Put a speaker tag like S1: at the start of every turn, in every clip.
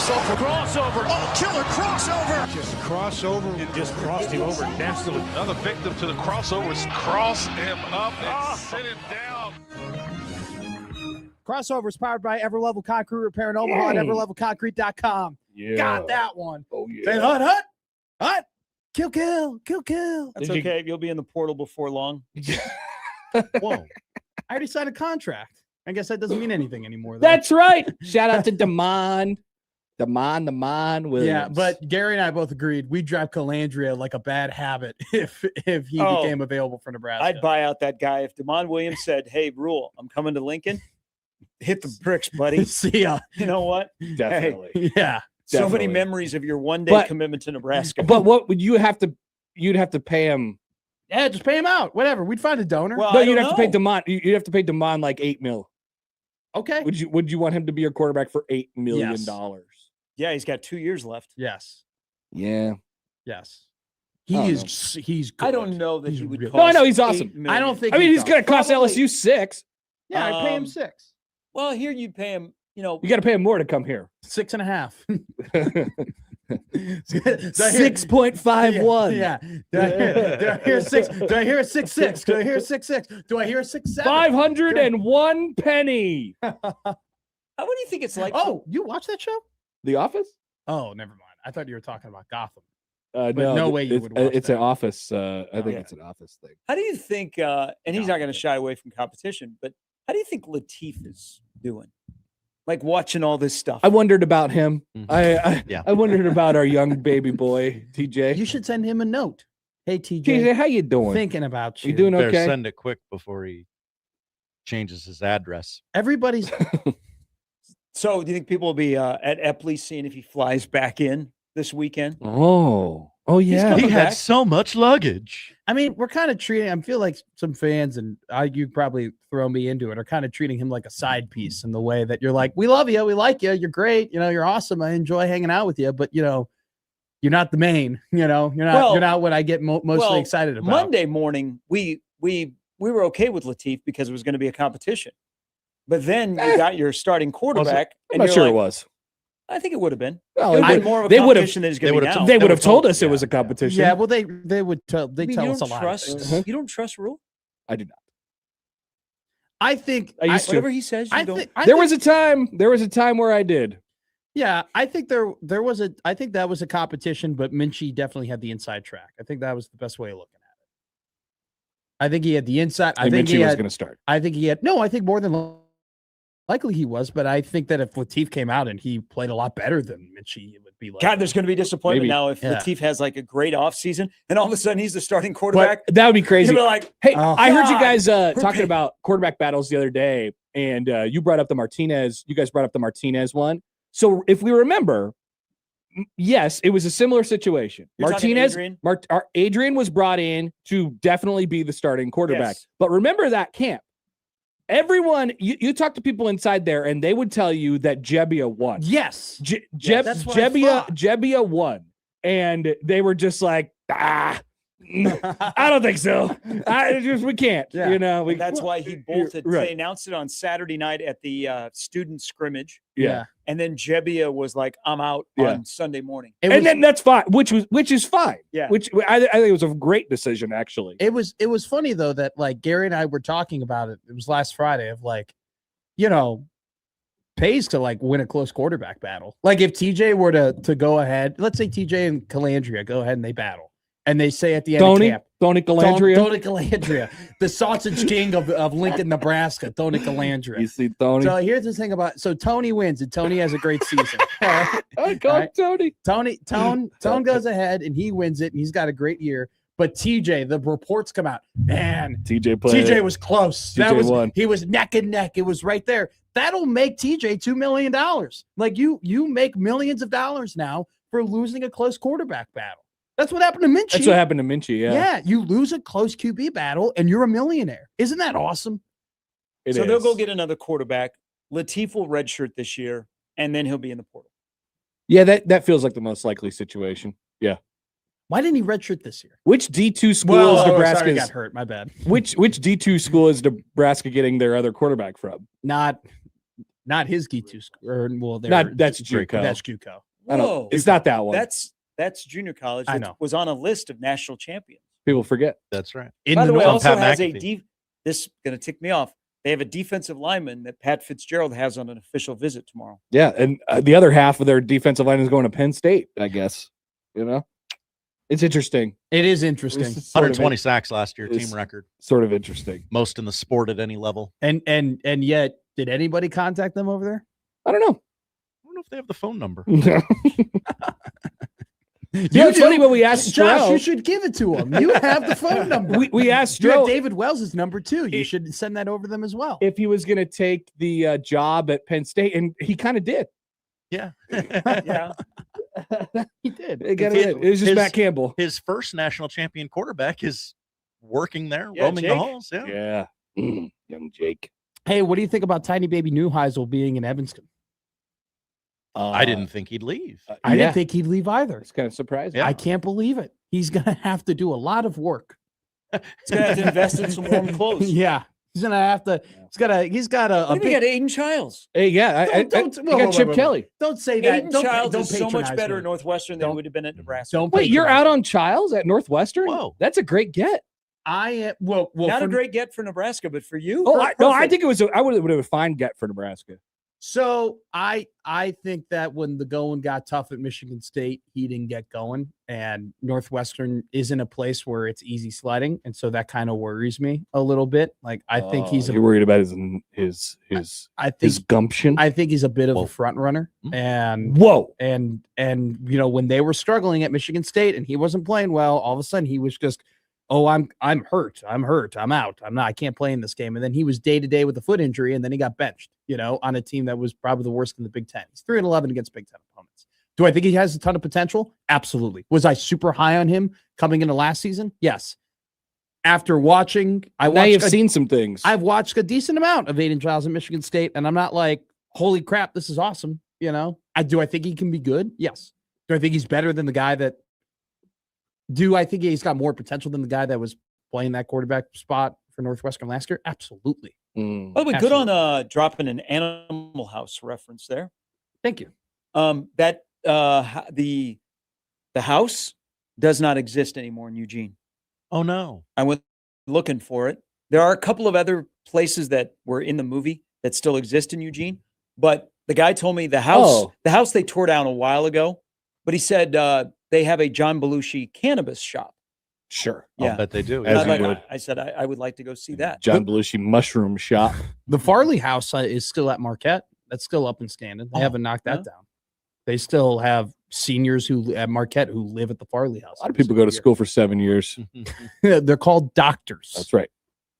S1: himself a crossover. Oh, killer crossover.
S2: Just crossover.
S1: It just crossed him over nastily.
S3: Another victim to the crossovers. Cross him up and sit him down.
S4: Crossover is powered by Everlevel Concrete Repair in Omaha at everlevelconcrete.com.
S5: Yeah.
S4: Got that one.
S5: Oh, yeah.
S4: Say hut. Kill.
S6: That's okay. You'll be in the portal before long.
S4: Whoa. I already signed a contract. I guess that doesn't mean anything anymore. Though.
S5: That's right. Shout out to Damon Williams.
S4: Yeah, but Gary and I both agreed we'd drive Colandrea like a bad habit if he became available for Nebraska.
S6: I'd buy out that guy. If Damon Williams said, hey, Rule, I'm coming to Lincoln, hit the bricks, buddy.
S4: See ya.
S6: You know what?
S5: Definitely.
S4: Hey, yeah.
S6: So many memories of your one-day commitment to Nebraska.
S5: But what would you have to? You'd have to pay him.
S4: Yeah, just pay him out. Whatever. We'd find a donor.
S6: Well,
S5: No, you'd have to pay Damon. You'd have to pay Damon like $8 million.
S4: Okay.
S5: Would you want him to be your quarterback for $8 million?
S6: Yeah, he's got 2 years left.
S4: Yes.
S5: Yeah.
S4: Yes. He's good.
S6: I don't know that he would
S4: really-
S6: cost
S5: No, I know he's awesome.
S6: $8 million.
S4: I don't think
S5: I mean,
S4: he
S5: he's going to cost
S6: Probably.
S5: LSU $6 million.
S4: Yeah, I'd pay him 6.
S6: Well, here you'd pay him,
S5: You got to pay him more to come here.
S4: 6.5.
S5: 6.51.
S4: Yeah. Do I hear 6? Do I hear a 6.6? Do I hear a 6.6? Do I hear a 6.7?
S5: 501 penny.
S6: What do you think it's like?
S4: Oh, you watch that show?
S5: The Office?
S4: Oh, never mind. I thought you were talking about Gotham.
S5: No
S4: way you would watch
S5: It's
S4: that.
S5: an Office. I think
S6: Yeah.
S5: it's an Office thing.
S6: How do you think, and he's not going to shy away from competition, but how do you think Latif is doing? Like watching all this stuff.
S5: I wondered about him.
S2: Yeah.
S5: I wondered about our young baby boy, TJ.
S4: You should send him a note. Hey, TJ.
S5: TJ, how you doing?
S4: Thinking about you.
S5: You doing
S2: Better
S5: okay?
S2: send it quick before he changes his address.
S4: Everybody's
S6: So do you think people will be at Epley seeing if he flies back in this weekend?
S5: Oh yeah.
S6: coming
S2: He had
S6: back.
S2: so much luggage.
S4: I mean, we're kind of treating. I feel like some fans, and you probably throw me into it, are kind of treating him like a side piece in the way that you're like, we love you, we like you, you're great, you're awesome, I enjoy hanging out with you, but you're not the main. You're not what I get mostly excited about.
S6: Monday morning, we were okay with Latif because it was going to be a competition, but then you got your starting quarterback.
S5: I'm not sure it was.
S6: I think it would have been.
S5: Well,
S6: It would've
S5: they
S6: been more of a
S5: they would've-
S6: competition than it's going to be now.
S5: They would have told us it was a competition.
S4: Yeah, well, they would tell. They
S6: I mean,
S4: tell
S6: you
S4: us a
S6: don't
S4: lot.
S6: trust. You don't trust Rule.
S5: I do not.
S4: I think
S5: I used to.
S6: Whatever he says, you don't.
S5: There was a time where I did.
S4: Yeah, I think I think that was a competition, but Minchie definitely had the inside track. I think that was the best way of looking at it. I think he had the inside. I think
S5: Minchie
S4: he
S5: was
S4: had.
S5: going to start.
S4: I think he had. No, I think more than likely he was, but I think that if Latif came out and he played a lot better than Minchie, it would be like.
S6: God, there's going to be disappointment
S5: Maybe.
S6: now if
S4: Yeah.
S6: Latif has like a great offseason and all of a sudden he's the starting quarterback.
S5: But that would be crazy.
S6: You'll be like,
S5: Hey,
S4: Oh,
S5: I heard you
S6: God,
S5: guys
S6: we're
S5: talking
S6: paying-
S5: about quarterback battles the other day, and you brought up the Martinez. You guys brought up the Martinez one. So if we remember, yes, it was a similar situation.
S6: You're talking
S5: Martinez,
S6: Adrian?
S5: Adrian was brought in to definitely be the starting quarterback.
S6: Yes.
S5: But remember that camp. Everyone, you talk to people inside there, and they would tell you that Jebbia won.
S4: Yes. that's what I thought.
S5: Jebbia won, and they were just like, I don't think so. We can't.
S4: Yeah.
S6: That's why he bolted.
S5: Right.
S6: They announced it on Saturday night at the student scrimmage.
S5: Yeah.
S6: And then Jebbia was like, I'm out
S5: Yeah.
S6: on Sunday morning.
S5: And then that's fine, which is fine.
S6: Yeah.
S5: Which I think it was a great decision, actually.
S4: It was funny though that like Gary and I were talking about it. It was last Friday of like, pays to like win a close quarterback battle. Like if TJ were to go ahead, let's say TJ and Colandrea go ahead and they battle, and they say at the end of camp,
S5: Tony Colandrea.
S4: Tony Colandrea, the sausage king of Lincoln, Nebraska, Tony Colandrea.
S5: You see Tony.
S4: So here's the thing about Tony wins and Tony has a great season.
S5: I call him Tony.
S4: Tone goes ahead and he wins it and he's got a great year. But TJ, the reports come out, man, TJ was close.
S5: TJ won.
S4: He was neck and neck. It was right there. That'll make TJ $2 million. Like you make millions of dollars now for losing a close quarterback battle. That's what happened to Minchie.
S5: That's what happened to Minchie. Yeah.
S4: Yeah, you lose a close QB battle and you're a millionaire. Isn't that awesome?
S6: So they'll go get another quarterback. Latif will redshirt this year, and then he'll be in the portal.
S5: Yeah, that feels like the most likely situation. Yeah.
S4: Why didn't he redshirt this year?
S5: Which D2 school is Nebraska?
S4: Sorry, got hurt. My bad.
S5: Which D2 school is Nebraska getting their other quarterback from?
S4: Not not his G2 or well,
S5: That's JUCO.
S4: That's JUCO.
S5: I don't.
S6: Whoa.
S5: It's not that one.
S6: That's junior college.
S4: I
S6: That
S4: know.
S6: was on a list of national champions.
S5: People forget.
S2: That's right.
S6: By the way,
S2: North.
S6: also
S2: Pat
S6: has
S2: McAfee.
S6: this is going to tick me off. They have a defensive lineman that Pat Fitzgerald has on an official visit tomorrow.
S5: Yeah, and the other half of their defensive line is going to Penn State, I guess. It's interesting.
S4: It is interesting.
S5: It's sort of
S2: 120 sacks last year,
S5: it's-
S2: team record.
S5: Sort of interesting.
S2: Most in the sport at any level.
S4: And yet, did anybody contact them over there?
S5: I don't know.
S2: I don't know if they have the phone number.
S5: Yeah, it's funny when we asked
S4: Josh,
S5: Stroh.
S4: you should give it to them. You have the phone number.
S5: We asked
S4: You have
S5: Stroh
S4: David Wells' number too. You should send that over to them as well.
S5: if he was going to take the job at Penn State, and he kind of did.
S2: Yeah.
S6: Yeah.
S4: He did.
S5: It was just
S2: His-
S5: Matt Campbell.
S2: His first national champion quarterback is working there,
S6: Yeah,
S2: roaming the
S6: Jake.
S2: halls. Yeah.
S5: Yeah. Young Jake.
S4: Hey, what do you think about Tiny Baby Neuheisel being in Evanston?
S2: I didn't think he'd leave.
S4: I didn't think he'd leave either.
S5: It's kind of surprising.
S2: Yeah.
S4: I can't believe it. He's gonna have to do a lot of work.
S6: He's going to have to invest in some warm clothes.
S4: Yeah, he's gonna have to. He's got a
S6: Look, we
S4: big.
S6: got Aiden Childs.
S5: Hey, yeah. I got Chip Kelly.
S4: Don't say that.
S6: Aiden
S4: Don't,
S6: Childs
S4: don't
S6: is so much
S4: patronize
S6: better
S4: me.
S6: at Northwestern than
S4: Don't-
S6: he would have been at Nebraska.
S4: Don't
S5: Wait, you're
S4: patronize
S5: out
S4: me.
S5: on Childs at Northwestern?
S2: Whoa.
S5: That's a great get.
S4: I am. Well,
S6: Not
S4: for-
S6: a great get for Nebraska, but for you.
S5: Oh, I
S6: perfect.
S5: think it was. I would have a fine get for Nebraska.
S4: So I think that when the going got tough at Michigan State, he didn't get going, and Northwestern isn't a place where it's easy sledding, and so that kind of worries me a little bit. Like I think he's
S5: You're worried about his
S4: I think
S5: his gumption.
S4: I think he's a bit of
S2: Whoa.
S4: a front runner,
S2: Mm.
S4: and
S5: Whoa.
S4: and you know when they were struggling at Michigan State and he wasn't playing well, all of a sudden he was just, oh, I'm hurt, I'm out, I can't play in this game, and then he was day to day with a foot injury, and then he got benched, on a team that was probably the worst in the Big Ten. He's 3-11 against Big Ten opponents. Do I think he has a ton of potential? Absolutely. Was I super high on him coming into last season? Yes. After watching,
S5: Now you've seen some things.
S4: I've watched a decent amount of Aiden Childs at Michigan State, and I'm not like, holy crap, this is awesome. I think he can be good? Yes. Do I think he's better than the guy that? Do I think he's got more potential than the guy that was playing that quarterback spot for Northwestern last year? Absolutely.
S5: Mm.
S6: By the way, good on dropping an Animal House reference there.
S4: Thank you.
S6: That the house does not exist anymore in Eugene.
S2: Oh, no.
S6: I went looking for it. There are a couple of other places that were in the movie that still exist in Eugene, but the guy told me the house they tore down a while ago, but he said they have a John Belushi cannabis shop.
S5: Sure.
S2: I'll
S6: Yeah.
S2: bet they do.
S5: As
S6: And
S5: you
S6: I
S5: would.
S6: said I would like to go see that.
S5: John Belushi mushroom shop.
S4: The Farley House is still at Marquette. That's still up and standing. They haven't knocked that down. They still have seniors who at Marquette who live at the Farley House.
S5: A lot of people go to school for 7 years.
S4: They're called doctors.
S5: That's right.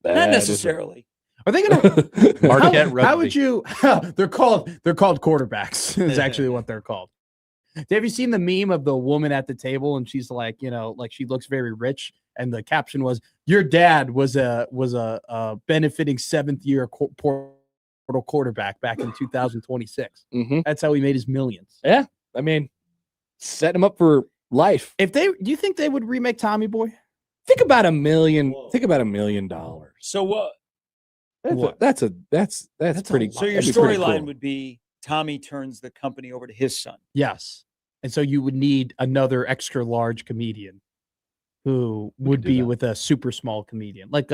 S6: Not
S5: That is
S6: necessarily.
S4: Are they going to?
S5: right.
S2: Marquette
S4: How
S2: Rugby.
S4: would you? They're called quarterbacks. Is actually what they're called. Have you seen the meme of the woman at the table and she's like, like she looks very rich, and the caption was, "Your dad was a benefiting 7th year portal quarterback back in 2026."
S5: Mm-hmm.
S4: That's how he made his millions.
S5: I mean, setting him up for life.
S4: Do you think they would remake Tommy Boy?
S5: Think about $1 million. Think about $1 million.
S6: So what?
S5: That's pretty.
S6: So your
S5: that'd be pretty
S6: storyline
S5: cool.
S6: would be Tommy turns the company over to his son.
S4: Yes. And so you would need another extra large comedian who would
S2: do
S4: be
S2: that.
S4: with a super small comedian. Like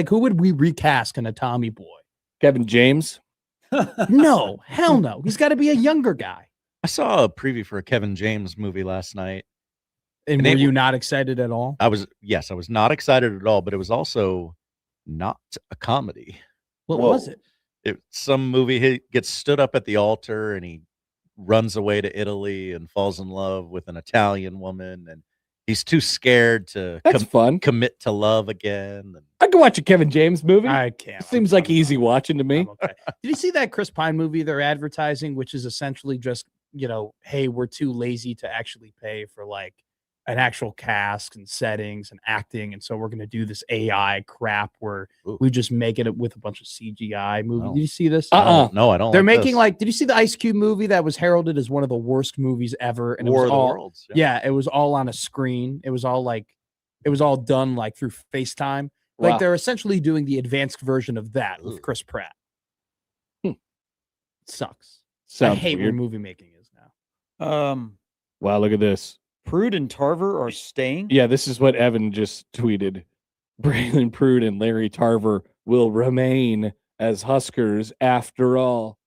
S4: who would we recast in a Tommy Boy?
S5: Kevin James.
S4: No, hell no. He's got to be a younger guy.
S2: I saw a preview for a Kevin James movie last night.
S4: And
S2: And
S4: were
S2: it-
S4: you not excited at all?
S2: I was not excited at all, but it was also not a comedy.
S4: What
S5: Whoa.
S4: was it?
S2: Some movie. He gets stood up at the altar and he runs away to Italy and falls in love with an Italian woman, and he's too scared to
S5: That's fun.
S2: commit to love again. And
S5: I could watch a Kevin James movie.
S4: I can't.
S5: Seems like easy watching to me.
S4: I'm okay. Did you see that Chris Pine movie they're advertising, which is essentially just, hey, we're too lazy to actually pay for like an actual cast and settings and acting, and so we're going to do this AI crap where
S2: Ooh.
S4: we just make it with a bunch of CGI movie.
S2: No.
S4: Did you see this?
S2: no, I don't.
S4: They're
S2: like
S4: making
S2: this.
S4: did you see the Ice Cube movie that was heralded as one of the worst movies ever? And
S2: War
S4: it
S2: of
S4: was
S2: the
S4: all,
S2: Worlds.
S4: yeah, it was all on a screen. It was all done like through FaceTime.
S5: Wow.
S4: Like they're essentially doing the advanced version of that with
S2: Ooh.
S4: Chris Pratt. sucks. I
S5: Sounds
S4: hate where
S5: weird.
S4: movie making is now.
S5: Wow, look at this.
S6: Prude and Tarver are staying.
S5: Yeah, this is what Evan just tweeted. Braylon Prude and Larry Tarver will remain as Huskers after all.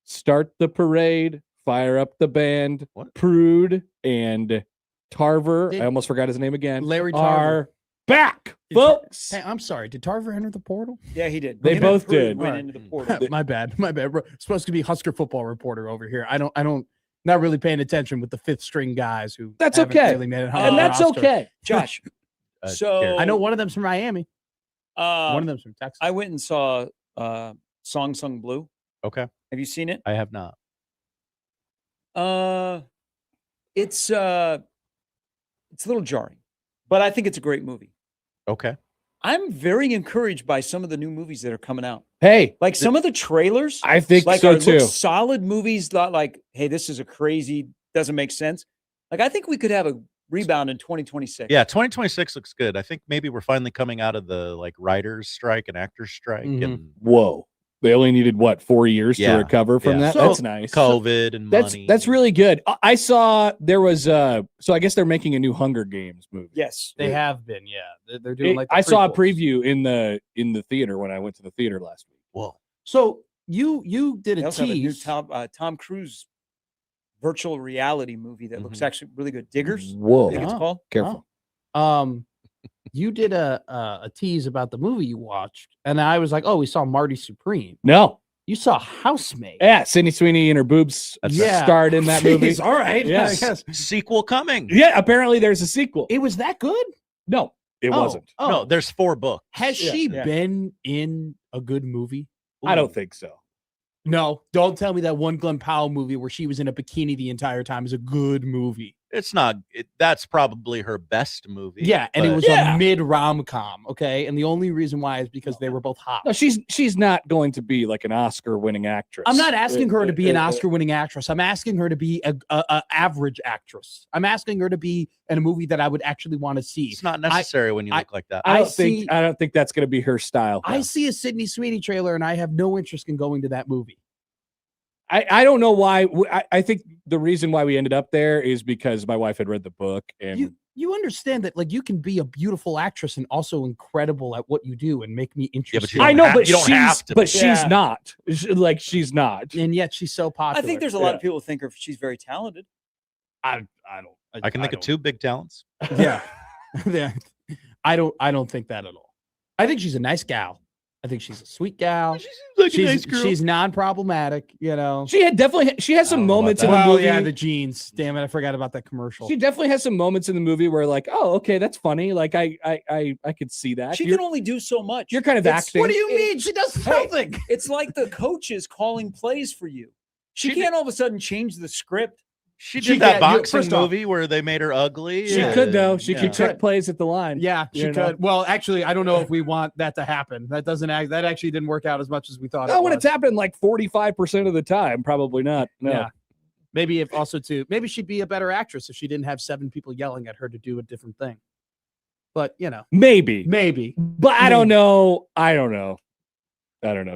S5: Start the parade, fire up the band.
S2: What?
S5: Prude and Tarver,
S4: Did-
S5: I almost forgot his name again,
S4: Larry Tarver.
S5: are back,
S4: Did Tar-
S5: folks.
S4: Hey, I'm sorry. Did Tarver enter the portal?
S6: Yeah, he did.
S5: They
S6: Him and
S5: both
S6: Prude
S5: did.
S6: Went
S4: Alright.
S6: into the portal.
S4: My bad. We're supposed to be Husker football reporter over here. I don't. Not really paying attention with the fifth string guys who.
S5: That's
S4: haven't
S5: okay.
S4: Really made it
S5: And that's
S4: roster.
S5: okay.
S6: Josh. So
S4: I know one of them's from Miami. One of them's from Texas.
S6: I went and saw Song Sung Blue.
S2: Okay.
S6: Have you seen it?
S2: I have not.
S6: It's a little jarring, but I think it's a great movie.
S2: Okay.
S6: I'm very encouraged by some of the new movies that are coming out.
S5: Hey,
S6: Like some of the trailers,
S5: I think
S6: like
S5: so
S6: look
S5: too.
S6: solid movies. Not like, hey, this is a crazy, doesn't make sense. Like I think we could have a rebound in 2026.
S2: Yeah, 2026 looks good. I think maybe we're finally coming out of the like writers' strike and actors' strike
S4: Mhm.
S2: and
S5: Whoa. They only needed what, 4 years to
S2: Yeah,
S5: recover from
S2: yeah.
S5: that?
S4: So-
S5: That's nice.
S2: COVID and money.
S5: That's really good. I saw there was so I guess they're making a new Hunger Games movie.
S6: Yes.
S4: They have been. Yeah, they're doing like. The
S5: I saw a
S4: prequels.
S5: preview in the theater when I went to the theater last week.
S2: Whoa.
S4: So you did
S6: They
S4: a
S6: also have a new
S4: tease.
S6: Tom Cruise virtual reality movie that looks
S2: Mhm.
S6: actually really good. Diggers, I
S5: Whoa.
S6: think it's
S4: Oh.
S6: called.
S5: Careful.
S4: You did a tease about the movie you watched, and I was like, oh, we saw Marty Supreme.
S5: No.
S4: You saw Housemaid.
S5: Yeah, Sydney Sweeney and her boobs
S4: Yeah.
S5: starred in that movie.
S4: Jeez, all right.
S5: Yes.
S4: I guess.
S2: Sequel coming.
S5: Yeah, apparently there's a sequel.
S4: It was that good?
S5: No, it wasn't.
S4: Oh,
S2: No, there's 4 books.
S4: has
S5: Yeah,
S4: she
S6: yeah.
S4: been in a good movie?
S5: I don't think so.
S4: No, don't tell me that one Glenn Powell movie where she was in a bikini the entire time is a good movie.
S2: It's not. That's probably her best movie.
S4: Yeah, and it
S2: but-
S4: was
S5: Yeah.
S4: a mid rom-com, okay? And the only reason why is because they were both hot.
S5: No, she's not going to be like an Oscar-winning actress.
S4: I'm not asking her to be an Oscar-winning actress. I'm asking her to be a average actress. I'm asking her to be in a movie that I would actually want to see.
S2: It's not necessary when you look like that.
S5: I
S4: I
S5: don't think that's going to be her style.
S4: I see a Sydney Sweeney trailer and I have no interest in going to that movie.
S5: I don't know why. I think the reason why we ended up there is because my wife had read the book, and
S4: You understand that, like, you can be a beautiful actress and also incredible at what you do and make me interested.
S2: you
S5: I
S2: don't
S5: know,
S2: have-
S5: but
S2: you don't have
S5: she's
S2: to
S5: but
S2: be.
S5: she's
S6: Yeah.
S5: not. She's not.
S4: And yet she's so popular.
S6: I think there's a lot of people who think she's very talented.
S4: I don't.
S2: I can think of 2 big talents.
S4: Yeah. Yeah. I don't think that at all. I think she's a nice gal. I think she's a sweet gal. She's non-problematic, you know.
S5: She has some
S2: I don't know about
S5: moments in
S2: that.
S5: the
S4: Well,
S5: movie.
S4: yeah, the jeans. Damn it, I forgot about that commercial.
S5: She definitely has some moments in the movie where, like, oh, okay, that's funny. Like, I could see that.
S6: She
S5: You're,
S6: can only do so much.
S5: you're kind of
S6: It's-
S5: acting.
S4: What do you mean? She does
S6: Hey,
S4: nothing.
S6: It's like the coaches calling plays for you. She can't all of a sudden change the script.
S2: She
S4: She
S2: did that
S4: got- you-
S2: boxing
S4: first off-
S2: movie where they made her ugly.
S5: She could though.
S2: and-
S5: She
S2: yeah.
S5: could check plays at the line.
S4: Yeah, she
S5: You know?
S4: could. Well, actually, I don't know if we want that to happen. That actually didn't work out as much as we thought.
S5: Oh, when
S4: it
S5: it's happened like 45% of the time, probably not. No.
S4: Yeah. Maybe if also too, maybe she'd be a better actress if she didn't have 7 people yelling at her to do a different thing. But
S5: Maybe.
S4: maybe.
S5: I don't know. I don't know.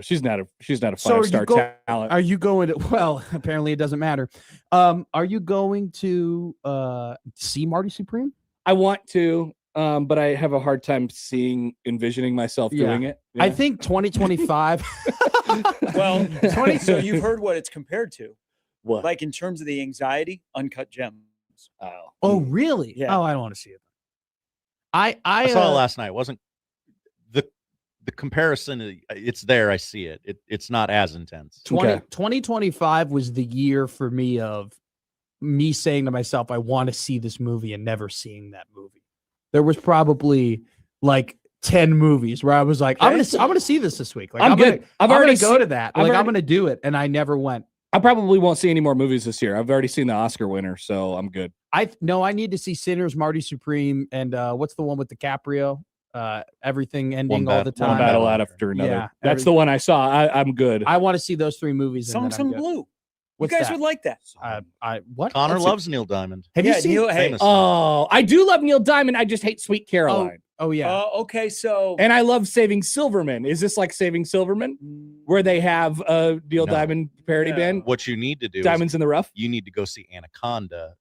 S5: She's not a
S4: So are you
S5: 5-star talent.
S4: Are you going to? Well, apparently it doesn't matter. Are you going to see Marty Supreme?
S5: I want to, but I have a hard time envisioning myself
S4: Yeah.
S5: doing it.
S4: I
S5: Yeah.
S4: think 2025.
S6: Well, so you've heard what it's compared to,
S5: What?
S6: like in terms of the anxiety, Uncut Gems.
S4: Oh, really?
S6: Yeah.
S4: Oh, I don't want to see it.
S2: I saw it last night. It wasn't the comparison? It's there. I see it. It's not as intense.
S4: 2025 was the year for me of me saying to myself, I want to see this movie and never seeing that movie. There was probably like 10 movies where I was like, I'm gonna see this week. Like,
S5: I'm good.
S4: I'm
S5: I've already
S4: gonna go to that.
S5: I've
S4: Like, I'm
S5: already-
S4: gonna do it, and I never went.
S5: I probably won't see any more movies this year. I've already seen the Oscar winner, so I'm good.
S4: I need to see Sinners, Marty Supreme, and what's the one with DiCaprio? Everything ending all the time.
S5: One battle out after another.
S4: Yeah,
S5: That's the one I saw. I'm good.
S4: I want to see those 3 movies.
S6: Song
S4: and then I'm
S6: Sung
S4: good.
S6: Blue.
S4: What's
S6: you guys
S4: that?
S6: would like that.
S4: What?
S2: Connor
S4: That's
S2: loves Neil Diamond.
S4: Have
S6: Yeah,
S4: you seen?
S6: Neil, hey,
S2: Famous.
S5: Oh, I do love Neil Diamond. I just hate Sweet Caroline.
S4: Oh yeah.
S6: Okay, so
S5: And I love Saving Silverman. Is this like Saving Silverman, where they have a Neil
S2: No.
S5: Diamond parody
S6: No.
S5: band,
S2: What you need to do
S5: Diamonds
S2: is
S5: in the Rough?
S2: you need to go see Anaconda.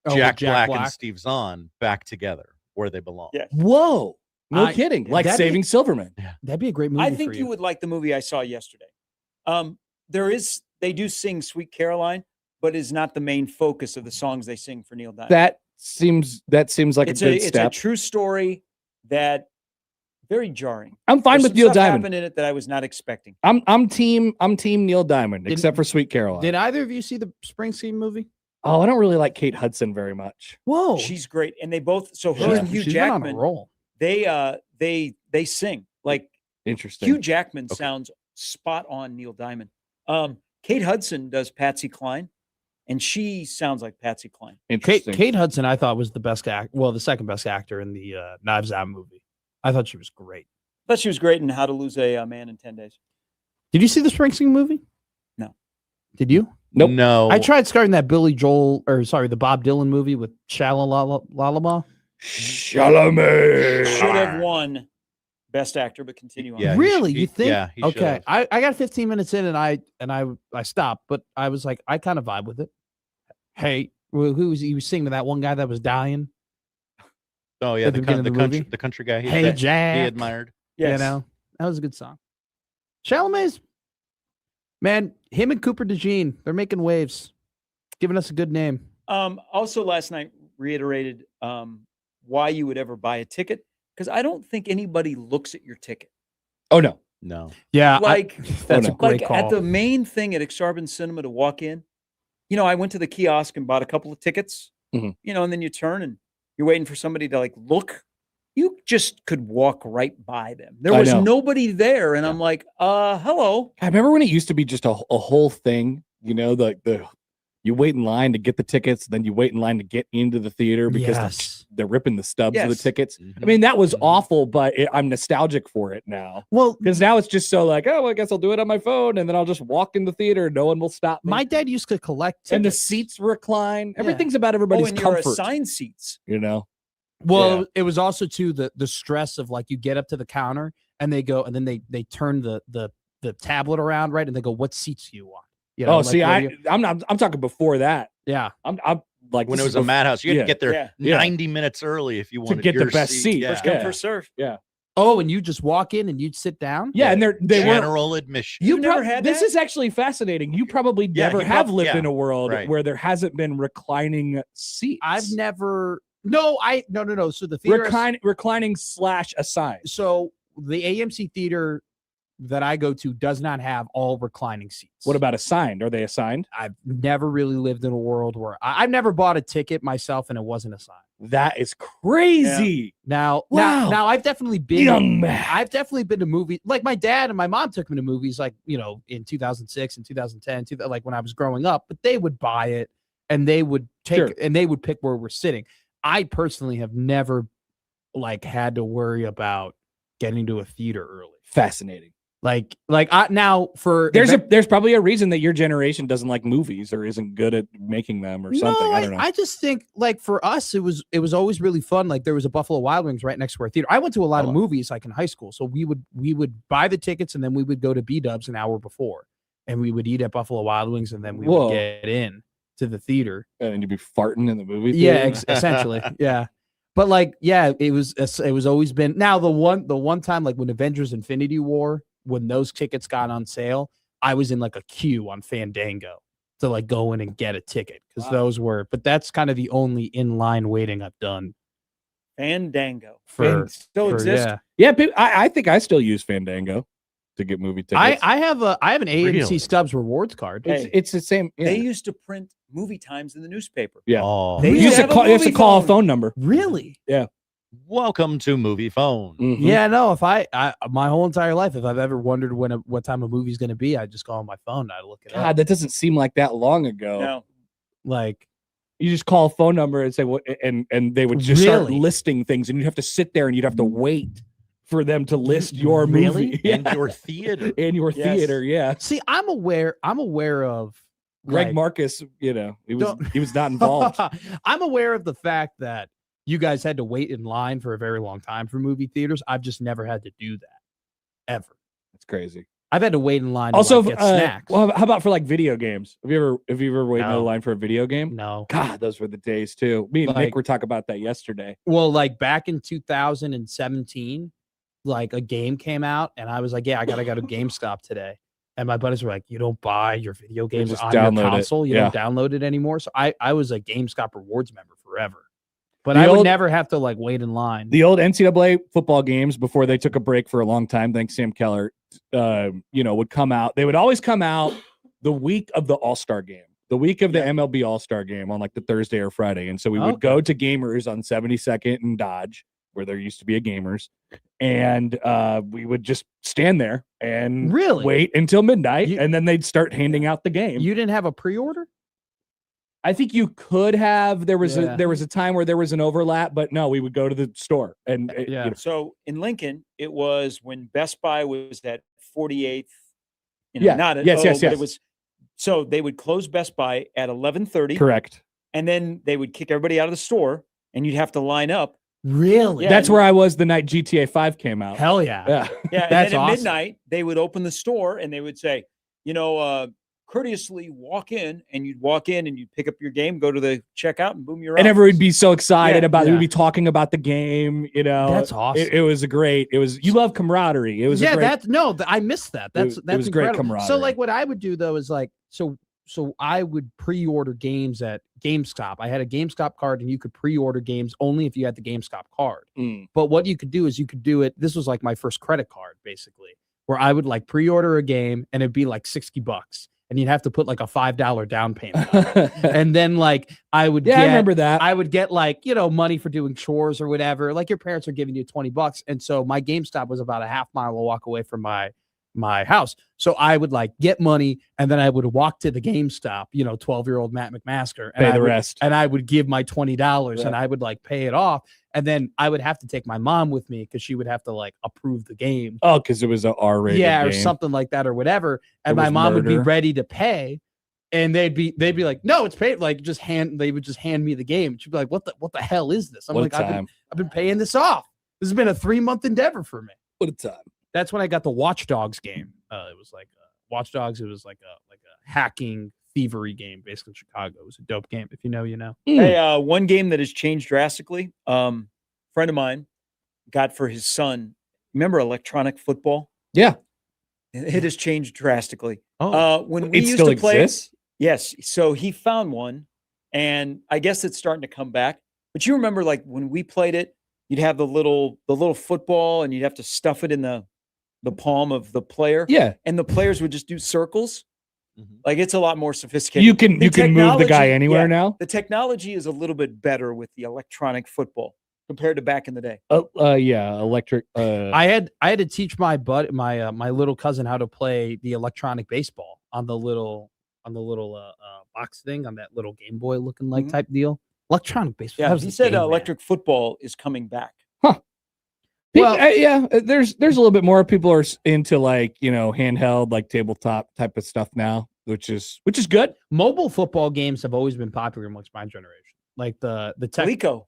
S4: Oh,
S2: Jack,
S4: with Jack
S2: Black,
S4: Black.
S2: and Steve Zahn back together where they belong.
S6: yeah.
S5: Whoa. No
S4: I-
S5: kidding. Like
S4: that'd be-
S5: Saving Silverman.
S4: That'd be a great movie.
S6: I think
S4: for
S6: you would like the movie I saw yesterday. They do sing Sweet Caroline, but is not the main focus of the songs they sing for Neil Diamond.
S5: That seems like
S6: it's
S5: a good
S6: it's a
S5: step.
S6: true story that very jarring.
S5: I'm fine
S6: There's
S5: with
S6: some
S5: Neil
S6: stuff
S5: Diamond.
S6: happened in it that I was not expecting.
S5: I'm team Neil Diamond,
S4: Did-
S5: except for Sweet Caroline.
S4: Did either of you see the Springsteen movie?
S5: Oh, I don't really like Kate Hudson very much.
S4: Whoa,
S6: She's great, and they both. So her and Hugh
S4: she's been on a
S6: Jackman,
S4: roll.
S6: they sing like
S5: Interesting.
S6: Hugh Jackman sounds spot on Neil Diamond. Kate Hudson does Patsy Cline, and she sounds like Patsy Cline.
S5: Interesting.
S4: Kate Hudson, I thought was the best the second best actor in the Knives Out movie. I thought she was great.
S6: Thought she was great in How to Lose a Man in 10 Days.
S4: Did you see the Springsteen movie?
S6: No.
S4: Did you?
S5: Nope.
S2: No.
S4: I tried starting that the Bob Dylan movie with Shalalama.
S5: Chalamet.
S6: Should have won Best Actor, but continue on.
S2: Yeah,
S4: Really? You think?
S2: Yeah. He
S4: Okay.
S2: should've.
S4: I got 15 minutes in and I stopped, but I was like, I kind of vibe with it. Hey, he was singing to that one guy that was dying.
S2: Oh yeah,
S4: at the beginning of the movie?
S2: the country guy.
S4: Hey,
S2: that
S4: Jack.
S2: he admired.
S6: Yes.
S4: You know, that was a good song. Chalamet's, man, him and Cooper DeJean, they're making waves, giving us a good name.
S6: Also, last night reiterated why you would ever buy a ticket, because I don't think anybody looks at your ticket.
S5: Oh no.
S2: No.
S4: Yeah,
S6: Like,
S4: that's
S5: no.
S4: a great
S6: like
S4: call.
S6: at the main thing at Exarban Cinema to walk in, I went to the kiosk and bought a couple of tickets,
S5: Mhm.
S6: And then you turn and you're waiting for somebody to like look. You just could walk right by them. There
S5: I
S6: was
S5: know.
S6: nobody there. And I'm like, hello.
S5: I remember when it used to be just a whole thing, the you wait in line to get the tickets, then you wait in line to get into the theater because
S4: Yes.
S5: they're ripping the stubs of the
S6: Yes.
S5: tickets.
S2: Mhm.
S5: I mean, that was
S2: Mhm.
S5: awful, but I'm nostalgic for it now.
S4: Well,
S5: Because now it's just so like, oh, I guess I'll do it on my phone, and then I'll just walk in the theater. No one will stop me.
S4: my dad used to collect tickets.
S5: and the seats recline. Everything's about
S6: Oh,
S5: everybody's
S6: and you're
S5: comfort.
S6: assigned seats.
S4: Well,
S5: Yeah.
S4: it was also too the stress of like you get up to the counter and they go and then they turn the tablet around, right, and they go, "What seats do you want?" You know,
S5: Oh,
S4: like,
S5: see,
S4: what do you-
S5: I'm talking before that.
S4: yeah.
S5: I'm like
S2: When
S5: this
S2: it
S5: is
S2: was a
S5: bef-
S2: madhouse, you had
S5: yeah.
S2: to get there
S6: Yeah.
S5: Yeah.
S2: 90 minutes early if you wanted
S5: get the
S2: your
S5: best seat.
S2: Yeah.
S6: First come,
S5: Yeah.
S6: first serve.
S4: Oh, and you just walk in and you'd sit down.
S5: Yeah, and they were.
S2: General admission.
S6: You've never had
S5: This
S6: that?
S5: is actually fascinating. You probably
S2: Yeah,
S5: never
S2: you
S5: have
S2: prob-
S5: lived
S2: yeah,
S5: in a world
S2: right.
S5: where there hasn't been reclining seats.
S4: I've never. No. So the theater.
S5: reclining / assigned.
S4: So the AMC theater that I go to does not have all reclining seats.
S5: What about assigned? Are they assigned?
S4: I've never really lived in a world where I've never bought a ticket myself and it wasn't assigned.
S5: That is crazy.
S4: Now,
S5: Wow.
S4: now I've definitely been.
S5: Young man.
S4: I've definitely been to movies. Like my dad and my mom took me to movies, like in 2006 and 2010, like when I was growing up. But they would buy it and they would take
S5: Sure.
S4: and they would pick where we're sitting. I personally have never like had to worry about getting to a theater early.
S5: Fascinating.
S4: Like I now for
S5: There's probably a reason that your generation doesn't like movies or isn't good at making them or something.
S4: No,
S5: I don't know.
S4: I just think like for us, it was always really fun. Like there was a Buffalo Wild Wings right next to our theater. I went to a lot of movies like in high school, so we would buy the tickets and then we would go to B-Dubs an hour before, and we would eat at Buffalo Wild Wings and then we
S5: Whoa.
S4: would get in to the theater.
S5: And you'd be farting in the movie
S4: Yeah,
S5: theater.
S4: essentially, yeah. But like, yeah, it was always been. Now the one time like when Avengers Infinity War, when those tickets got on sale, I was in like a queue on Fandango to like go in and get a ticket because
S5: Wow.
S4: those were. But that's kind of the only in line waiting I've done
S6: Fandango.
S4: for.
S6: Still
S4: for-
S6: exists?
S4: yeah.
S5: Yeah, I think I still use Fandango to get movie tickets.
S4: I have an AMC
S2: Really?
S4: Stubs rewards card.
S6: Hey,
S5: it's the same. Yeah.
S6: They used to print movie times in the newspaper.
S5: Yeah.
S2: Oh.
S6: They
S5: you
S6: used
S5: used
S6: to
S5: to
S6: have a
S5: call, you have to
S6: movie
S5: call a
S6: phone.
S5: phone number.
S4: Really?
S2: Welcome to Movie Phone.
S5: Mhm.
S4: Yeah. No. If I my whole entire life, if I've ever wondered what time a movie's going to be, I just go on my phone. And I look it up.
S5: God, that doesn't seem like that long ago.
S6: No.
S4: Like.
S5: You just call a phone number and say what, and they would just start
S4: Really?
S5: listing things, and you'd have to sit there and you'd have to wait for them to list your
S4: Really?
S5: movie
S2: And your theater.
S5: in your
S6: Yes.
S5: theater. Yeah,
S4: See, I'm aware of
S5: Greg
S4: like-
S5: Marcus. He was
S4: Don't-
S5: not involved.
S4: I'm aware of the fact that you guys had to wait in line for a very long time for movie theaters. I've just never had to do that ever.
S5: That's crazy.
S4: I've had to wait in line
S5: Also,
S4: to get snacks.
S5: well, how about for like video games? Have you ever waited in a
S4: No.
S5: line for a video game?
S4: No.
S5: God, those were the days too. Me and Nick were talking about that yesterday.
S4: Well, like back in 2017, like a game came out, and I was like, "Yeah, I gotta go to GameStop today." And my buddies were like, "You don't buy your video games
S5: just
S4: on your
S5: download it.
S4: console. You
S5: Yeah.
S4: don't download it anymore." So I was a GameStop rewards member forever, but
S5: The
S4: I would
S5: old-
S4: never have to like wait in line.
S5: The old NCAA football games before they took a break for a long time, thanks Sam Keller, would come out. They would always come out the week of the All-Star game, the week of the MLB All-Star game on like the Thursday or Friday. And so we would go to Gamers on 72nd and Dodge, where there used to be a Gamers, and we would just stand there and
S4: Really?
S5: wait until midnight, and then they'd start handing out the game.
S4: You didn't have a pre-order?
S5: I think you could have. There was
S4: Yeah.
S5: a time where there was an overlap, but no, we would go to the store and
S4: Yeah.
S6: So in Lincoln, it was when Best Buy was at 48th.
S5: Yeah.
S6: Not at,
S5: Yes,
S6: oh,
S5: yes,
S6: but
S5: yes.
S6: it was. So they would close Best Buy at 11:30,
S5: correct.
S6: and then they would kick everybody out of the store, and you'd have to line up.
S4: Really?
S6: Yeah.
S5: That's where I was the night GTA 5 came out.
S4: Hell yeah.
S5: Yeah.
S6: Yeah, and
S4: That's
S6: then at
S4: awesome.
S6: midnight they would open the store and they would say, courteously walk in, and you'd walk in and you'd pick up your game, go to the checkout, and boom, you're
S5: And
S6: out.
S5: everyone would be so excited
S6: Yeah.
S5: about it.
S4: Yeah.
S5: We'd be talking about the game,
S4: That's awesome.
S5: It was a great, you love camaraderie. It was
S4: Yeah,
S5: a great,
S4: that's I missed that. That's
S5: it was great
S4: incredible. So
S5: camaraderie.
S4: like what I would do though is like so I would pre-order games at GameStop. I had a GameStop card, and you could pre-order games only if you had the GameStop card.
S5: Mm.
S4: But what you could do is you could do it. This was like my first credit card, basically, where I would like pre-order a game, and it'd be like $60, and you'd have to put like a $5 down payment on it. And then like I would
S5: I remember that.
S4: I would get like, money for doing chores or whatever. Like your parents are giving you $20. And so my GameStop was about a half mile walk away from my house. So I would like get money, and then I would walk to the GameStop, 12-year-old Matt McMaster, and
S5: Pay the
S4: I would,
S5: rest.
S4: and I would give my $20
S5: Yeah.
S4: and I would like pay it off. And then I would have to take my mom with me because she would have to like approve the game.
S5: Oh, because it was an R-rated
S4: Yeah, or
S5: game.
S4: something like that or whatever. And
S5: There
S4: my
S5: was
S4: mom would be
S5: murder.
S4: ready to pay. And they'd be like, no, it's paid. Like they would just hand me the game. She'd be like, what the hell is this? I'm
S5: What
S4: like,
S5: a time.
S4: I've been paying this off. This has been a 3-month endeavor for me.
S5: What a time.
S4: That's when I got the Watch Dogs game. It was like Watch Dogs. It was like a hacking thievery game based in Chicago. It was a dope game. If you know, you know.
S6: Hey, one game that has changed drastically. Friend of mine got for his son. Remember electronic football?
S5: Yeah.
S6: It has changed drastically.
S4: Oh,
S6: When we
S5: It
S6: used
S5: still
S6: to play,
S5: exists?
S6: yes. So he found one, and I guess it's starting to come back. But you remember, like when we played it, you'd have the little football, and you'd have to stuff it in the palm of the player.
S5: Yeah.
S6: And the players would just do circles.
S2: Mhm.
S6: Like it's a lot more sophisticated.
S5: You can
S6: The
S5: move the guy
S6: technology-
S5: anywhere
S6: yeah,
S5: now.
S6: The technology is a little bit better with the electronic football compared to back in the day.
S5: Yeah, electric.
S4: I had to teach my my little cousin how to play the electronic baseball on the little box thing on that little Game Boy looking like
S6: Mhm.
S4: type deal. Electronic baseball.
S6: Yeah,
S4: that was
S6: he
S4: the
S6: said
S4: game, man.
S6: electric football is coming back.
S4: Well-
S5: there's a little bit more people are into like handheld like tabletop type of stuff now, which is good.
S4: Mobile football games have always been popular amongst my generation. Like the tech.
S6: Coleco.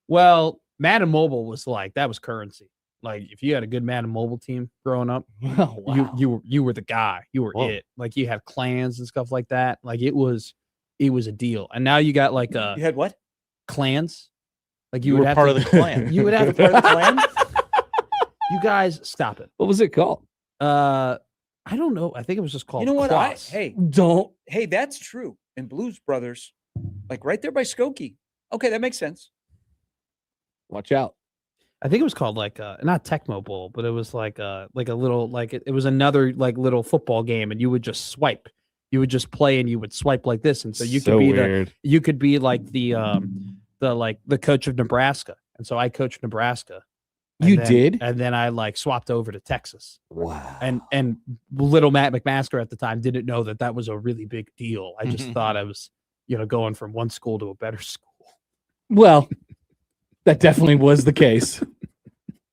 S4: Well, Madden Mobile was like that was currency. Like if you had a good Madden Mobile team growing up,
S5: Oh, wow.
S4: you were the guy. You were
S2: Whoa.
S4: it. Like you had clans and stuff like that. Like it was a deal. And now you got like
S6: You had what?
S4: clans. Like
S2: You
S4: would
S2: were
S4: have
S2: part
S4: to,
S2: of the clan.
S4: You would have to
S6: Part of the clan?
S4: You guys stop it.
S5: What was it called?
S4: I don't know. I think it was just called.
S6: You know what?
S4: Cross.
S5: Don't.
S6: Hey, that's true. And Blues Brothers, like right there by Skokie. Okay, that makes sense.
S5: Watch out.
S4: I think it was called like not Tecmo Bowl, but it was like a little like it was another like little football game, and you would just swipe. You would just play and you would swipe like this, and so you could be
S5: weird.
S4: you could be like the coach of Nebraska, and so I coached Nebraska. And
S5: You
S4: then-
S5: did?
S4: and then I like swapped over to Texas.
S5: Wow.
S4: And little Matt McMaster at the time didn't know that was a really big deal. I just thought I was going from one school to a better school
S5: Well, that definitely was the case.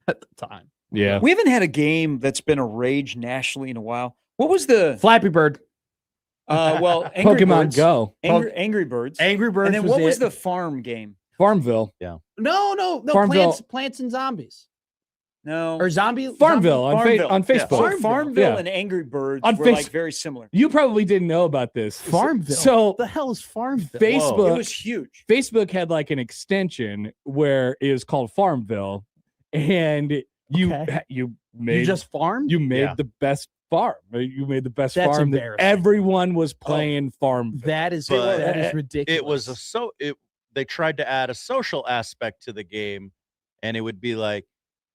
S4: at the time.
S5: Yeah.
S6: We haven't had a game that's been a rage nationally in a while. What was the
S4: Flappy Bird,
S6: well Angry
S5: Pokemon
S6: Birds,
S5: Go.
S6: Angry Birds.
S4: Angry Birds,
S6: And then what was
S4: it.
S6: the farm game?
S5: Farmville.
S4: No.
S5: Farmville.
S4: Plants and Zombies.
S6: No.
S4: Or Zombie
S5: Farmville on Facebook.
S6: So Farmville
S5: Yeah.
S6: and Angry Birds
S5: On
S6: were like very similar.
S5: You probably didn't know about this.
S4: Farmville.
S5: So
S4: What the hell is Farmville?
S5: Facebook
S6: It was huge.
S5: Facebook had like an extension where it was called Farmville, and you made
S4: You just farmed?
S5: the best farm. You made the best
S4: That's
S5: farm that
S4: embarrassing.
S5: everyone was playing Farmville.
S4: That is
S2: But
S4: ridiculous.
S2: It was they tried to add a social aspect to the game, and it would be like,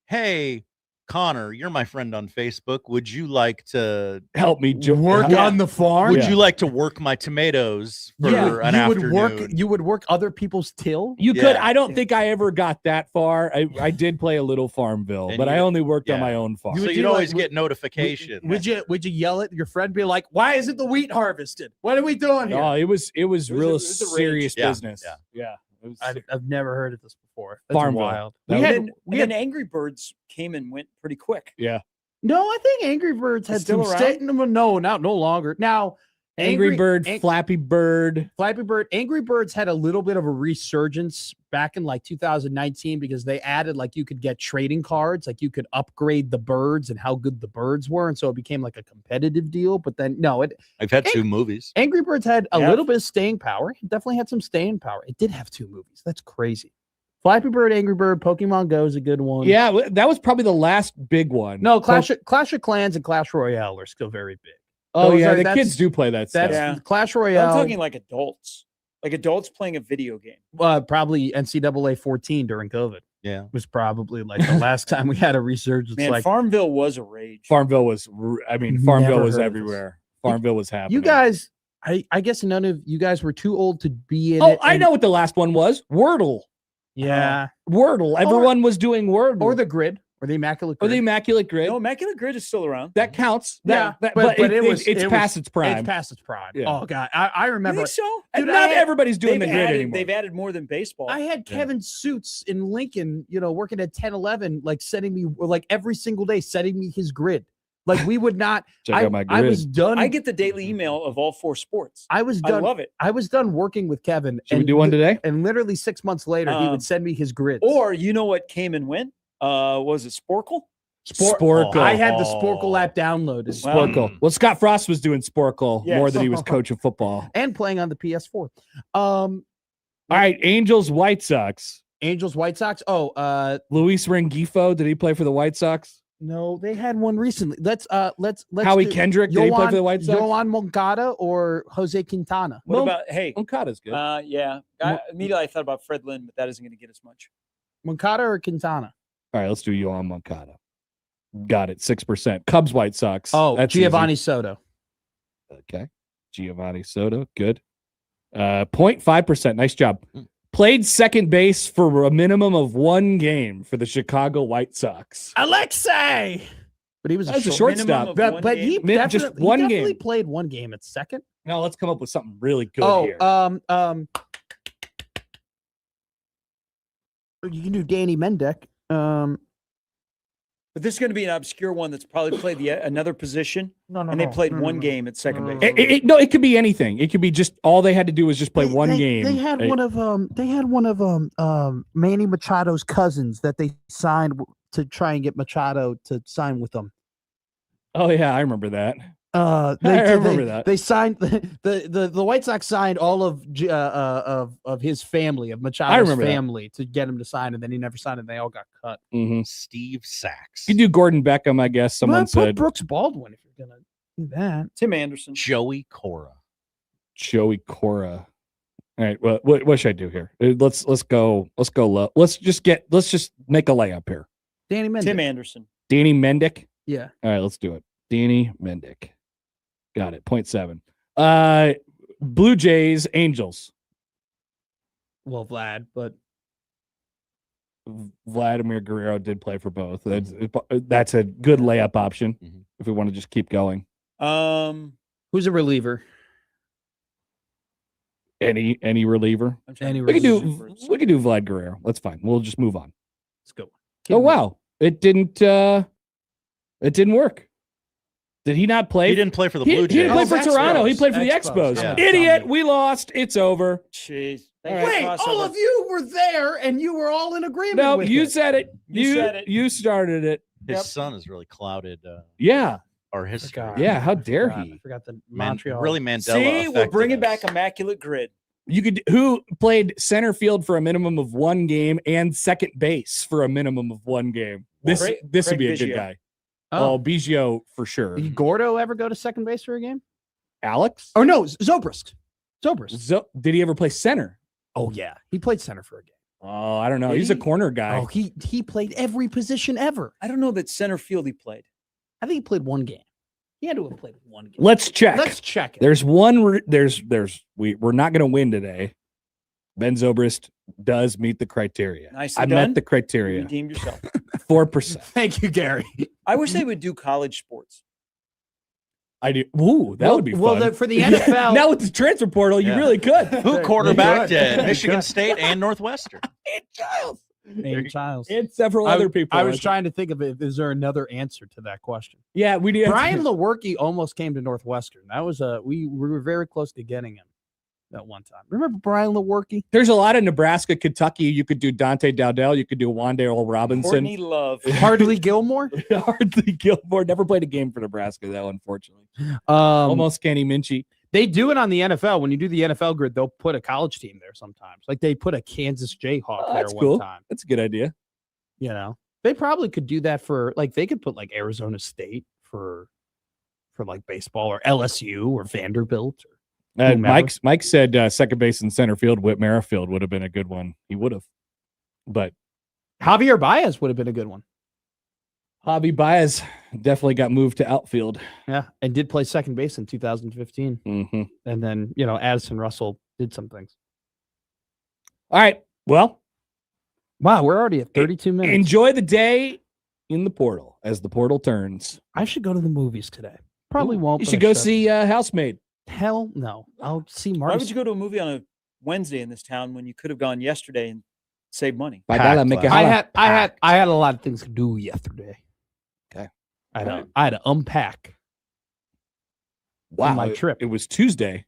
S2: hey, Connor, you're my friend on Facebook. Would you like to
S5: Help me
S4: work on the farm.
S2: Would you like to work my tomatoes for an afternoon?
S4: You would work other people's till.
S5: You could. I don't think I ever got that far. I did play a little Farmville,
S2: And
S5: but I only worked on my own farm.
S2: So you'd always get notification.
S4: Would you yell at your friend, be like, "Why isn't the wheat harvested? What are we doing here?"
S5: Oh, it was
S6: it was
S5: real
S6: a
S5: serious
S2: rage.
S5: business.
S2: Yeah.
S5: It was
S4: I've never heard of this before. That's
S5: Farmville.
S4: wild.
S5: That
S6: And
S5: was-
S6: then Angry Birds came and went pretty quick.
S5: yeah.
S4: No, I think Angry Birds had
S6: It's still
S4: some
S6: around?
S4: No, no longer. Now,
S5: Angry Bird, Flappy Bird.
S4: Flappy Bird, Angry Birds had a little bit of a resurgence back in like 2019 because they added like you could get trading cards, like you could upgrade the birds and how good the birds were, and so it became like a competitive deal. But then
S2: I've had 2 movies.
S4: Angry Birds had a
S6: Yeah.
S4: little bit of staying power. It definitely had some staying power. It did have 2 movies. That's crazy. Flappy Bird, Angry Bird, Pokemon Go is a good one.
S5: Yeah, that was probably the last big one.
S4: No, Clash of Clans and Clash Royale are still very big.
S5: Oh
S4: Those
S5: yeah,
S4: are-
S5: the
S4: that's-
S5: kids do play that stuff.
S4: That's
S6: Yeah.
S4: Clash
S6: But
S4: Royale.
S6: I'm talking like adults playing a video game.
S4: Probably NCAA 14 during COVID
S2: Yeah.
S4: was probably like the last time we had a resurgence.
S6: Man,
S4: Like
S6: Farmville was a rage.
S5: Farmville was. Farmville
S4: Never
S5: was
S4: heard of
S5: everywhere. Farmville was happening.
S4: you guys, I guess none of you guys were too old to be in
S5: Oh,
S4: it.
S5: I
S4: and-
S5: know what the last one was. Wordle.
S4: Yeah,
S5: Wordle. Everyone was doing Wordle.
S4: or the grid, or the Immaculate
S5: Or
S4: Grid.
S5: the Immaculate Grid.
S6: No, Immaculate Grid is still around.
S5: That counts.
S4: Yeah,
S5: but it's past its prime.
S4: It's past its prime.
S5: Yeah.
S4: Oh god, I
S6: You
S4: remember.
S6: think so?
S5: And
S4: Dude,
S5: not
S4: I had-
S5: everybody's doing the
S6: They've
S5: grid
S6: added,
S5: anymore.
S6: they've added more than baseball.
S4: I had
S5: Yeah.
S4: Kevin Suits in Lincoln, working at 10-11, like sending me like every single day, sending me his grid. Like we would not.
S5: Check out my
S4: I
S5: grid.
S4: was done.
S6: I get the daily email of all 4 sports.
S4: I was
S6: I
S4: done.
S6: love it.
S4: I was done working with Kevin.
S5: Should we do one today?
S4: And literally 6 months later, he
S6: Um,
S4: would send me his grids.
S6: Or you know what came and went? Was it Sporkle?
S5: Sporkle.
S4: I had the Sporkle app downloaded
S6: Wow.
S5: Sporkle. Well, Scott Frost was doing Sporkle more
S6: Yes.
S5: than he was coaching football.
S4: and playing on the PS4.
S5: All right, Angels, White Sox.
S4: Angels, White Sox. Oh,
S5: Luis Rengifo, did he play for the White Sox?
S4: no, they had one recently. Let's
S5: Howie
S4: do
S5: Kendrick, did he play for the White Sox?
S4: Yohan Moncada or Jose Quintana?
S6: What
S5: Well,
S6: about
S5: Moncada's good.
S6: yeah. Immediately I thought about Fred Lynn, but that isn't going to get us much.
S4: Moncada or Quintana?
S5: All right, let's do Yohan Moncada. Got it, 6%. Cubs, White Sox.
S4: Oh,
S5: That's
S4: Giovanni Soto.
S5: easy. Okay. Giovanni Soto, good. 0.5%. Nice job. Played second base for a minimum of 1 game for the Chicago White Sox.
S4: Alexei. But he was
S5: That's a
S4: short.
S5: shortstop.
S6: minimum of
S4: But
S6: one
S4: he
S6: game?
S5: Just
S4: definitely,
S5: one
S4: he definitely
S5: game.
S4: played 1 game at second.
S5: Now let's come up with something really good here.
S4: You can do Danny Mendick.
S6: But this is going to be an obscure one that's probably played another position,
S4: No,
S6: and they played 1 game at second base.
S5: No, it could be anything. It could be just all they had to do was just play one game.
S4: They had one of Manny Machado's cousins that they signed to try and get Machado to sign with them.
S5: Oh yeah, I remember that.
S4: I
S5: remember that.
S4: They signed the White Sox signed all of his family, of Machado's
S5: remember that.
S4: family, to get him to sign, and then he never signed, and they all got cut.
S5: Mm-hmm.
S2: Steve Sachs.
S5: You do Gordon Beckham, I guess. Someone
S4: Put
S5: said
S4: Brooks Baldwin if you're gonna do that.
S6: Tim Anderson.
S2: Joey Cora.
S5: Joey Cora. All right, well, what should I do here? Let's go low. Let's just make a layup here.
S4: Danny Mendick.
S6: Tim Anderson.
S5: Danny Mendick.
S4: Yeah.
S5: All right, let's do it. Danny Mendick. Got it. 0.7. Blue Jays, Angels.
S4: Well, Vlad, but
S5: Vladimir Guerrero did play for both. That's a good layup option if we want to just keep going.
S4: who's a reliever?
S5: Any reliever.
S4: Any
S5: We
S4: reliever.
S5: can do Vlad Guerrero. That's fine. We'll just move on.
S4: Let's go.
S5: Oh wow. It didn't work. Did he not play?
S2: He didn't play for the
S5: He
S2: Blue
S5: didn't
S2: Jays.
S5: play for
S4: Expos.
S5: Toronto. He played for the
S4: Expos.
S5: Expos.
S2: Yeah.
S5: Idiot. We lost. It's over.
S6: Jeez.
S4: Wait, all of you were there, and you were all in agreement.
S5: No,
S4: with
S5: you
S4: it.
S5: said it.
S6: You said it.
S5: You started it.
S2: His
S6: Yep.
S2: son has really clouded
S5: Yeah.
S2: our history.
S4: Forgot.
S5: Yeah. How
S4: I
S5: dare
S4: forgot.
S5: he?
S4: I forgot the
S2: Man,
S4: Montreal.
S2: really Mandela.
S6: See, we're
S2: affected
S6: bringing
S2: us.
S6: back immaculate grid.
S5: You could who played center field for a minimum of one game and second base for a minimum of one game. This
S6: Craig
S5: would be a good
S6: Biggio.
S5: guy. Oh, Biggio for sure.
S4: Did Gordo ever go to second base for a game?
S5: Alex?
S4: Oh no, Zobrist.
S5: Did he ever play center?
S4: Oh yeah, he played center for a game.
S5: Oh, I don't know.
S6: Did
S5: He's a
S6: he?
S5: corner guy.
S4: Oh, he played every position ever.
S6: I don't know that center field he played.
S4: I think he played one game. He had to have played one game.
S5: Let's check.
S4: Let's check it.
S5: There's one. We're not going to win today. Ben Zobrist does meet the criteria.
S6: Nicely
S5: I
S6: done.
S5: met the
S6: You
S5: criteria.
S6: redeemed yourself.
S5: 4%.
S4: Thank you, Gary.
S6: I wish they would do college sports.
S5: I do. Ooh, that would be fun.
S4: Well, for the NFL,
S5: Now with the transfer portal, you
S2: Yeah.
S5: really could.
S2: Who quarterbacked
S4: They
S2: at
S4: could.
S2: Michigan State and Northwestern?
S4: Nate Childs.
S5: And several other people.
S4: I was trying to think of it. Is there another answer to that question?
S5: Yeah, we did.
S4: Brian Lewerke almost came to Northwestern. That was we were very close to getting him at one time. Remember Brian Lewerke?
S5: There's a lot of Nebraska, Kentucky. You could do Dante Dowdell. You could do Wan'Dale Robinson.
S6: Courtney Love.
S4: Hardly Gilmore.
S5: Hardly Gilmore. Never played a game for Nebraska, though, unfortunately.
S4: Almost.
S5: Almost Kenny Minchie.
S4: They do it on the NFL. When you do the NFL grid, they'll put a college team there sometimes. Like they put a Kansas Jayhawk there
S5: That's
S4: one
S5: cool.
S4: time.
S5: That's a good idea.
S4: You know, they probably could do that for like they could put like Arizona State for like baseball or LSU or Vanderbilt. Or whomever.
S5: Mike said second base and center field. Whit Merrifield would have been a good one. He would have, but
S4: Javier Baez would have been a good one.
S5: Javi Baez definitely got moved to outfield.
S4: Yeah, and did play second base in 2015.
S5: Mm-hmm.
S4: And then, Addison Russell did some things.
S5: All right. Well,
S4: Wow, we're already at 32 minutes.
S5: enjoy the day in the portal as the portal turns.
S4: I should go to the movies today. Probably won't.
S5: You
S4: but
S5: should
S4: I
S5: go see Housemaid.
S4: Hell no. I'll see
S6: Why
S4: Marty.
S6: would you go to a movie on a Wednesday in this town when you could have gone yesterday and saved money?
S2: Packed
S5: Make it
S2: last-
S5: holla.
S4: I had a lot of things to do yesterday.
S5: Okay.
S4: I had to unpack.
S5: Wow,
S4: my trip.
S5: It was Tuesday.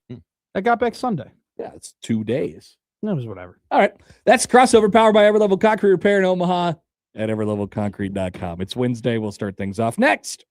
S4: I got back Sunday.
S5: Yeah, it's 2 days.
S4: It was whatever.
S5: All right. That's Crossover powered by Everlevel Concrete Repair in Omaha at everlevelconcrete.com. It's Wednesday. We'll start things off next.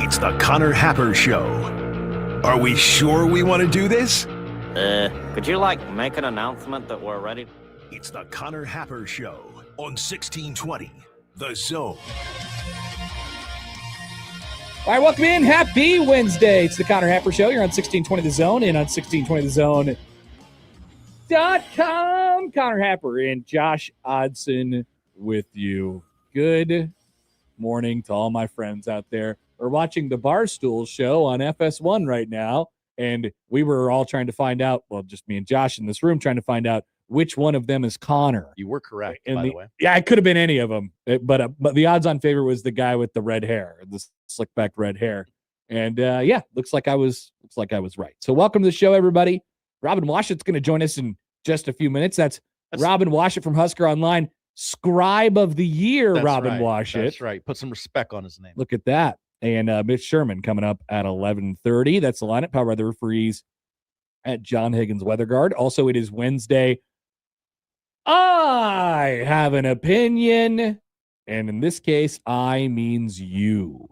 S7: It's the Connor Happer Show. Are we sure we want to do this?
S8: Could you, make an announcement that we're ready?
S7: It's the Connor Happer Show on 1620, The Zone.
S5: All right, welcome in. Happy Wednesday. It's the Connor Happer Show. You're on 1620 The Zone and on 1620thezone.com. Connor Happer and Josh Odson with you. Good morning to all my friends out there. We're watching the Barstool show on FS1 right now, and we were all trying to find out, well, just me and Josh in this room, trying to find out which one of them is Connor.
S2: You were correct, by the way.
S5: Yeah, it could have been any of them, but the odds-on favorite was the guy with the red hair, the slick-back red hair. And looks like I was right. So welcome to the show, everybody. Robin Washut's going to join us in just a few minutes. That's Robin Washut from Husker Online, Scribe of the Year. That's Robin Washut.
S2: That's right. Put some respect on his name.
S5: Look at that. And Mitch Sherman coming up at 11:30. That's the lineup. Powered by the referees at John Higgins Weather Guard. Also, it is Wednesday. I have an opinion, and in this case, I means you.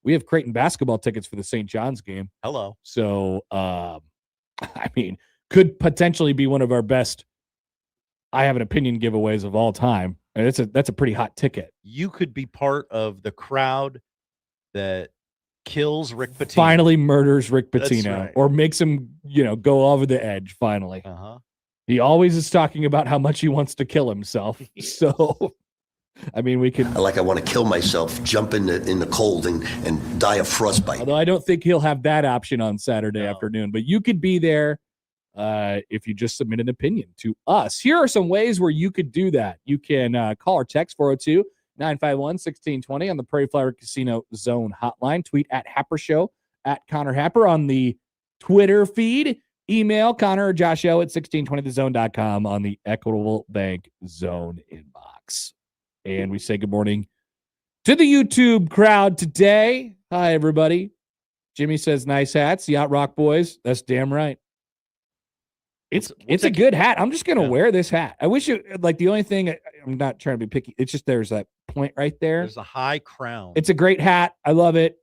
S5: We have Creighton basketball tickets for the St. John's game.
S2: Hello.
S5: So, could potentially be one of our best I have an opinion giveaways of all time. And that's a pretty hot ticket.
S2: You could be part of the crowd that kills Rick Pitino.
S5: Finally murders Rick Pitino,
S2: right.
S5: Or makes him, go over the edge finally.
S2: Uh-huh.
S5: He always is talking about how much he wants to kill himself. So, we can.
S9: I want to kill myself, jump in the cold and die of frostbite.
S5: Although I don't think he'll have that option on Saturday afternoon. But you could be there if you just submit an opinion to us. Here are some ways where you could do that. You can call or text 402-951-1620 on the Prairie Flower Casino Zone hotline. Tweet at Happer Show, at Connor Happer on the Twitter feed. Email Connor or Josh O at 1620thezone.com on the Equitable Bank Zone inbox. And we say good morning to the YouTube crowd today. Hi, everybody. Jimmy says, nice hats. Yacht Rock Boys. That's damn right. It's a good hat. I'm just going to wear this hat. I wish it, the only thing, I'm not trying to be picky. It's just there's that point right there.
S2: There's a high crown.
S5: It's a great hat. I love it.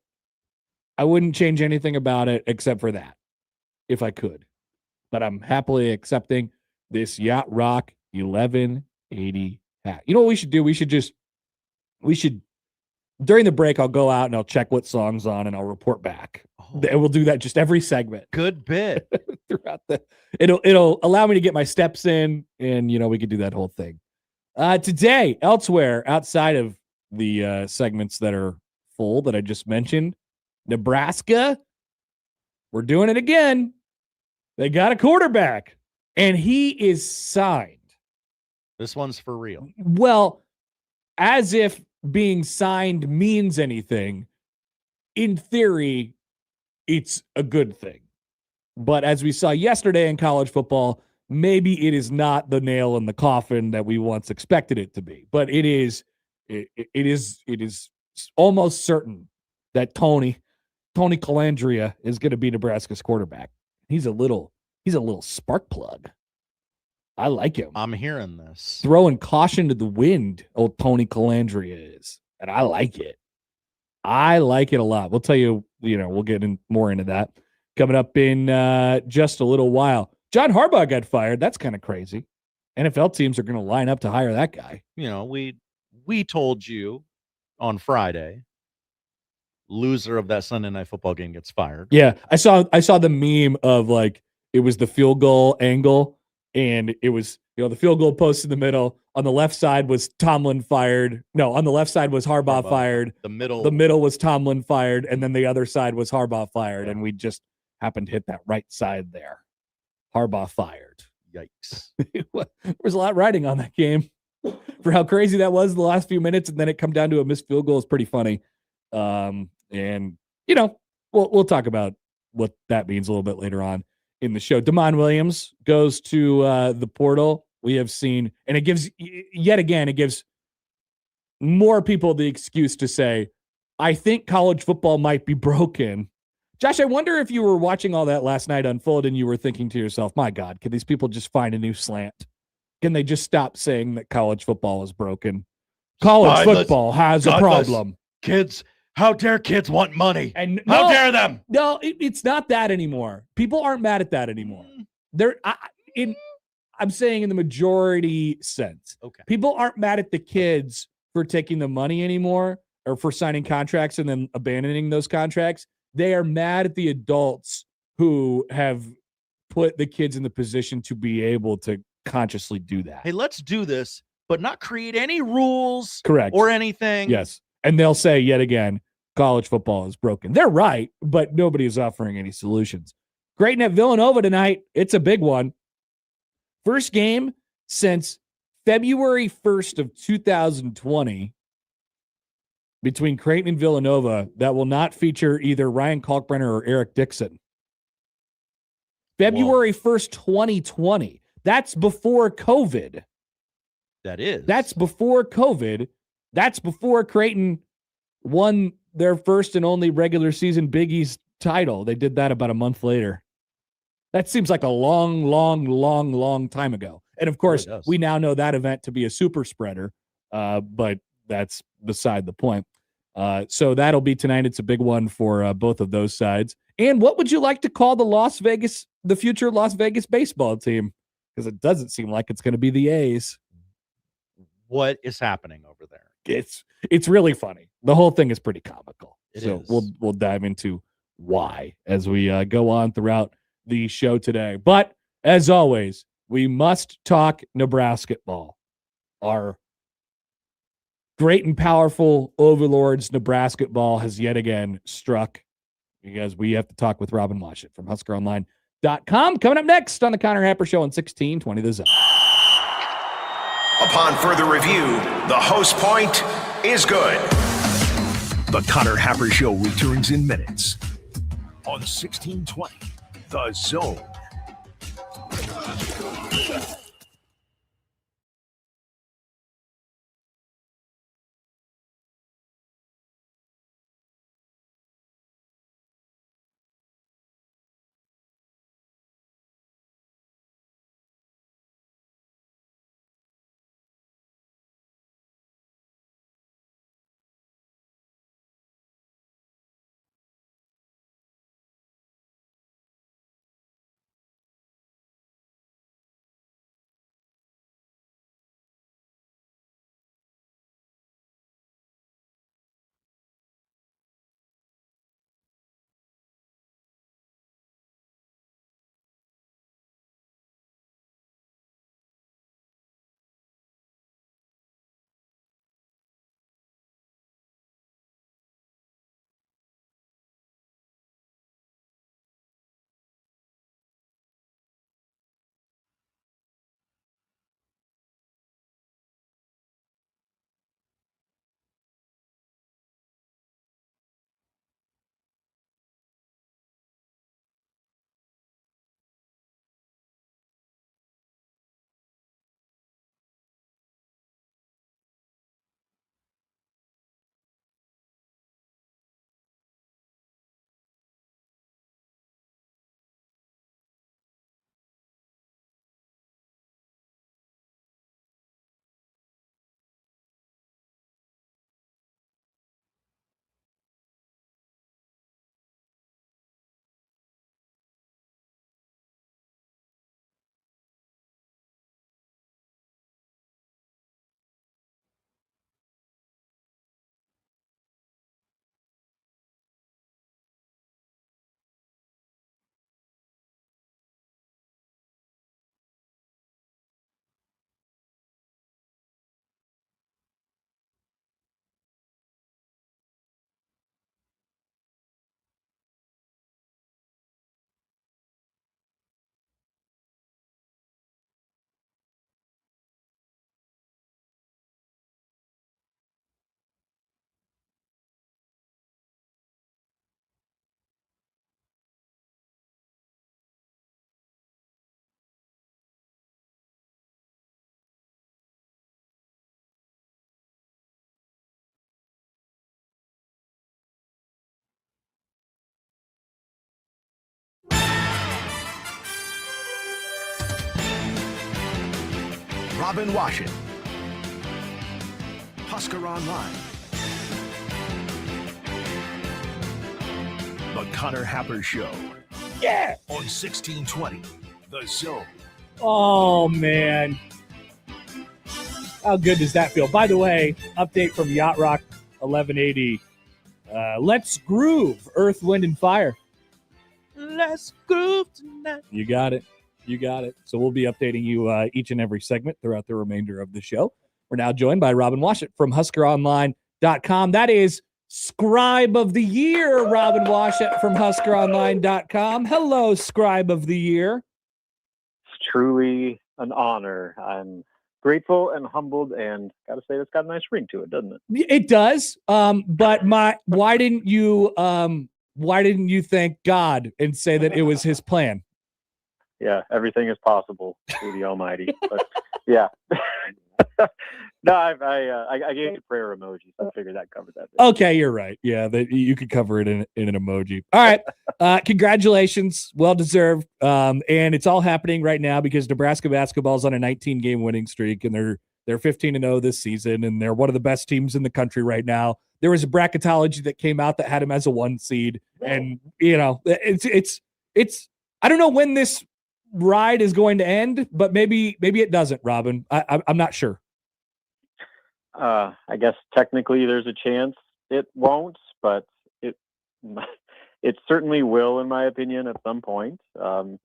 S5: I wouldn't change anything about it except for that, if I could. But I'm happily accepting this Yacht Rock 1180 hat. You know what we should do? We should during the break, I'll go out and I'll check what song's on and I'll report back. And we'll do that just every segment.
S2: Good bit.
S5: Throughout it'll allow me to get my steps in, and we could do that whole thing. Today, elsewhere, outside of the segments that are full that I just mentioned, Nebraska, we're doing it again. They got a quarterback, and he is signed.
S2: This one's for real.
S5: Well, as if being signed means anything. In theory, it's a good thing. But as we saw yesterday in college football, maybe it is not the nail in the coffin that we once expected it to be. But it is almost certain that Tony Colandrea is going to be Nebraska's quarterback. He's a little spark plug. I like him.
S2: I'm hearing this.
S5: Throwing caution to the wind, old Tony Colandrea is. And I like it. I like it a lot. We'll tell you, we'll get more into that coming up in just a little while. John Harbaugh got fired. That's kind of crazy. NFL teams are going to line up to hire that guy.
S2: We told you on Friday, loser of that Sunday Night Football game gets fired.
S5: Yeah, I saw the meme of it was the field goal angle, and it was the field goal post in the middle. On the left side was Tomlin fired. No, on the left side was Harbaugh fired. The middle was Tomlin fired, and then the other side was Harbaugh fired, and we just happened to hit that right side there. Harbaugh fired.
S2: Yikes.
S5: There was a lot riding on that game for how crazy that was in the last few minutes, and then it come down to a missed field goal is pretty funny. And we'll talk about what that means a little bit later on in the show. Damon Williams goes to the portal. We have seen, and it gives more people the excuse to say, I think college football might be broken. Josh, I wonder if you were watching all that last night unfold and you were thinking to yourself, my God, can these people just find a new slant? Can they just stop saying that college football is broken? College football has a problem.
S2: Kids How dare kids want money?
S5: And
S2: How dare them?
S5: No, it's not that anymore. People aren't mad at that anymore. I'm saying in the majority sense.
S2: Okay.
S5: People aren't mad at the kids for taking the money anymore or for signing contracts and then abandoning those contracts. They are mad at the adults who have put the kids in the position to be able to consciously do that.
S2: Hey, let's do this, but not create any rules.
S5: Correct.
S2: Or anything.
S5: Yes. And they'll say yet again, college football is broken. They're right, but nobody is offering any solutions. Creighton at Villanova tonight. It's a big one. First game since February 1st of 2020 between Creighton and Villanova that will not feature either Ryan Kalkbrenner or Eric Dixon. February 1st, 2020. That's before COVID.
S2: That is.
S5: That's before COVID. That's before Creighton won their first and only regular season Big East title. They did that about a month later. That seems like a long time ago. And of course, we now know that event to be a super spreader, but that's beside the point. So that'll be tonight. It's a big one for both of those sides. And what would you like to call the future Las Vegas baseball team? Because it doesn't seem like it's going to be the A's.
S2: What is happening over there?
S5: It's really funny. The whole thing is pretty comical.
S2: It
S5: so
S2: is.
S5: We'll dive into why as we go on throughout the show today. But as always, we must talk Nebrasketball. Our great and powerful overlords Nebrasketball has yet again struck, because we have to talk with Robin Washut from HuskerOnline.com. Coming up next on the Connor Happer Show on 1620 The Zone.
S7: Upon further review, the host point is good. The Connor Happer Show returns in minutes on 1620 The Zone. Robin Washut, Husker Online. The Connor Happer Show.
S5: Yeah.
S7: On 1620, The Zone.
S5: Oh, man. How good does that feel? By the way, update from Yacht Rock 1180. Let's groove, Earth, Wind, and Fire.
S2: Let's groove tonight.
S5: You got it. You got it. So we'll be updating you each and every segment throughout the remainder of the show. We're now joined by Robin Washut from HuskerOnline.com. That is Scribe of the Year, Robin Washut from HuskerOnline.com. Hello, Scribe of the Year.
S10: It's truly an honor. I'm grateful and humbled, and gotta say, it's got a nice ring to it, doesn't it?
S5: It does. But why didn't you thank God and say that it was His plan?
S10: Yeah, everything is possible through the Almighty. But yeah. No, I gave you prayer emojis. I figured that covered that.
S5: Okay, you're right. Yeah, you could cover it in an emoji. All right. Congratulations. Well deserved. And it's all happening right now because Nebraska basketball is on a 19-game winning streak, and they're 15-0 this season, and they're one of the best teams in the country right now. There was a bracketology that came out that had them as a 1 seed, and it's I don't know when this ride is going to end, but maybe it doesn't, Robin. I'm not sure.
S10: I guess technically there's a chance it won't, but it certainly will, in my opinion, at some point. You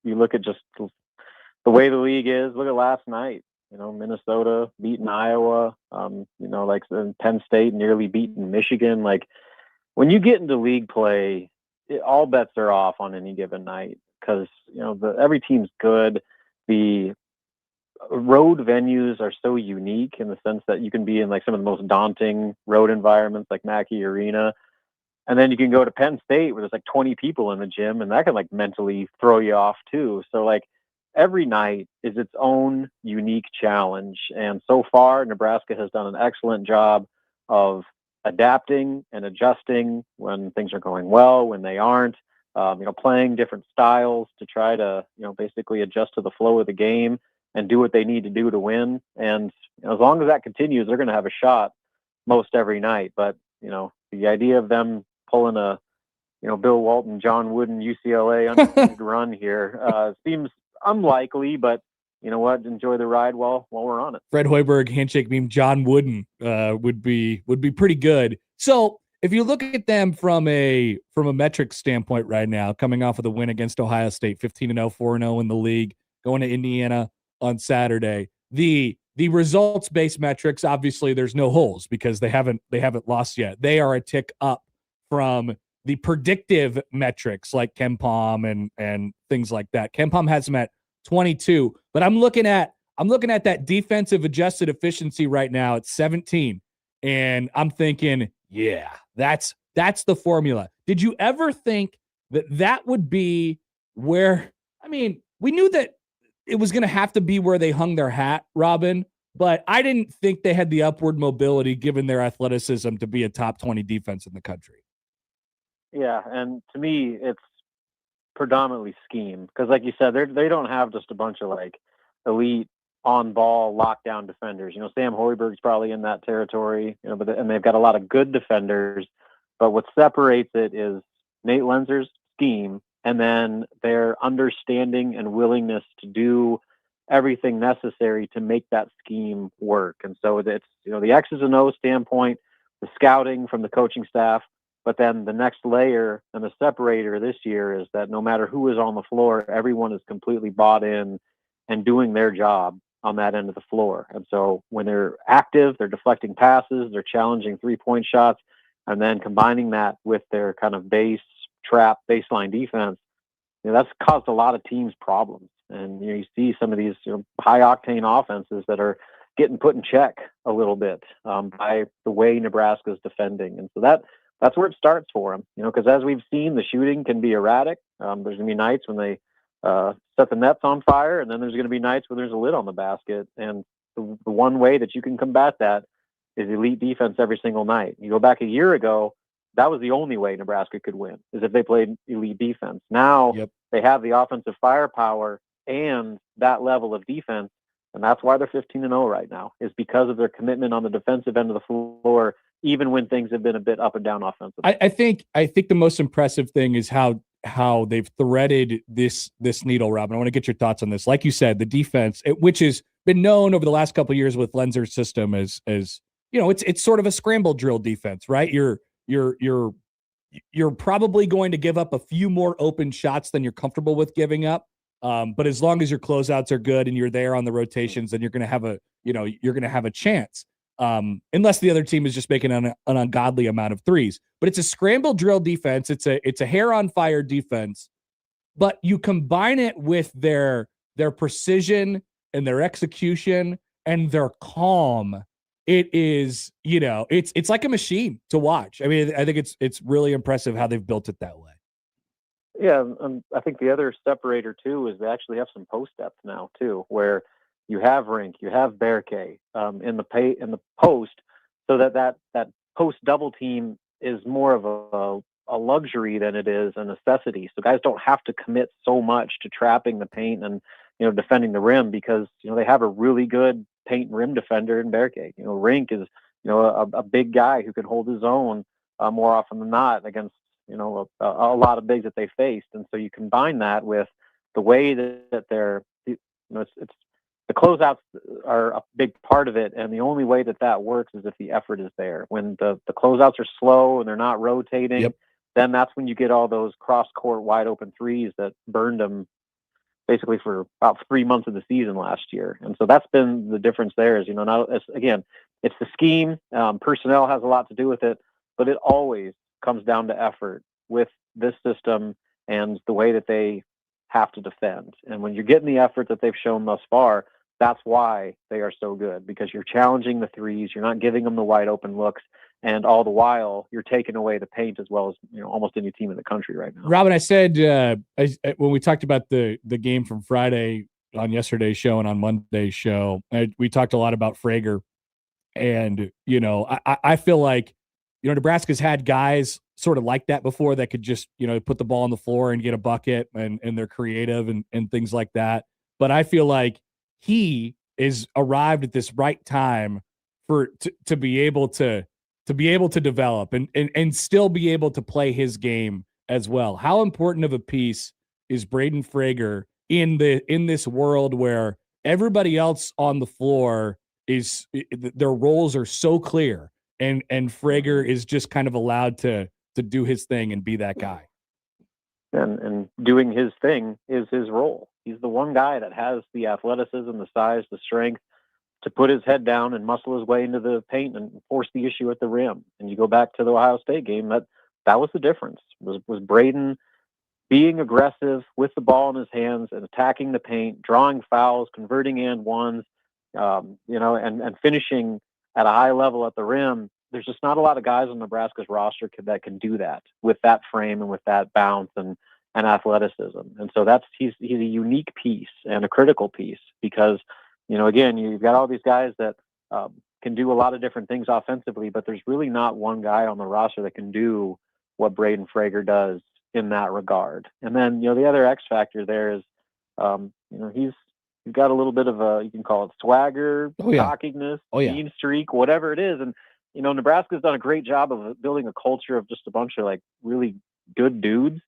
S10: look at just the way the league is. Look at last night. Minnesota beating Iowa. Like Penn State nearly beating Michigan. Like when you get into league play, all bets are off on any given night because every team's good. The road venues are so unique in the sense that you can be in like some of the most daunting road environments like Mackey Arena. And then you can go to Penn State where there's like 20 people in the gym, and that can like mentally throw you off too. So like every night is its own unique challenge. And so far, Nebraska has done an excellent job of adapting and adjusting when things are going well, when they aren't, playing different styles to try to, basically adjust to the flow of the game and do what they need to do to win. And as long as that continues, they're going to have a shot most every night. But, the idea of them pulling a, Bill Walton, John Wooden, UCLA undefeated run here seems unlikely, but you know what? Enjoy the ride while we're on it.
S5: Fred Hoiberg handshake meme, John Wooden would be pretty good. So if you look at them from a metric standpoint right now, coming off of the win against Ohio State, 15-0, 4-0 in the league, going to Indiana on Saturday, the results-based metrics, obviously there's no holes because they haven't lost yet. They are a tick up from the predictive metrics like KenPom and things like that. KenPom has them at 22, but I'm looking at that defensive adjusted efficiency right now at 17, and I'm thinking, yeah, that's the formula. Did you ever think that would be where? I mean, we knew that it was going to have to be where they hung their hat, Robin, but I didn't think they had the upward mobility given their athleticism to be a top 20 defense in the country.
S10: Yeah, and to me, it's predominantly scheme because, like you said, they don't have just a bunch of like elite on-ball lockdown defenders. Sam Hoiberg's probably in that territory. And they've got a lot of good defenders. But what separates it is Nate Lenzer's scheme, and then their understanding and willingness to do everything necessary to make that scheme work. And so it's the X's and O's standpoint, the scouting from the coaching staff. But then the next layer and the separator this year is that no matter who is on the floor, everyone is completely bought in and doing their job on that end of the floor. And so when they're active, they're deflecting passes, they're challenging 3-point shots, and then combining that with their kind of baseline defense, that's caused a lot of teams problems. And you see some of these high octane offenses that are getting put in check a little bit by the way Nebraska is defending. And so that's where it starts for them, because as we've seen, the shooting can be erratic. There's going to be nights when they set the nets on fire, and then there's going to be nights where there's a lid on the basket. And the one way that you can combat that is elite defense every single night. You go back a year ago, that was the only way Nebraska could win, is if they played elite defense. Now They have the offensive firepower and that level of defense And that's why they're 15-0 right now, is because of their commitment on the defensive end of the floor, even when things have been a bit up and down offensively.
S5: I think the most impressive thing is how they've threaded this needle, Robin. I want to get your thoughts on this. Like you said, the defense, which has been known over the last couple of years with Lenzer's system as it's sort of a scramble drill defense, right? You're probably going to give up a few more open shots than you're comfortable with giving up. But as long as your closeouts are good and you're there on the rotations, then you're going to have a chance. Unless the other team is just making an ungodly amount of threes. But it's a scramble drill defense. It's a hair on fire defense. But you combine it with their precision and their execution and their calm. It is, it's like a machine to watch. I mean, I think it's really impressive how they've built it that way.
S10: Yeah, I think the other separator too is they actually have some post depth now too, where you have Rink, you have Berke in the post, so that post double team is more of a luxury than it is a necessity. So guys don't have to commit so much to trapping the paint and defending the rim, because they have a really good paint and rim defender in Berke. Rink is a big guy who can hold his own more often than not against a lot of bigs that they faced. And so you combine that with the way that they're it's the closeouts are a big part of it, and the only way that works is if the effort is there. When the closeouts are slow and they're not rotating, then that's when you get all those cross-court wide open threes that burned them basically for about 3 months of the season last year. And so that's been the difference there is, it's the scheme. Personnel has a lot to do with it, but it always comes down to effort with this system and the way that they have to defend. And when you're getting the effort that they've shown thus far, that's why they are so good, because you're challenging the threes, you're not giving them the wide open looks, and all the while you're taking away the paint as well as almost any team in the country right now.
S5: Robin, I said when we talked about the game from Friday on yesterday's show and on Monday's show, we talked a lot about Frager, and I feel like Nebraska's had guys sort of like that before that could just put the ball on the floor and get a bucket, and they're creative and things like that. But I feel like he is arrived at this right time to be able to develop and still be able to play his game as well. How important of a piece is Braden Frager in this world where everybody else on the floor their roles are so clear, and Frager is just kind of allowed to do his thing and be that guy.
S10: And doing his thing is his role. He's the one guy that has the athleticism, the size, the strength to put his head down and muscle his way into the paint and force the issue at the rim. And you go back to the Ohio State game, that was the difference. Was Braden being aggressive with the ball in his hands and attacking the paint, drawing fouls, converting and ones, and finishing at a high level at the rim. There's just not a lot of guys on Nebraska's roster that can do that with that frame and with that bounce and athleticism. And so he's a unique piece and a critical piece, because again, you've got all these guys that can do a lot of different things offensively, but there's really not one guy on the roster that can do what Braden Frager does in that regard. And then the other X factor there is he's got a little bit of you can call it swagger, cockiness, mean streak, whatever it is. And Nebraska's done a great job of building a culture of just a bunch of really good dudes,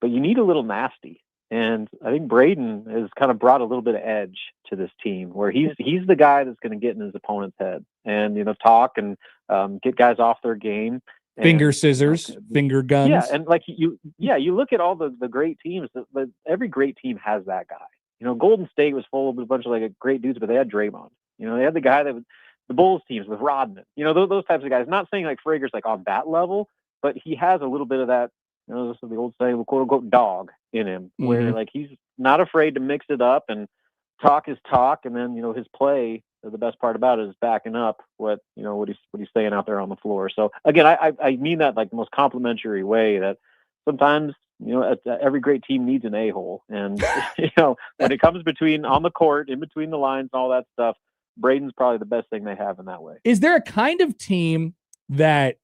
S10: but you need a little nasty. And I think Braden has kind of brought a little bit of edge to this team, where he's the guy that's going to get in his opponent's head and talk and get guys off their game.
S5: Finger scissors, finger guns.
S10: Yeah, and you look at all the great teams. But every great team has that guy. Golden State was full of a bunch of great dudes, but they had Draymond. They had the guy that was the Bulls teams with Rodman. Those types of guys. Not saying Frager's on that level, but he has a little bit of that. This is the old saying, quote unquote, dog in him, where he's not afraid to mix it up and talk his talk, and then his play. The best part about it is backing up what he's saying out there on the floor. So again, I mean that the most complimentary way, that sometimes every great team needs an a-hole, and when it comes on the court, in between the lines, and all that stuff, Braden's probably the best thing they have in that way.
S5: Is there a kind of team that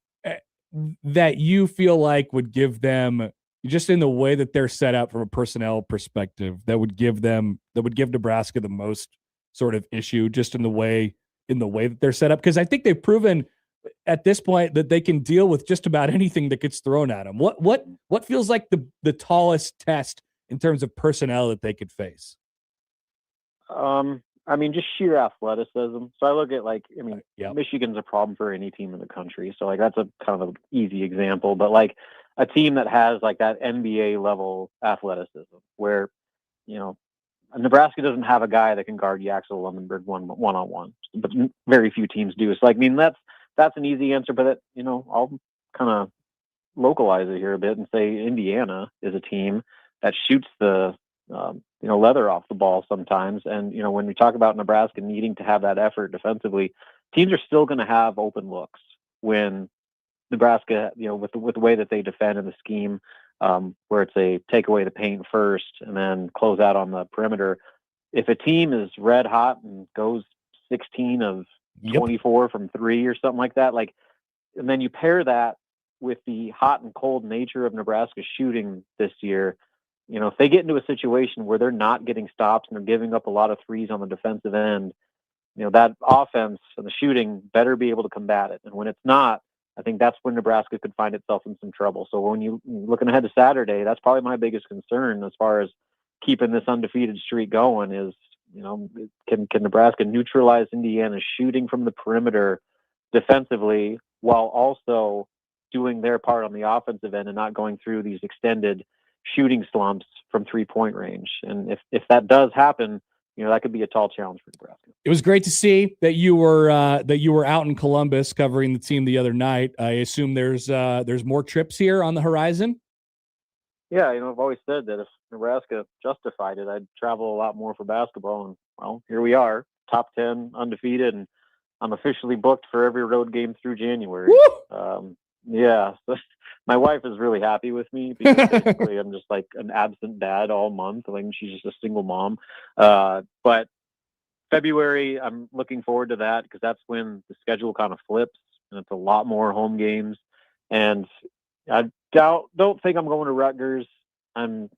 S5: you feel like would give them, just in the way that they're set up from a personnel perspective, that would give Nebraska the most sort of issue just in the way that they're set up. Because I think they've proven at this point that they can deal with just about anything that gets thrown at them. What feels like the tallest test in terms of personnel that they could face?
S10: I mean, just sheer athleticism. So I look at
S5: Yep.
S10: Michigan's a problem for any team in the country. So that's a kind of an easy example, but a team that has that NBA level athleticism where, Nebraska doesn't have a guy that can guard Yaxel Lemonberg one-on-one, but very few teams do. So that's an easy answer, but I'll kind of localize it here a bit and say Indiana is a team that shoots the leather off the ball sometimes. And, when we talk about Nebraska needing to have that effort defensively, teams are still going to have open looks when Nebraska, with the way that they defend in the scheme, where it's a take away the paint first and then close out on the perimeter. If a team is red hot and goes 16 of 24 from 3 or something like that, and then you pair that with the hot and cold nature of Nebraska shooting this year, if they get into a situation where they're not getting stops and they're giving up a lot of threes on the defensive end, that offense and the shooting better be able to combat it. And when it's not, I think that's when Nebraska could find itself in some trouble. So when you're looking ahead to Saturday, that's probably my biggest concern as far as keeping this undefeated streak going is, can Nebraska neutralize Indiana's shooting from the perimeter defensively while also doing their part on the offensive end and not going through these extended shooting slumps from 3-point range. And if that does happen, that could be a tall challenge for Nebraska.
S5: It was great to see that you were out in Columbus covering the team the other night. I assume there's more trips here on the horizon.
S10: Yeah, I've always said that if Nebraska justified it, I'd travel a lot more for basketball. And well, here we are, top 10, undefeated, and I'm officially booked for every road game through January. Yeah, so my wife is really happy with me because basically I'm just an absent dad all month. She's just a single mom. But February, I'm looking forward to that because that's when the schedule kind of flips and it's a lot more home games. And I don't think I'm going to Rutgers. I'm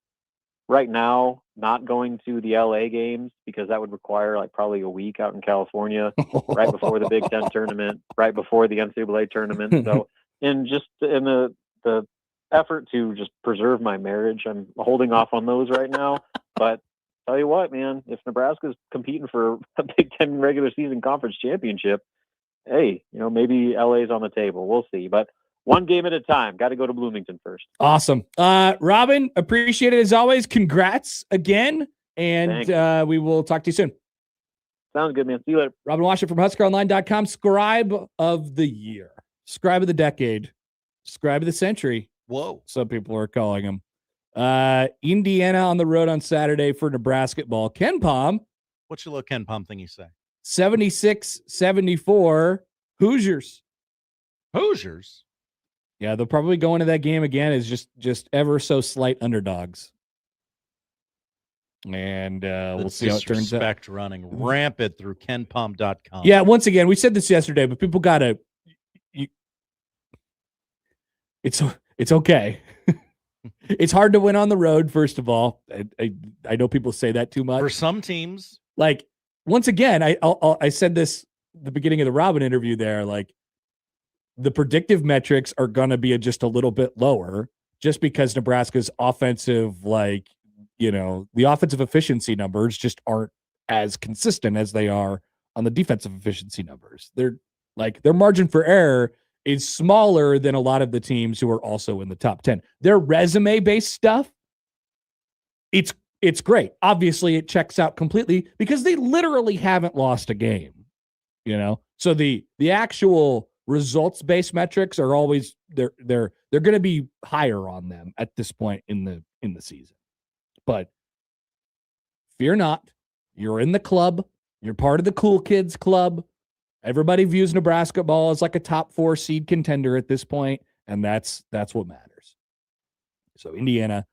S10: right now not going to the LA games because that would require probably a week out in California right before the Big Ten tournament, right before the NCAA tournament. So in the effort to just preserve my marriage, I'm holding off on those right now. But tell you what, man, if Nebraska's competing for a Big Ten regular season conference championship, hey, maybe LA's on the table. We'll see. But one game at a time. Got to go to Bloomington first.
S5: Awesome. Robin, appreciate it as always. Congrats again. And we will talk to you soon.
S10: Sounds good, man. See you later.
S5: Robin Washut from HuskerOnline.com. Scribe of the year. Scribe of the decade. Scribe of the century.
S2: Whoa.
S5: Some people are calling him. Indiana on the road on Saturday for Nebrasketball. Ken Palm.
S2: What's your little Ken Palm thing you say?
S5: 76-74. Hoosiers.
S2: Hoosiers?
S5: Yeah, they'll probably go into that game again as just ever so slight underdogs. And we'll see how it turns out.
S2: Disrespect running rampant through kenpalm.com.
S5: Yeah, once again, we said this yesterday, but people got to... It's okay. It's hard to win on the road, first of all. I know people say that too much.
S2: For some teams.
S5: Once again, I said this at the beginning of the Robin interview there, the predictive metrics are going to be just a little bit lower just because Nebraska's offensive, the offensive efficiency numbers just aren't as consistent as they are on the defensive efficiency numbers. Their margin for error is smaller than a lot of the teams who are also in the top 10. Their resume-based stuff, it's great. Obviously, it checks out completely because they literally haven't lost a game, So the actual results-based metrics are always they're going to be higher on them at this point in the season. But fear not, you're in the club. You're part of the cool kids club. Everybody views Nebrasketball as a top 4 seed contender at this point, and that's what matters. So Indiana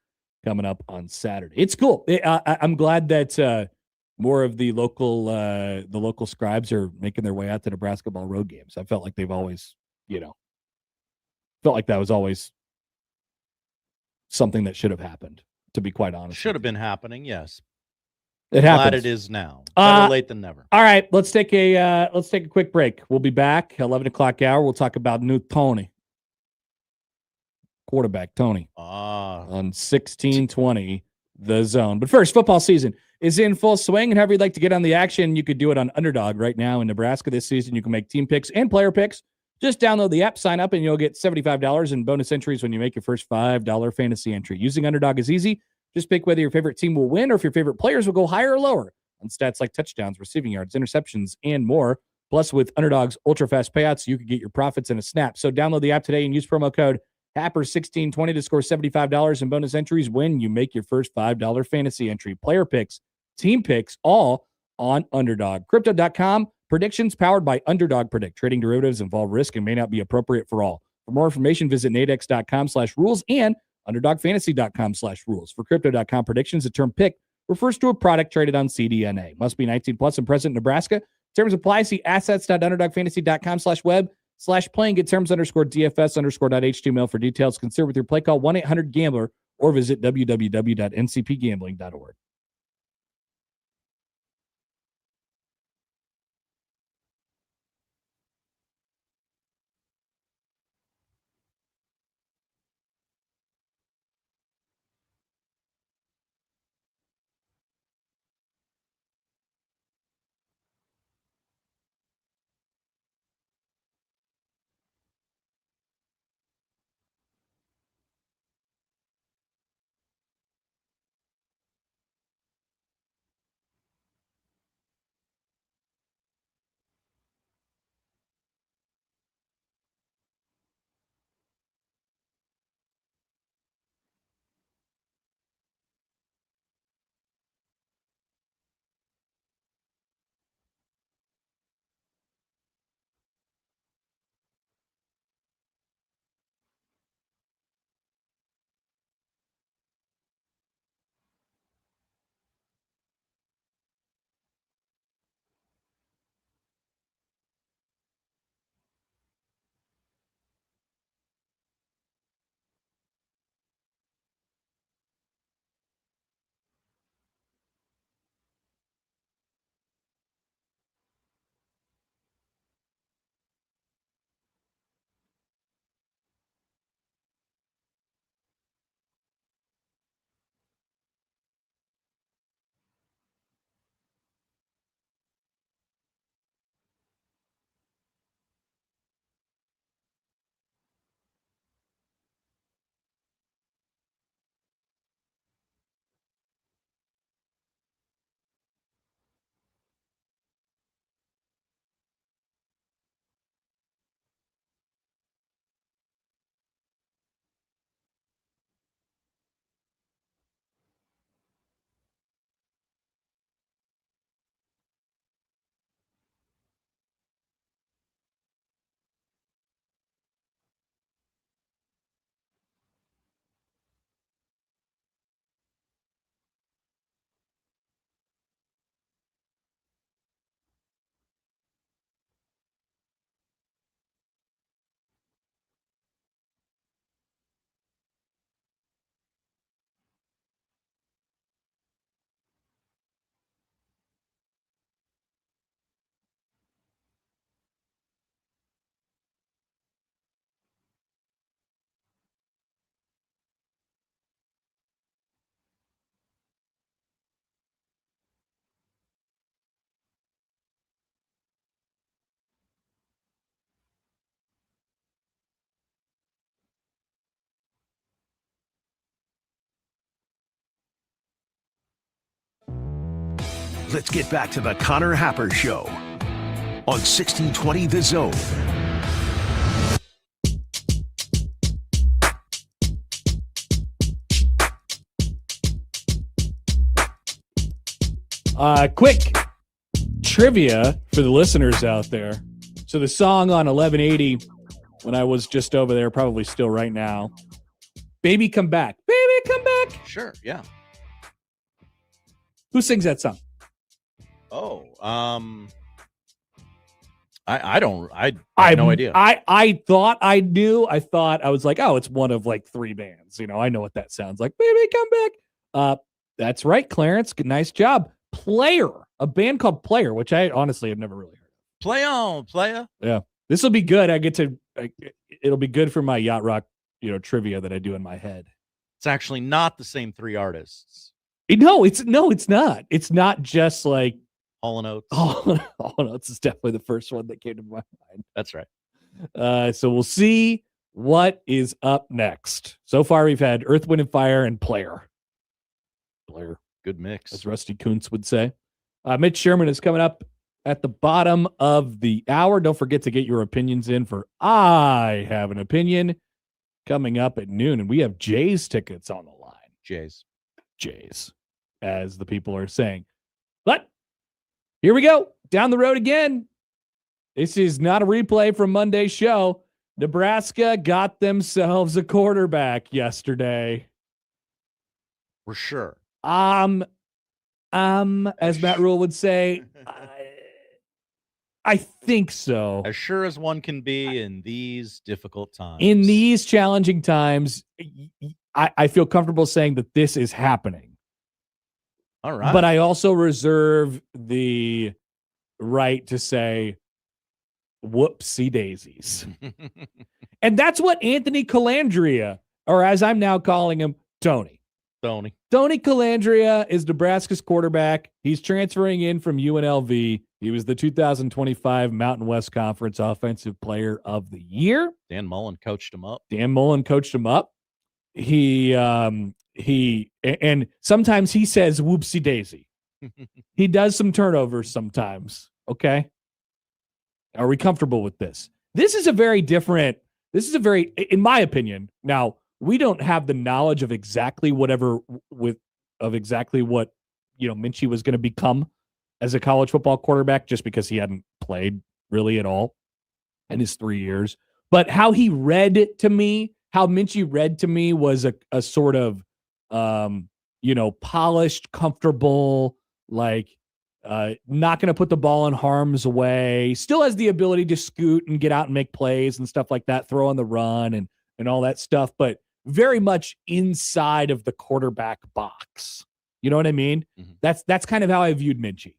S5: coming up on Saturday. It's cool. I'm glad that more of the local scribes are making their way out to Nebrasketball road games. I felt like they've always, felt like that was always something that should have happened, to be quite honest.
S2: Should have been happening, yes.
S5: It
S2: Glad
S5: happens.
S2: it is now. Better late than never.
S5: All right, let's take a quick break. We'll be back 11:00 hour. We'll talk about new Tony, quarterback Tony, on 1620 The Zone. But first, football season is in full swing, and however you'd like to get on the action, you could do it on Underdog right now in Nebraska this season. You can make team picks and player picks. Just download the app, sign up, and you'll get $75 in bonus entries when you make your first $5 fantasy entry. Using Underdog is easy. Just pick whether your favorite team will win or if your favorite players will go higher or lower on stats like touchdowns, receiving yards, interceptions, and more. Plus, with Underdog's ultra-fast payouts, you could get your profits in a snap. So download the app today and use promo code Happer1620 to score $75 in bonus entries when you make your first $5 fantasy entry. Player picks, team picks, all on Underdog. Crypto.com, predictions powered by Underdog Predict. Trading derivatives involve risk and may not be appropriate for all. For more information, visit nadex.com/rules and underdogfantasy.com/rules. For Crypto.com predictions, the term pick refers to a product traded on CDNA. Must be 18 plus and present in Nebraska. Terms apply. See assets.underdogfantasy.com/web/playing. Get terms_DFS_.html for details. Consider with your play call 1-800-GAMBLER or visit www.ncpgambling.org.
S7: Let's get back to the Connor Happer Show on 1620 The Zone.
S5: Quick trivia for the listeners out there. So the song on 1180, when I was just over there, probably still right now, Baby Come Back. Baby Come Back.
S2: Sure, yeah.
S5: Who sings that song?
S2: Oh, I have no idea.
S5: I thought I knew. I was like, oh, it's one of like three bands. You know, I know what that sounds like. Baby Come Back. That's right, Clarence. Good, nice job. Player, a band called Player, which I honestly have never really heard of.
S2: Play on, playa.
S5: Yeah. This will be good. It'll be good for my yacht rock, trivia that I do in my head.
S2: It's actually not the same three artists.
S5: No, it's not. It's not just like
S2: Hall & Oates.
S5: Hall & Oates is definitely the first one that came to my mind.
S2: That's right.
S5: So we'll see what is up next. So far, we've had Earth, Wind, and Fire and Player.
S2: Good mix.
S5: As Rusty Kuntz would say. Mitch Sherman is coming up at the bottom of the hour. Don't forget to get your opinions in for I Have an Opinion coming up at noon. And we have Jays tickets on the line. Jays, as the people are saying. But here we go. Down the road again. This is not a replay from Monday's show. Nebraska got themselves a quarterback yesterday.
S2: For sure.
S5: As Matt Rule would say, I think so.
S2: As sure as one can be in these difficult times.
S5: In these challenging times, I feel comfortable saying that this is happening.
S2: All right.
S5: But I also reserve the right to say, whoopsie daisies. And that's what Anthony Colandrea, or as I'm now calling him, Tony Colandrea is Nebraska's quarterback. He's transferring in from UNLV. He was the 2025 Mountain West Conference Offensive Player of the Year.
S2: Dan Mullen coached him up.
S5: He and sometimes he says whoopsie daisy. He does some turnovers sometimes. Okay. Are we comfortable with this? This is a very, in my opinion, now we don't have the knowledge of exactly what Minchie was going to become as a college football quarterback, just because he hadn't played really at all in his 3 years. But how Minchie read to me was a sort of, polished, comfortable, like, not going to put the ball in harm's way, still has the ability to scoot and get out and make plays and stuff like that, throw on the run and all that stuff, but very much inside of the quarterback box. You know what I mean? Mm-hmm. That's kind of how I viewed Minchie.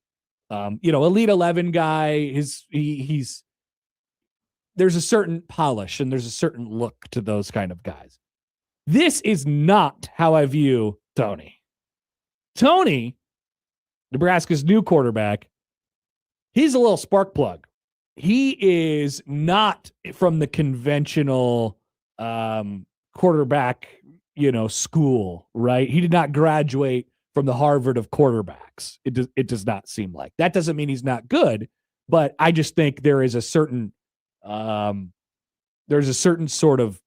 S5: Elite 11 guy, there's a certain polish and there's a certain look to those kind of guys. This is not how I view Tony. Tony, Nebraska's new quarterback, he's a little spark plug. He is not from the conventional quarterback, school, right? He did not graduate from the Harvard of quarterbacks. It does not seem like. That doesn't mean he's not good, but I just think there is a certain sort of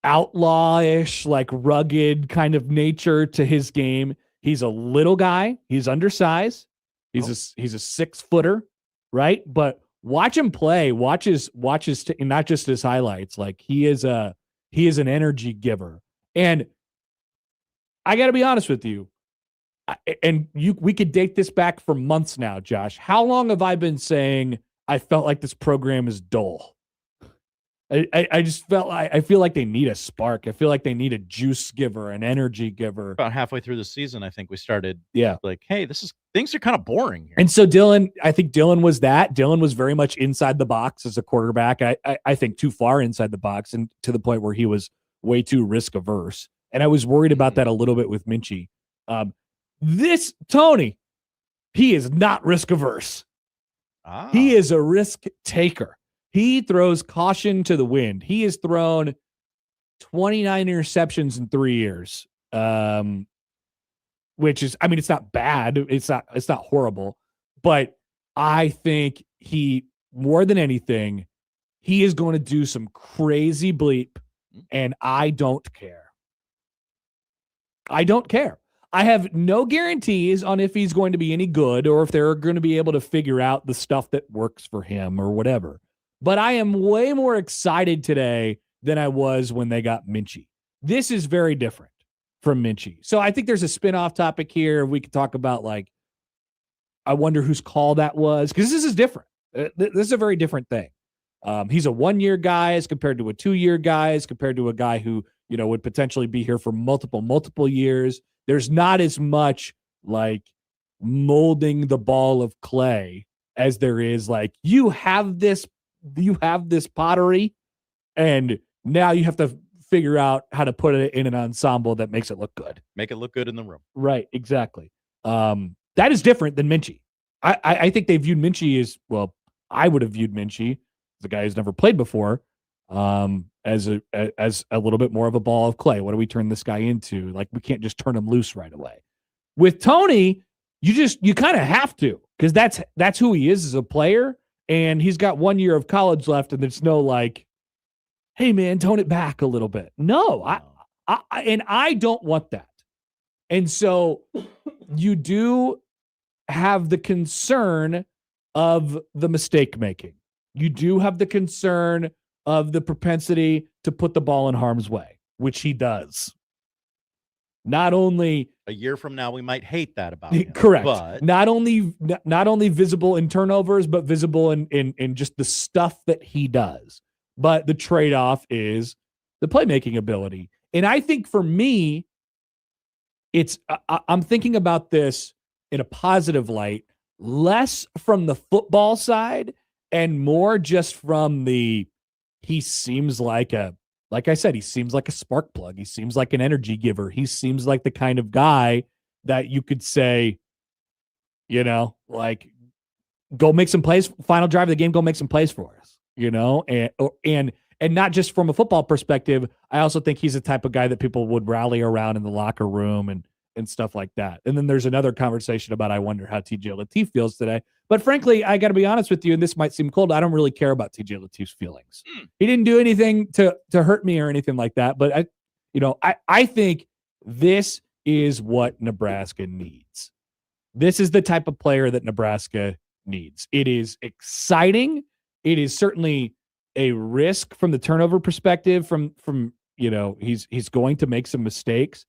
S5: outlawish, like rugged kind of nature to his game. He's a little guy. He's undersized. He's a 6-footer, right? But watch him play. Watch his not just his highlights. Like he is an energy giver. And I got to be honest with you. We could date this back for months now, Josh. How long have I been saying I felt like this program is dull? I feel like they need a spark. I feel like they need a juice giver, an energy giver.
S2: About halfway through the season, I think we started.
S5: Yeah.
S2: Like, hey, things are kind of boring here.
S5: And so I think Dylan was that. Dylan was very much inside the box as a quarterback. I think too far inside the box, and to the point where he was way too risk averse. And I was worried about that a little bit with Minchie. This Tony, he is not risk averse. He is a risk taker. He throws caution to the wind. He has thrown 29 interceptions in 3 years, which is, it's not bad. It's not horrible, but I think more than anything, he is going to do some crazy bleep, and I don't care. I don't care. I have no guarantees on if he's going to be any good or if they're going to be able to figure out the stuff that works for him or whatever. But I am way more excited today than I was when they got Minchie. This is very different from Minchie. So I think there's a spin-off topic here. We could talk about, like, I wonder whose call that was, because this is different. This is a very different thing. He's a 1-year guy as compared to a 2-year guy, as compared to a guy who, would potentially be here for multiple years. There's not as much, like, molding the ball of clay as there is like, you have this pottery, and now you have to figure out how to put it in an ensemble that makes it look good.
S2: Make it look good in the room.
S5: Right, exactly. That is different than Minchie. I think they viewed Minchie as, well, I would have viewed Minchie, the guy who's never played before, as a little bit more of a ball of clay. What do we turn this guy into? Like, we can't just turn him loose right away. With Tony, you kind of have to, because that's who he is as a player, and he's got 1 year of college left, and there's no like, hey man, tone it back a little bit. No, I don't want that. And so you do have the concern of the mistake making. You do have the concern of the propensity to put the ball in harm's way, which he does. Not only
S2: a year from now, we might hate that about him.
S5: Correct.
S2: But
S5: not only visible in turnovers, but visible in just the stuff that he does. But the trade-off is the playmaking ability. And I think for me, I'm thinking about this in a positive light, less from the football side and more just from he seems like I said, he seems like a spark plug. He seems like an energy giver. He seems like the kind of guy that you could say, like, go make some plays, final drive of the game, go make some plays for us, and not just from a football perspective. I also think he's the type of guy that people would rally around in the locker room and stuff like that. And then there's another conversation about, I wonder how TJ Lateef feels today. But frankly, I got to be honest with you, and this might seem cold, I don't really care about TJ Lateef's feelings. He didn't do anything to hurt me or anything like that. But I think this is what Nebraska needs. This is the type of player that Nebraska needs. It is exciting. It is certainly a risk from the turnover perspective, from he's going to make some mistakes,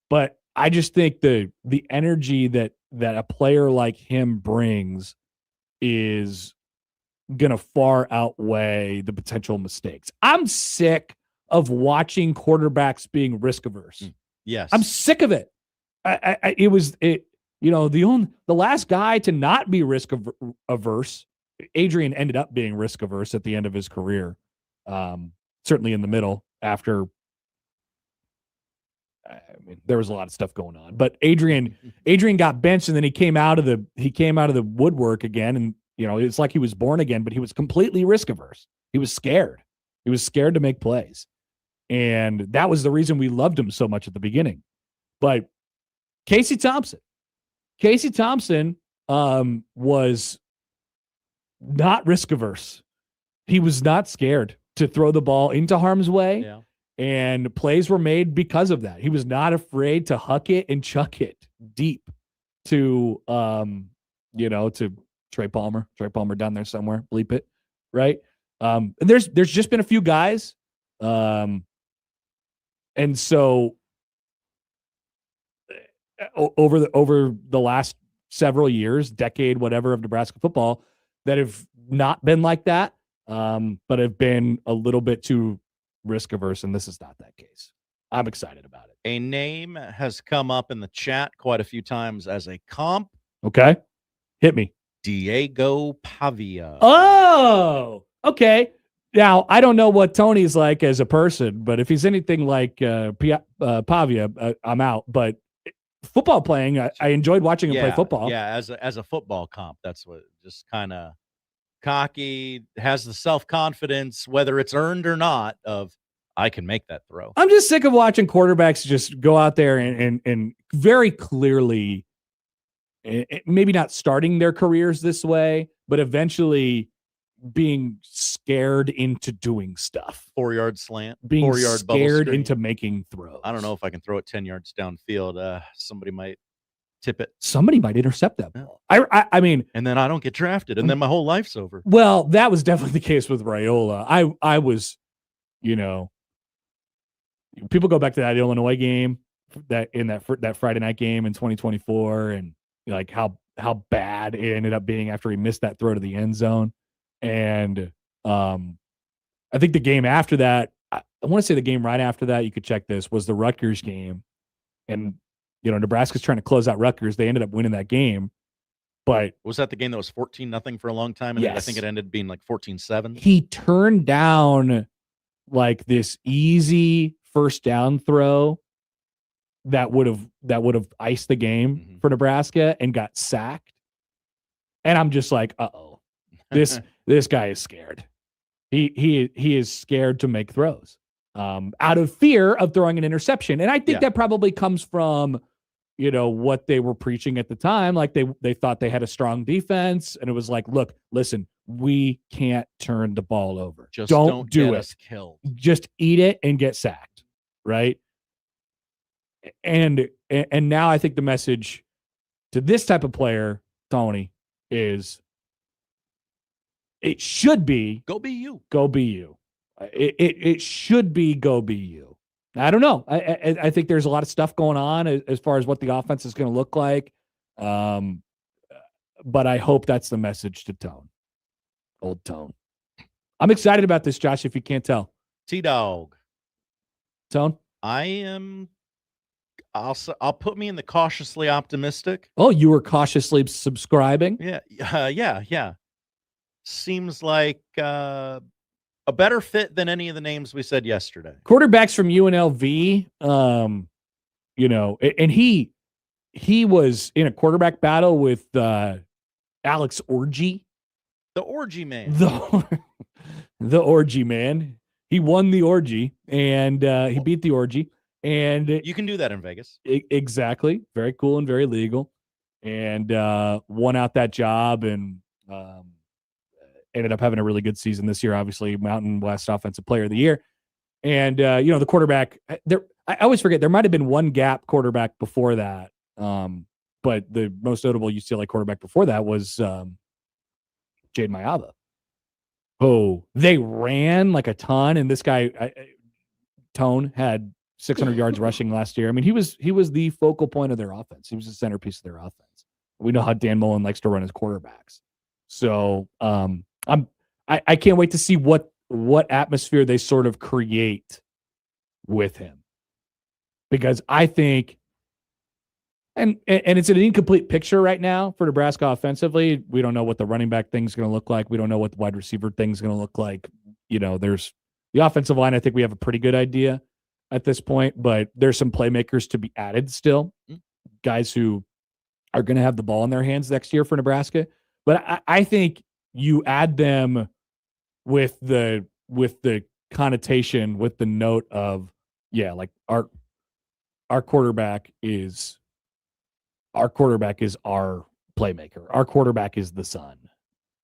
S5: but I just think the energy that a player like him brings is going to far outweigh the potential mistakes. I'm sick of watching quarterbacks being risk averse.
S2: Yes.
S5: I'm sick of it. The last guy to not be risk averse, Adrian ended up being risk averse at the end of his career. Certainly in the middle after, there was a lot of stuff going on, but Adrian got benched, and then he came out of the woodwork again. And, it's like he was born again, but he was completely risk averse. He was scared. He was scared to make plays. And that was the reason we loved him so much at the beginning. But Casey Thompson was not risk averse. He was not scared to throw the ball into harm's way.
S2: Yeah.
S5: And plays were made because of that. He was not afraid to huck it and chuck it deep to, to Trey Palmer. Trey Palmer down there somewhere. Bleep it, right? And there's just been a few guys, and so over the last several years, decade, whatever, of Nebraska football, that have not been like that, but have been a little bit too risk averse, and this is not that case. I'm excited about it.
S2: A name has come up in the chat quite a few times as a comp.
S5: Okay. Hit me.
S2: Diego Pavia.
S5: Oh, okay. Now, I don't know what Tony's like as a person, but if he's anything like Pavia, I'm out. But football playing, I enjoyed watching him play football.
S2: Yeah, as a football comp, that's what, just kind of cocky, has the self-confidence, whether it's earned or not, of I can make that throw.
S5: I'm just sick of watching quarterbacks just go out there and very clearly, maybe not starting their careers this way, but eventually being scared into doing stuff.
S2: 4-yard slant,
S5: being
S2: 4-yard
S5: scared into making throws.
S2: I don't know if I can throw it 10 yards downfield. Somebody might tip it.
S5: Somebody might intercept that ball. I mean,
S2: and then I don't get drafted, and then my whole life's over.
S5: Well, that was definitely the case with Raiola. I was, people go back to that Illinois game, that Friday night game in 2024, and like how bad it ended up being after he missed that throw to the end zone. And I think the game after that, I want to say the game right after that, you could check this, was the Rutgers game. And Nebraska's trying to close out Rutgers. They ended up winning that game. But
S2: was that the game that was 14-0 for a long time? And I think it ended being like 14-7.
S5: He turned down like this easy first down throw that would have iced the game for Nebraska and got sacked. And I'm just like, uh-oh. This guy is scared. He is scared to make throws. Out of fear of throwing an interception. And I think that probably comes from, what they were preaching at the time. Like they thought they had a strong defense, and it was like, look, listen, we can't turn the ball over.
S2: Just
S5: don't do
S2: get
S5: it.
S2: us killed.
S5: Just eat it and get sacked. Right. And now I think the message to this type of player, Tony, is it should be
S2: go be you.
S5: Go be you. It should be go be you. I don't know. I think there's a lot of stuff going on as far as what the offense is going to look like. But I hope that's the message to Tone. Old Tone. I'm excited about this, Josh, if you can't tell.
S2: T-Dog.
S5: Tone?
S2: I am... I'll put me in the cautiously optimistic.
S5: Oh, you were cautiously subscribing?
S2: Yeah. Seems like a better fit than any of the names we said yesterday.
S5: Quarterbacks from UNLV, and he was in a quarterback battle with Alex Orgy.
S2: The Orgy Man.
S5: The Orgy Man. He won the orgy, and he beat the orgy. And
S2: you can do that in Vegas.
S5: Exactly. Very cool and very legal. And won out that job and ended up having a really good season this year, obviously Mountain West Offensive Player of the Year. And, the quarterback there, I always forget there might've been one gap quarterback before that. But the most notable UCLA quarterback before that was Jade Mayava. Oh, they ran like a ton. And this guy, Tone, had 600 yards rushing last year. I mean, he was the focal point of their offense. He was the centerpiece of their offense. We know how Dan Mullen likes to run his quarterbacks. So I can't wait to see what atmosphere they sort of create with him, because I think, and it's an incomplete picture right now for Nebraska offensively. We don't know what the running back thing's going to look like. We don't know what the wide receiver thing's going to look like. There's the offensive line. I think we have a pretty good idea at this point, but there's some playmakers to be added still, guys who are going to have the ball in their hands next year for Nebraska. But I think you add them with the connotation, with the note of, like our quarterback is our playmaker. Our quarterback is the sun,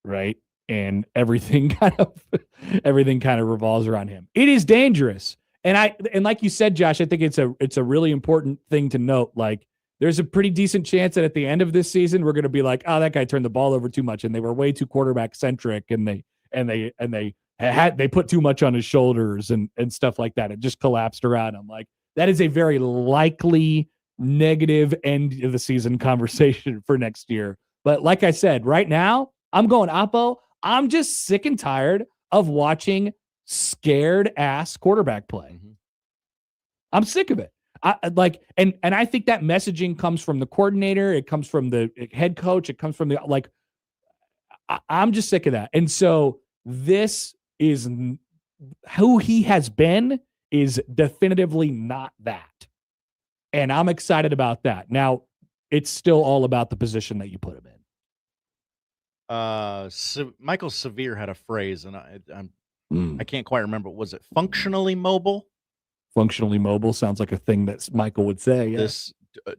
S5: right? And everything kind of revolves around him. It is dangerous. And like you said, Josh, I think it's a really important thing to note. Like, there's a pretty decent chance that at the end of this season, we're going to be like, oh, that guy turned the ball over too much, and they were way too quarterback centric, and they put too much on his shoulders and stuff like that. It just collapsed around him. Like, that is a very likely negative end of the season conversation for next year. But like I said, right now, I'm going Oppo. I'm just sick and tired of watching scared ass quarterback play. I'm sick of it. And I think that messaging comes from the coordinator. It comes from the head coach. It comes from I'm just sick of that. And so this is who he has been, is definitively not that. And I'm excited about that. Now, it's still all about the position that you put him in.
S2: Michael Severe had a phrase, and I can't quite remember. Was it functionally mobile?
S5: Functionally mobile sounds like a thing that Michael would say. Yeah.
S2: This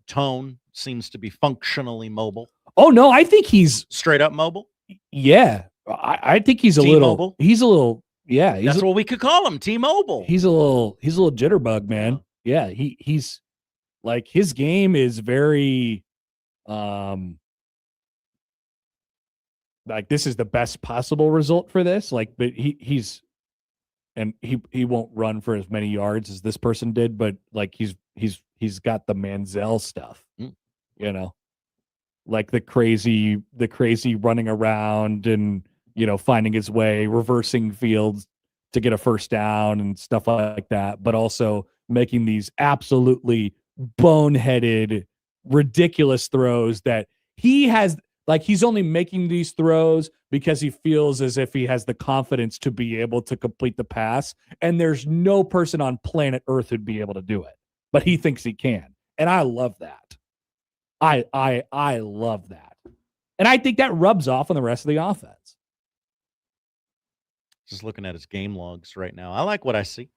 S2: Tone seems to be functionally mobile.
S5: Oh no, I think he's
S2: straight up mobile.
S5: Yeah, I think he's a
S2: T-Mobile?
S5: little. Yeah,
S2: that's what we could call him, T-Mobile.
S5: He's a little jitterbug, man. Yeah, he's like, his game is very, like, this is the best possible result for this. Like, but he won't run for as many yards as this person did, but like he's got the Manziel stuff, like the crazy running around and, finding his way, reversing fields to get a first down and stuff like that, but also making these absolutely boneheaded, ridiculous throws that he has. Like he's only making these throws because he feels as if he has the confidence to be able to complete the pass. And there's no person on planet Earth who'd be able to do it, but he thinks he can. And I love that. I love that. And I think that rubs off on the rest of the offense.
S2: Just looking at his game logs right now. I like what I see.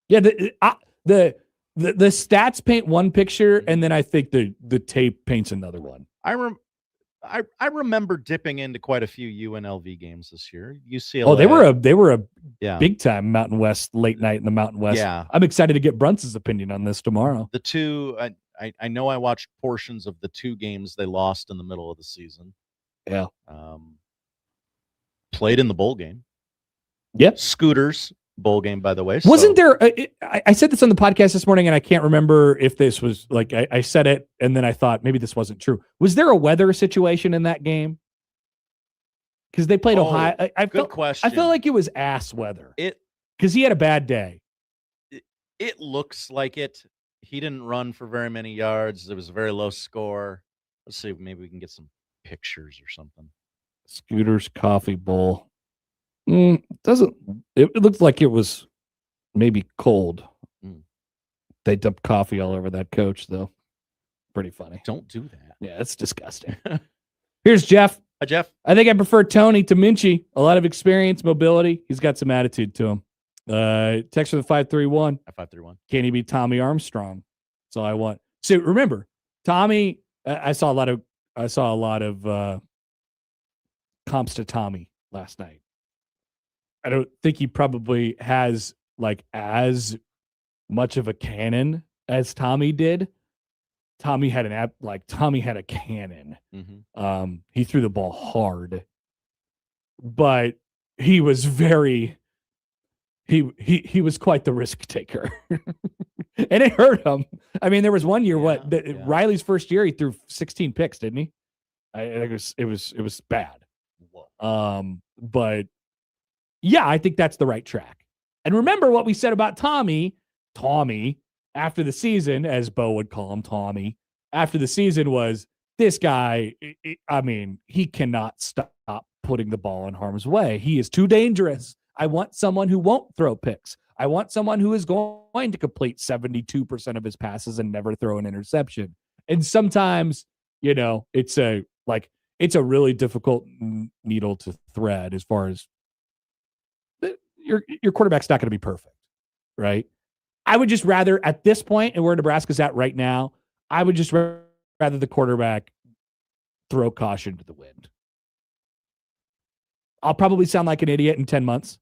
S5: Yeah, the stats paint one picture, and then I think the tape paints another one.
S2: I remember dipping into quite a few UNLV games this year. UCLA.
S5: Oh, they were a big time Mountain West late night in the Mountain West.
S2: Yeah.
S5: I'm excited to get Brunson's opinion on this tomorrow.
S2: The two, I know I watched portions of the two games they lost in the middle of the season.
S5: Yeah.
S2: Played in the bowl game.
S5: Yep.
S2: Scooters bowl game, by the way.
S5: Wasn't there? I said this on the podcast this morning, and I can't remember if this was like I said it, and then I thought maybe this wasn't true. Was there a weather situation in that game? Because they played Ohio.
S2: Good question.
S5: I felt like it was ass weather. Because he had a bad day.
S2: It looks like it. He didn't run for very many yards. It was a very low score. Let's see. Maybe we can get some pictures or something.
S5: Scooters Coffee Bowl. It looked like it was maybe cold. They dumped coffee all over that coach, though. Pretty funny.
S2: Don't do that.
S5: Yeah, it's disgusting. Here's Jeff.
S2: Hi, Jeff.
S5: I think I prefer Tony to Minchie. A lot of experience, mobility. He's got some attitude to him. Text for the 531.
S2: 531.
S5: Can he be Tommy Armstrong? That's all I want. So remember, Tommy. I saw a lot of comps to Tommy last night. I don't think he probably has like as much of a cannon as Tommy did. Tommy had a cannon.
S2: Mm-hmm.
S5: He threw the ball hard, but he was very he was quite the risk taker. And it hurt him. I mean, there was one year Riley's first year he threw 16 picks, didn't he? I think it was bad. But yeah, I think that's the right track. And remember what we said about Tommy, after the season, as Bo would call him, Tommy, after the season was this guy. I mean, he cannot stop putting the ball in harm's way. He is too dangerous. I want someone who won't throw picks. I want someone who is going to complete 72% of his passes and never throw an interception. And sometimes, it's a really difficult needle to thread as far as your quarterback's not going to be perfect, right? I would just rather, at this point, and where Nebraska's at right now, I would just rather the quarterback throw caution to the wind. I'll probably sound like an idiot in 10 months.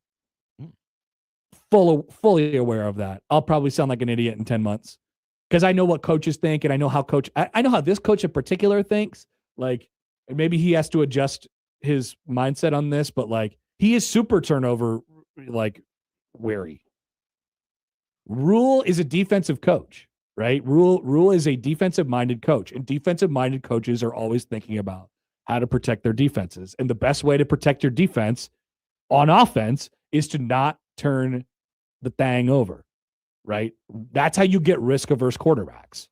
S5: Fully aware of that. I'll probably sound like an idiot in 10 months because I know what coaches think, and I know how I know how this coach in particular thinks. Like, maybe he has to adjust his mindset on this, but like, he is super turnover wary. Rule is a defensive coach, right? Rule is a defensive minded coach, and defensive minded coaches are always thinking about how to protect their defenses. And the best way to protect your defense on offense is to not turn the thing over, right? That's how you get risk averse quarterbacks.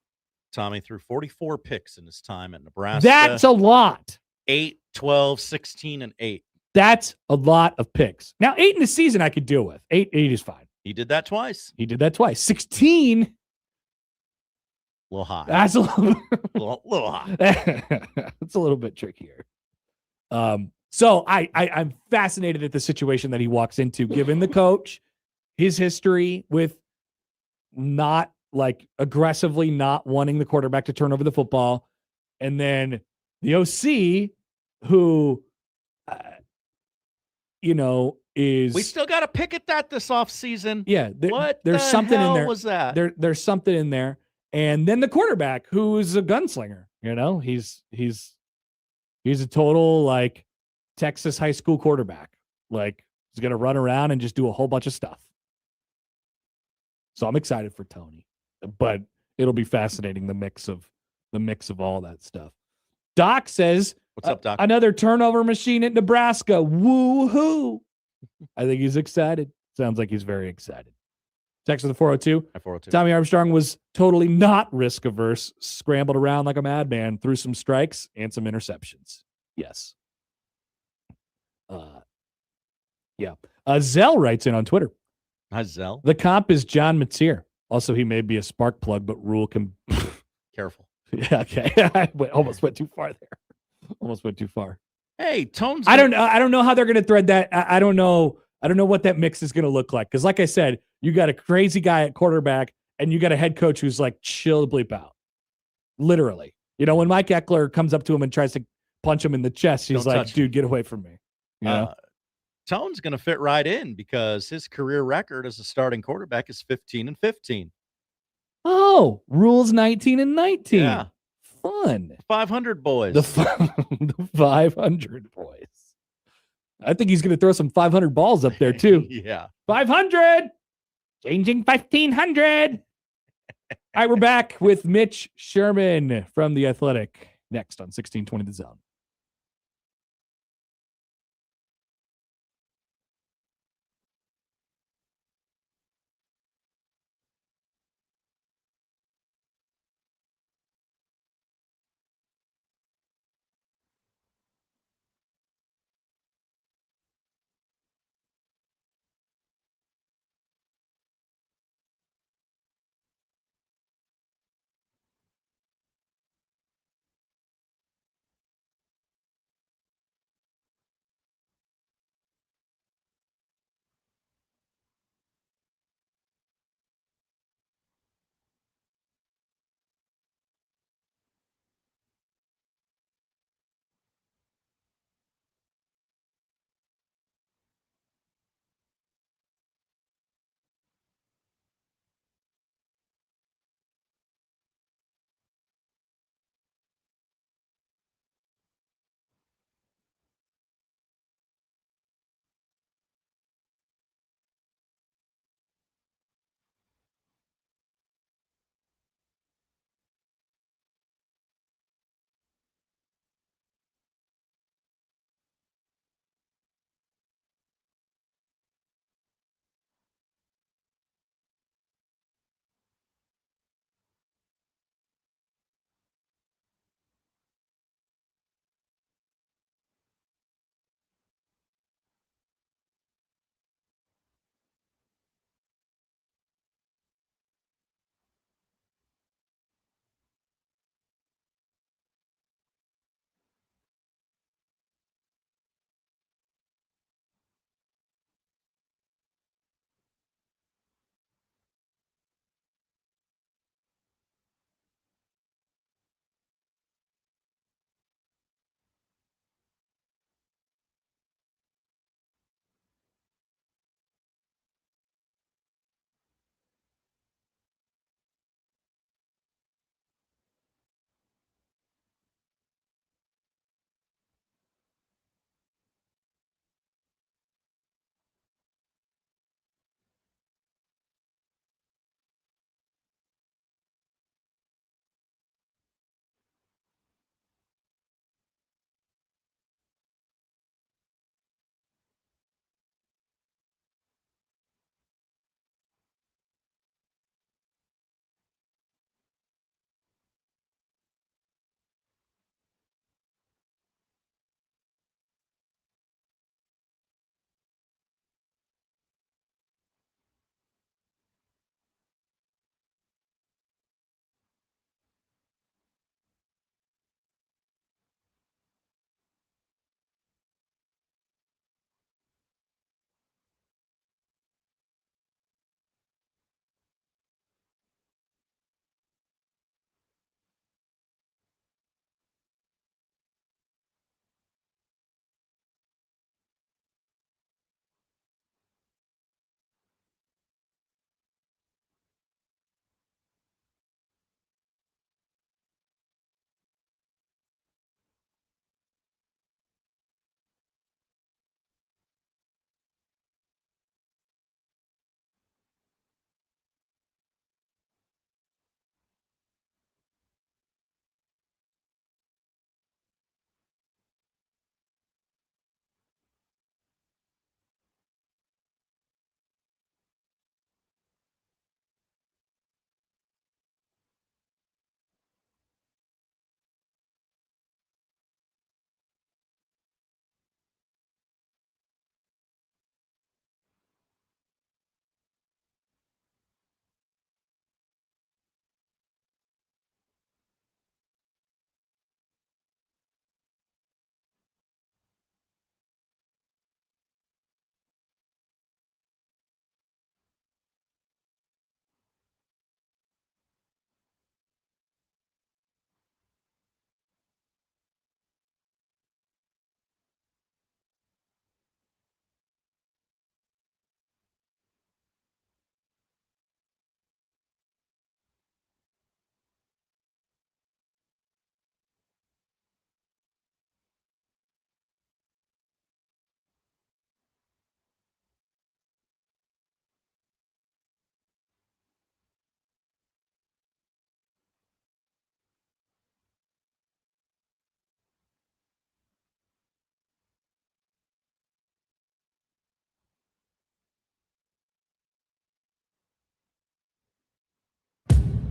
S2: Tommy threw 44 picks in his time at Nebraska.
S5: That's a lot.
S2: 8, 12, 16, and 8.
S5: That's a lot of picks. Now, 8 in the season I could deal with. 8 is fine.
S2: He did that twice.
S5: 16.
S2: A little high.
S5: That's a
S2: little high.
S5: It's a little bit trickier. So I'm fascinated at the situation that he walks into, given the coach, his history with not like aggressively not wanting the quarterback to turn over the football. And then the OC who, is.
S2: We still got to pick at that this offseason.
S5: Yeah.
S2: There's
S5: something in there.
S2: Was that?
S5: There's something in there. And then the quarterback who is a gunslinger, he's a total like Texas high school quarterback. Like he's going to run around and just do a whole bunch of stuff. So I'm excited for Tony, but it'll be fascinating. The mix of all that stuff. Doc says,
S2: what's up, Doc?
S5: Another turnover machine at Nebraska. Woo-hoo. I think he's excited. Sounds like he's very excited. Text to the 402.
S2: At 402.
S5: Tommy Armstrong was totally not risk averse, scrambled around like a madman, threw some strikes and some interceptions. Yes. Yeah. Zell writes in on Twitter.
S2: Hi, Zell.
S5: The comp is John Mateer. Also, he may be a spark plug, but Rule can.
S2: Careful.
S5: Yeah, okay. I almost went too far there.
S2: Hey, Tones.
S5: I don't know how they're going to thread that. I don't know. I don't know what that mix is going to look like. Because, like I said, you got a crazy guy at quarterback, and you got a head coach who's like, chill the bleep out. Literally. You know, when Mike Eckler comes up to him and tries to punch him in the chest, he's like, dude, get away from me. You know?
S2: Tone's going to fit right in because his career record as a starting quarterback is 15-15.
S5: Oh, Rule's 19-19.
S2: Yeah.
S5: Fun.
S2: 500 boys.
S5: The 500 boys. I think he's going to throw some 500 balls up there, too.
S2: Yeah.
S5: 500. Changing 1,500. All right, we're back with Mitch Sherman from The Athletic next on 1620 The Zone.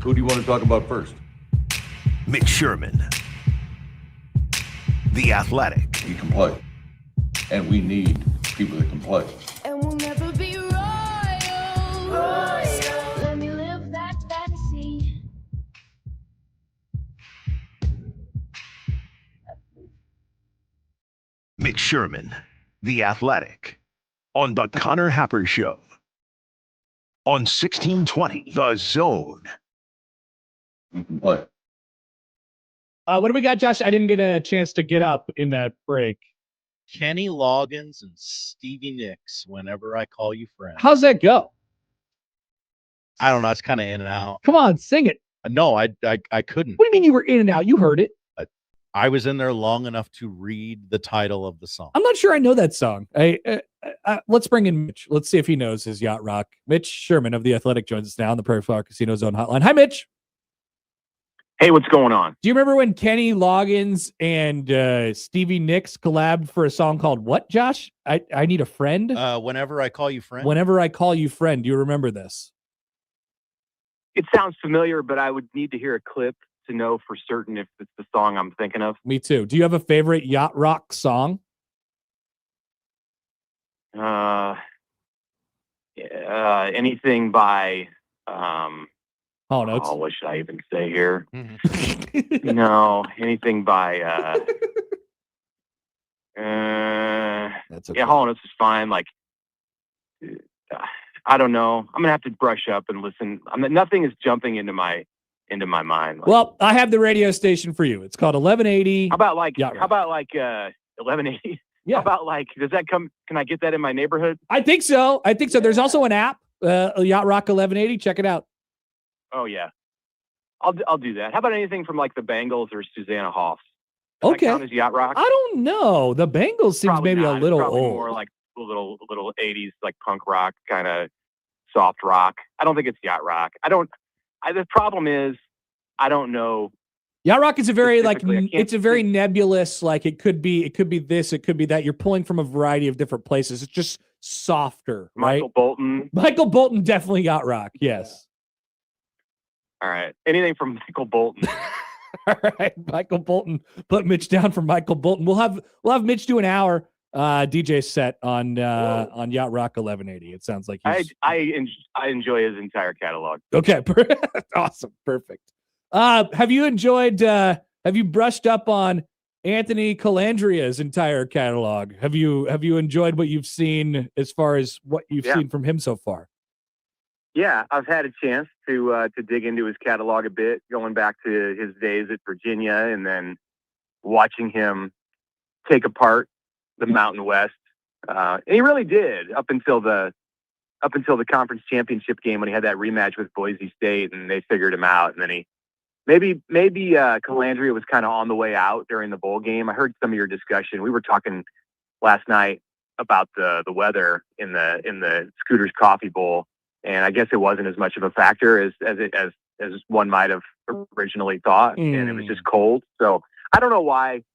S11: Who do you want to talk about first?
S7: Mitch Sherman, The Athletic.
S11: He can play. And we need people that can play.
S12: And we'll never be royal. Let me live that fantasy.
S7: Mitch Sherman, The Athletic, on the Connor Happer Show. On 1620, The Zone.
S11: You can play.
S13: What do we got, Josh? I didn't get a chance to get up in that break.
S2: Kenny Loggins and Stevie Nicks, Whenever I Call You Friend.
S13: How's that go?
S2: I don't know. It's kind of in and out.
S13: Come on, sing it.
S2: No, I couldn't.
S13: What do you mean you were in and out? You heard it.
S2: I was in there long enough to read the title of the song.
S13: I'm not sure I know that song. Let's bring in Mitch. Let's see if he knows his yacht rock. Mitch Sherman of The Athletic joins us now on the Prairie Flower Casino Zone hotline. Hi, Mitch.
S14: Hey, what's going on?
S13: Do you remember when Kenny Loggins and Stevie Nicks collabed for a song called what, Josh? I Need a Friend?
S2: Whenever I Call You Friend.
S13: Whenever I Call You Friend. Do you remember this?
S14: It sounds familiar, but I would need to hear a clip to know for certain if it's the song I'm thinking of.
S13: Me too. Do you have a favorite yacht rock song?
S14: Anything by
S13: no,
S14: what should I even say here? No, anything by
S13: That's okay.
S14: yeah, Hall & Oates is fine. Like I don't know. I'm gonna have to brush up and listen. Nothing is jumping into my mind. Like,
S13: Well, I have the radio station for you. It's called 1180.
S14: How about 1180?
S13: Yeah.
S14: How about does that come? Can I get that in my neighborhood?
S13: I think so. There's also an app, Yacht Rock 1180. Check it out.
S14: Oh yeah, I'll do that. How about anything from like the Bangles or Susanna Hoffs? Does that
S13: Okay.
S14: count as yacht rock?
S13: I don't know. The Bengals seems
S14: Probably
S13: maybe
S14: not.
S13: a
S14: It's
S13: little
S14: probably
S13: old.
S14: more like a little 80s like punk rock kind of soft rock. I don't think it's yacht rock. The problem is I don't know.
S13: Yacht rock is a very
S14: Specifically, I can't
S13: it's a very nebulous. Like it could be this, it could be that. You're pulling from a variety of different places. It's just softer, right?
S14: Michael Bolton.
S13: Michael Bolton definitely yacht rock. Yes.
S14: All right. Anything from Michael Bolton.
S13: All right, Michael Bolton. Put Mitch down for Michael Bolton. We'll have Mitch do an hour DJ set on Yacht Rock 1180. It sounds like he's...
S14: I enjoy his entire catalog.
S13: Okay, awesome, perfect. Have you brushed up on Anthony Colandrea's entire catalog? Have you enjoyed what you've seen as far as what you've seen from him so far?
S14: Yeah, I've had a chance to dig into his catalog a bit, going back to his days at Virginia and then watching him take apart the Mountain West. And he really did up until the conference championship game when he had that rematch with Boise State and they figured him out. And then maybe Colandrea was kind of on the way out during the bowl game. I heard some of your discussion. We were talking last night about the weather in the Scooters Coffee Bowl. And I guess it wasn't as much of a factor as one might have originally thought. And it was just cold. So I don't know why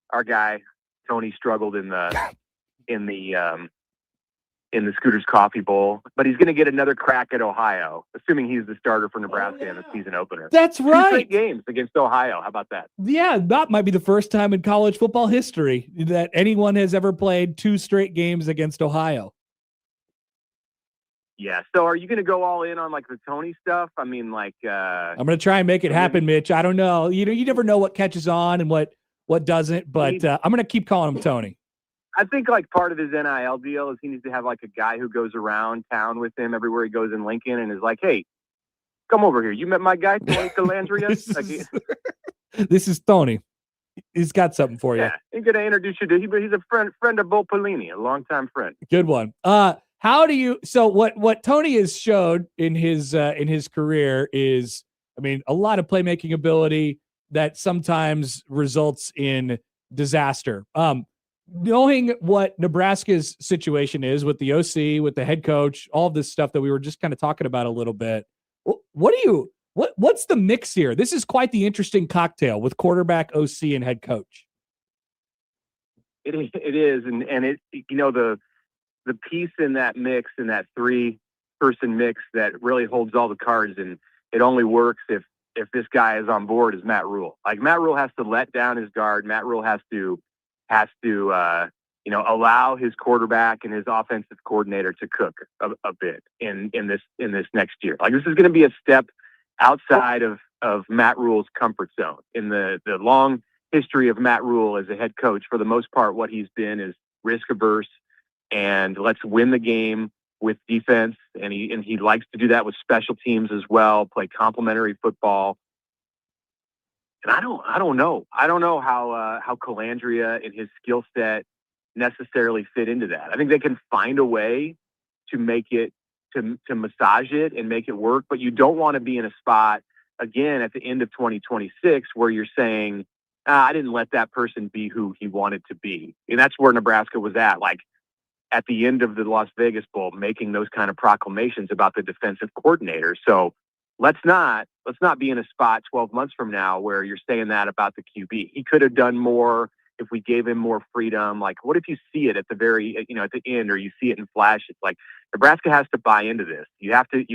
S14: our guy Tony struggled in the Scooters Coffee Bowl, but he's going to get another crack at Ohio, assuming he's the starter for Nebraska in the season opener.
S13: That's right.
S14: 2 straight games against Ohio. How about that?
S13: Yeah, that might be the first time in college football history that anyone has ever played 2 straight games against Ohio.
S14: Yeah. So are you going to go all in on like the Tony stuff? I mean, like,
S13: I'm going to try and make it happen, Mitch. I don't know. You never know what catches on and what doesn't, but I'm going to keep calling him Tony.
S14: I think like part of his NIL deal is he needs to have like a guy who goes around town with him everywhere he goes in Lincoln and is like, hey, come over here. You met my guy, Tony Colandrea?
S13: This is Tony. He's got something for you.
S14: Yeah, he's going to introduce you to he's a friend of Bo Pelini, a longtime friend.
S13: Good one. How do you? So what Tony has showed in his career is, I mean, a lot of playmaking ability that sometimes results in disaster. Knowing what Nebraska's situation is with the OC, with the head coach, all of this stuff that we were just kind of talking about a little bit. What's the mix here? This is quite the interesting cocktail with quarterback, OC, and head coach.
S14: It is, and it, you know, the piece in that mix, in that three person mix that really holds all the cards, and it only works if this guy is on board, is Matt Rule. Like, Matt Rule has to let down his guard. Matt Rule has to allow his quarterback and his offensive coordinator to cook a bit in this next year. Like, this is going to be a step outside of Matt Rule's comfort zone. In the long history of Matt Rule as a head coach, for the most part, what he's been is risk averse and let's win the game with defense. And he likes to do that with special teams as well, play complementary football. And I don't know how Colandrea and his skill set necessarily fit into that. I think they can find a way to make it, to massage it and make it work, but you don't want to be in a spot again at the end of 2026 where you're saying, I didn't let that person be who he wanted to be. And that's where Nebraska was at, like at the end of the Las Vegas Bowl, making those kind of proclamations about the defensive coordinator. So let's not be in a spot 12 months from now where you're saying that about the QB. He could have done more if we gave him more freedom. Like, what if you see it at the very, at the end, or you see it in flashes? Like, Nebraska has to buy into this. You have to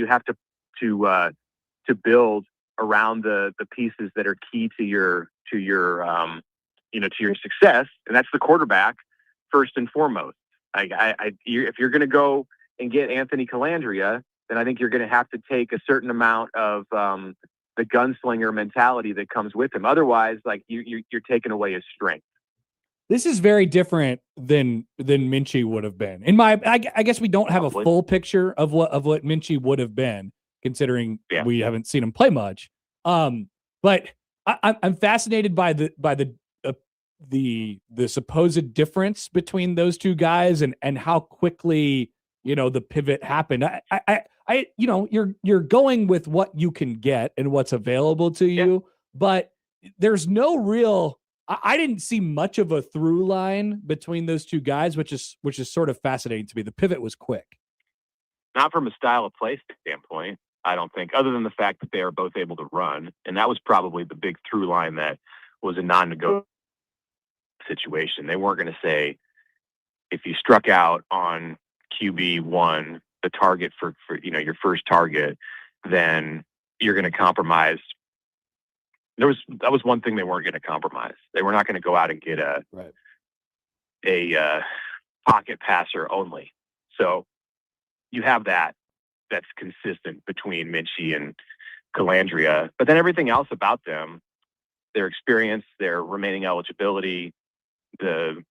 S14: build around the pieces that are key to your success, and that's the quarterback first and foremost. If you're going to go and get Anthony Colandrea, then I think you're going to have to take a certain amount of the gunslinger mentality that comes with him. Otherwise, like you're taking away his strength.
S13: This is very different than Minchie would have been. I guess we don't have a full picture of what Minchie would have been, considering we haven't seen him play much. But I'm fascinated by the supposed difference between those two guys and how quickly the pivot happened. You're going with what you can get and what's available to you, but there's no real. I didn't see much of a through line between those two guys, which is sort of fascinating to me. The pivot was quick.
S14: Not from a style of play standpoint, I don't think, other than the fact that they are both able to run. And that was probably the big through line that was a non-negotiable situation. They weren't going to say, if you struck out on QB1, the target for your first target, then you're going to compromise. That was one thing they weren't going to compromise. They were not going to go out and get a pocket passer only. So you have that's consistent between Minchie and Colandrea. But then everything else about them, their experience, their remaining eligibility, the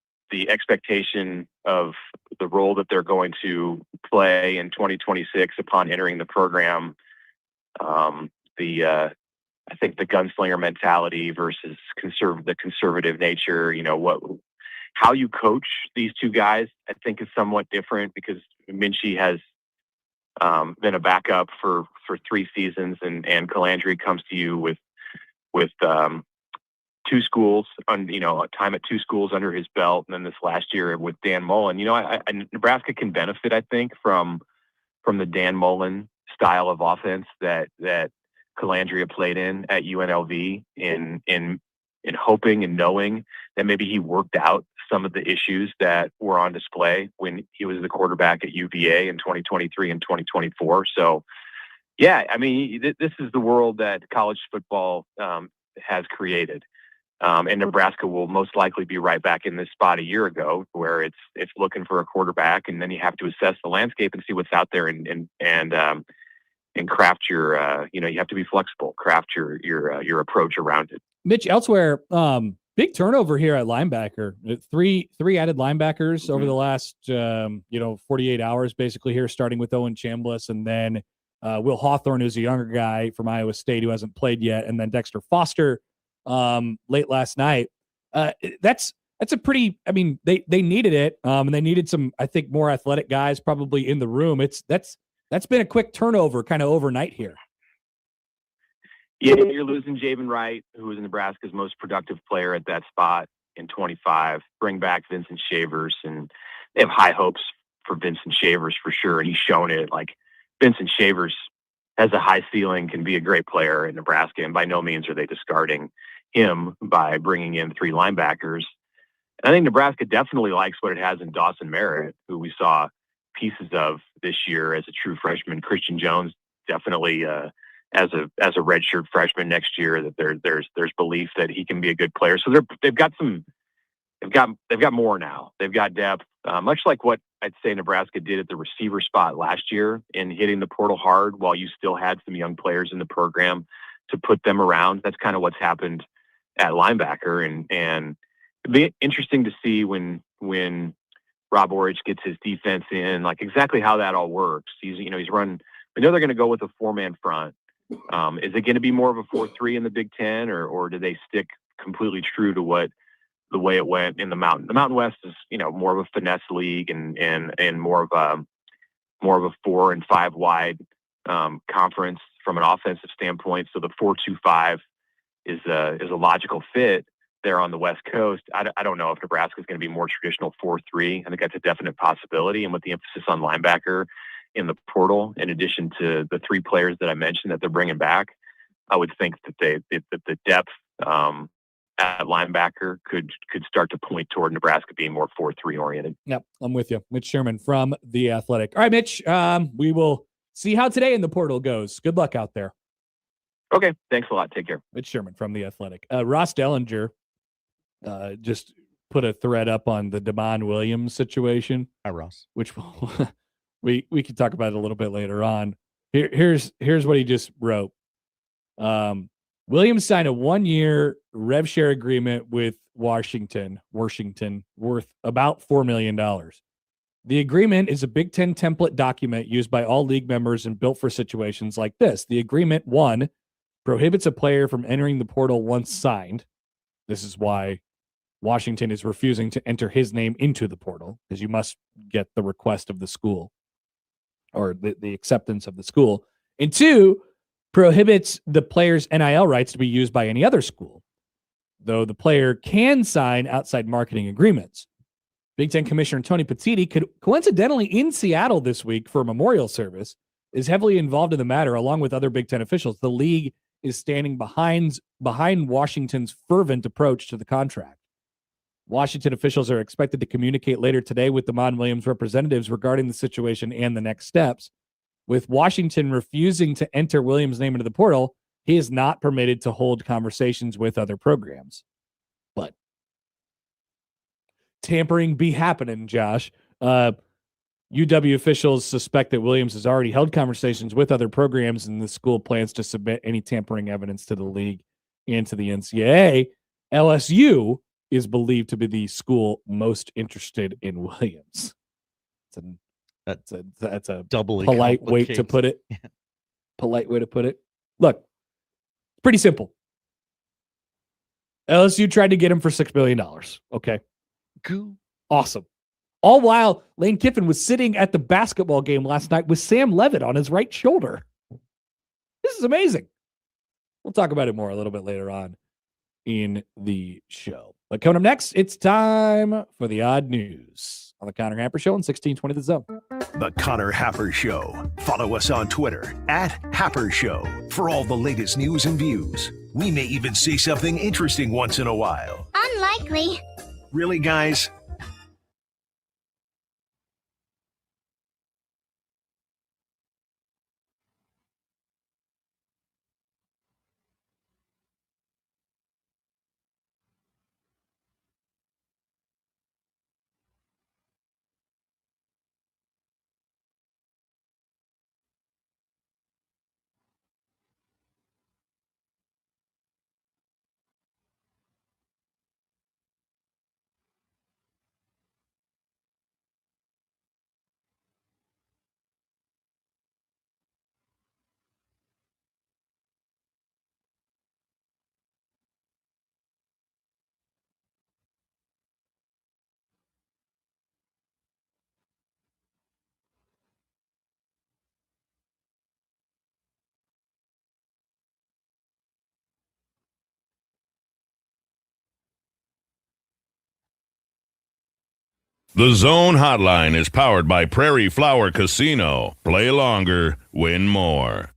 S14: expectation of the role that they're going to play in 2026 upon entering the program, I think the gunslinger mentality versus the conservative nature, how you coach these two guys, I think is somewhat different, because Minchie has been a backup for 3 seasons, and Colandrea comes to you with 2 schools, time at 2 schools under his belt, and then this last year with Dan Mullen. Nebraska can benefit, I think, from the Dan Mullen style of offense that Colandrea played in at UNLV, in hoping and knowing that maybe he worked out some of the issues that were on display when he was the quarterback at UVA in 2023 and 2024. So, this is the world that college football has created. And Nebraska will most likely be right back in this spot a year ago, where it's looking for a quarterback, and then you have to assess the landscape and see what's out there and craft your, you have to be flexible, craft your approach around it.
S13: Mitch, elsewhere, big turnover here at linebacker. 3 added linebackers over the last, 48 hours, basically here, starting with Owen Chambliss, and then Will Hawthorne, who's a younger guy from Iowa State who hasn't played yet, and then Dexter Foster late last night. That's a pretty, they needed it, and they needed some, I think, more athletic guys probably in the room. That's been a quick turnover kind of overnight here.
S14: Yeah, you're losing Javen Wright, who was Nebraska's most productive player at that spot in 25. Bring back Vincent Shavers, and they have high hopes for Vincent Shavers for sure, and he's shown it. Like, Vincent Shavers has a high ceiling, can be a great player in Nebraska, and by no means are they discarding him by bringing in 3 linebackers. And I think Nebraska definitely likes what it has in Dawson Merritt, who we saw pieces of this year as a true freshman. Christian Jones definitely as a redshirt freshman next year, that there's belief that he can be a good player. So they've got more now. They've got depth, much like what I'd say Nebraska did at the receiver spot last year in hitting the portal hard while you still had some young players in the program to put them around. That's kind of what's happened at linebacker, and it'd be interesting to see when Rob Orich gets his defense in, like exactly how that all works. He's run. We know they're going to go with a 4-man front. Is it going to be more of a 4-3 in the Big Ten, or do they stick completely true to the way it went in the Mountain? The Mountain West is, more of a finesse league and more of a 4 and 5 wide conference from an offensive standpoint. So the 4-2-5 is a logical fit there on the West Coast. I don't know if Nebraska is going to be more traditional 4-3. I think that's a definite possibility. And with the emphasis on linebacker in the portal, in addition to the 3 players that I mentioned that they're bringing back, I would think that the depth at linebacker could start to point toward Nebraska being more 4-3 oriented.
S13: Yep, I'm with you. Mitch Sherman from The Athletic. All right, Mitch, we will see how today in the portal goes. Good luck out there.
S14: Okay, thanks a lot. Take care.
S13: Mitch Sherman from The Athletic. Ross Dellinger just put a thread up on the Damon Williams situation.
S2: Hi, Ross.
S13: Which we can talk about it a little bit later on. Here's what he just wrote. Williams signed a 1-year rev share agreement with Washington worth about $4 million. The agreement is a Big Ten template document used by all league members and built for situations like this. The agreement, 1, prohibits a player from entering the portal once signed. This is why Washington is refusing to enter his name into the portal, because you must get the request of the school or the acceptance of the school. And 2, prohibits the player's NIL rights to be used by any other school, though the player can sign outside marketing agreements. Big Ten Commissioner Tony Petitti, coincidentally in Seattle this week for a memorial service, is heavily involved in the matter along with other Big Ten officials. The league is standing behind Washington's fervent approach to the contract. Washington officials are expected to communicate later today with Damon Williams representatives regarding the situation and the next steps. With Washington refusing to enter Williams' name into the portal, he is not permitted to hold conversations with other programs. But tampering be happening, Josh. UW officials suspect that Williams has already held conversations with other programs, and the school plans to submit any tampering evidence to the league and to the NCAA. LSU is believed to be the school most interested in Williams. That's a
S2: doubly
S13: polite way to put it. Polite way to put it. Look, it's pretty simple. LSU tried to get him for $6 billion. Okay. Awesome. All while Lane Kiffin was sitting at the basketball game last night with Sam Levitt on his right shoulder. This is amazing. We'll talk about it more a little bit later on in the show. But coming up next, it's time for the odd news on the Connor Happer Show on 1620 The Zone.
S7: The Connor Happer Show. Follow us on Twitter @Happer Show for all the latest news and views. We may even say something interesting once in a while.
S12: Unlikely.
S7: Really, guys?
S15: The Zone Hotline is powered by Prairie Flower Casino. Play longer, win more.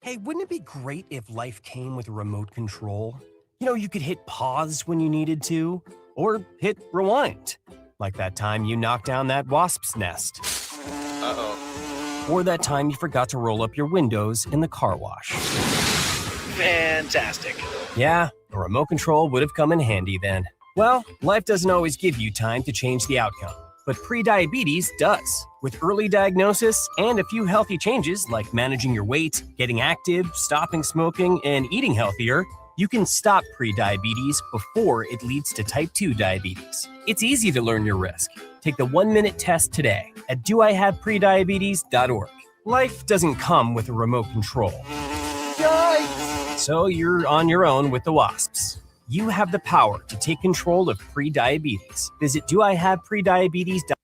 S16: Hey, wouldn't it be great if life came with a remote control? You know, you could hit pause when you needed to, or hit rewind, like that time you knocked down that wasp's nest.
S17: Uh-oh.
S16: Or that time you forgot to roll up your windows in the car wash.
S17: Fantastic.
S16: Yeah, a remote control would have come in handy then. Well, life doesn't always give you time to change the outcome, but prediabetes does. With early diagnosis and a few healthy changes like managing your weight, getting active, stopping smoking, and eating healthier, you can stop prediabetes before it leads to type 2 diabetes. It's easy to learn your risk. Take the 1-minute test today at doihaveprediabetes.org. Life doesn't come with a remote control. Yikes! So you're on your own with the wasps. You have the power to take control of prediabetes. Visit doihaveprediabetes.org.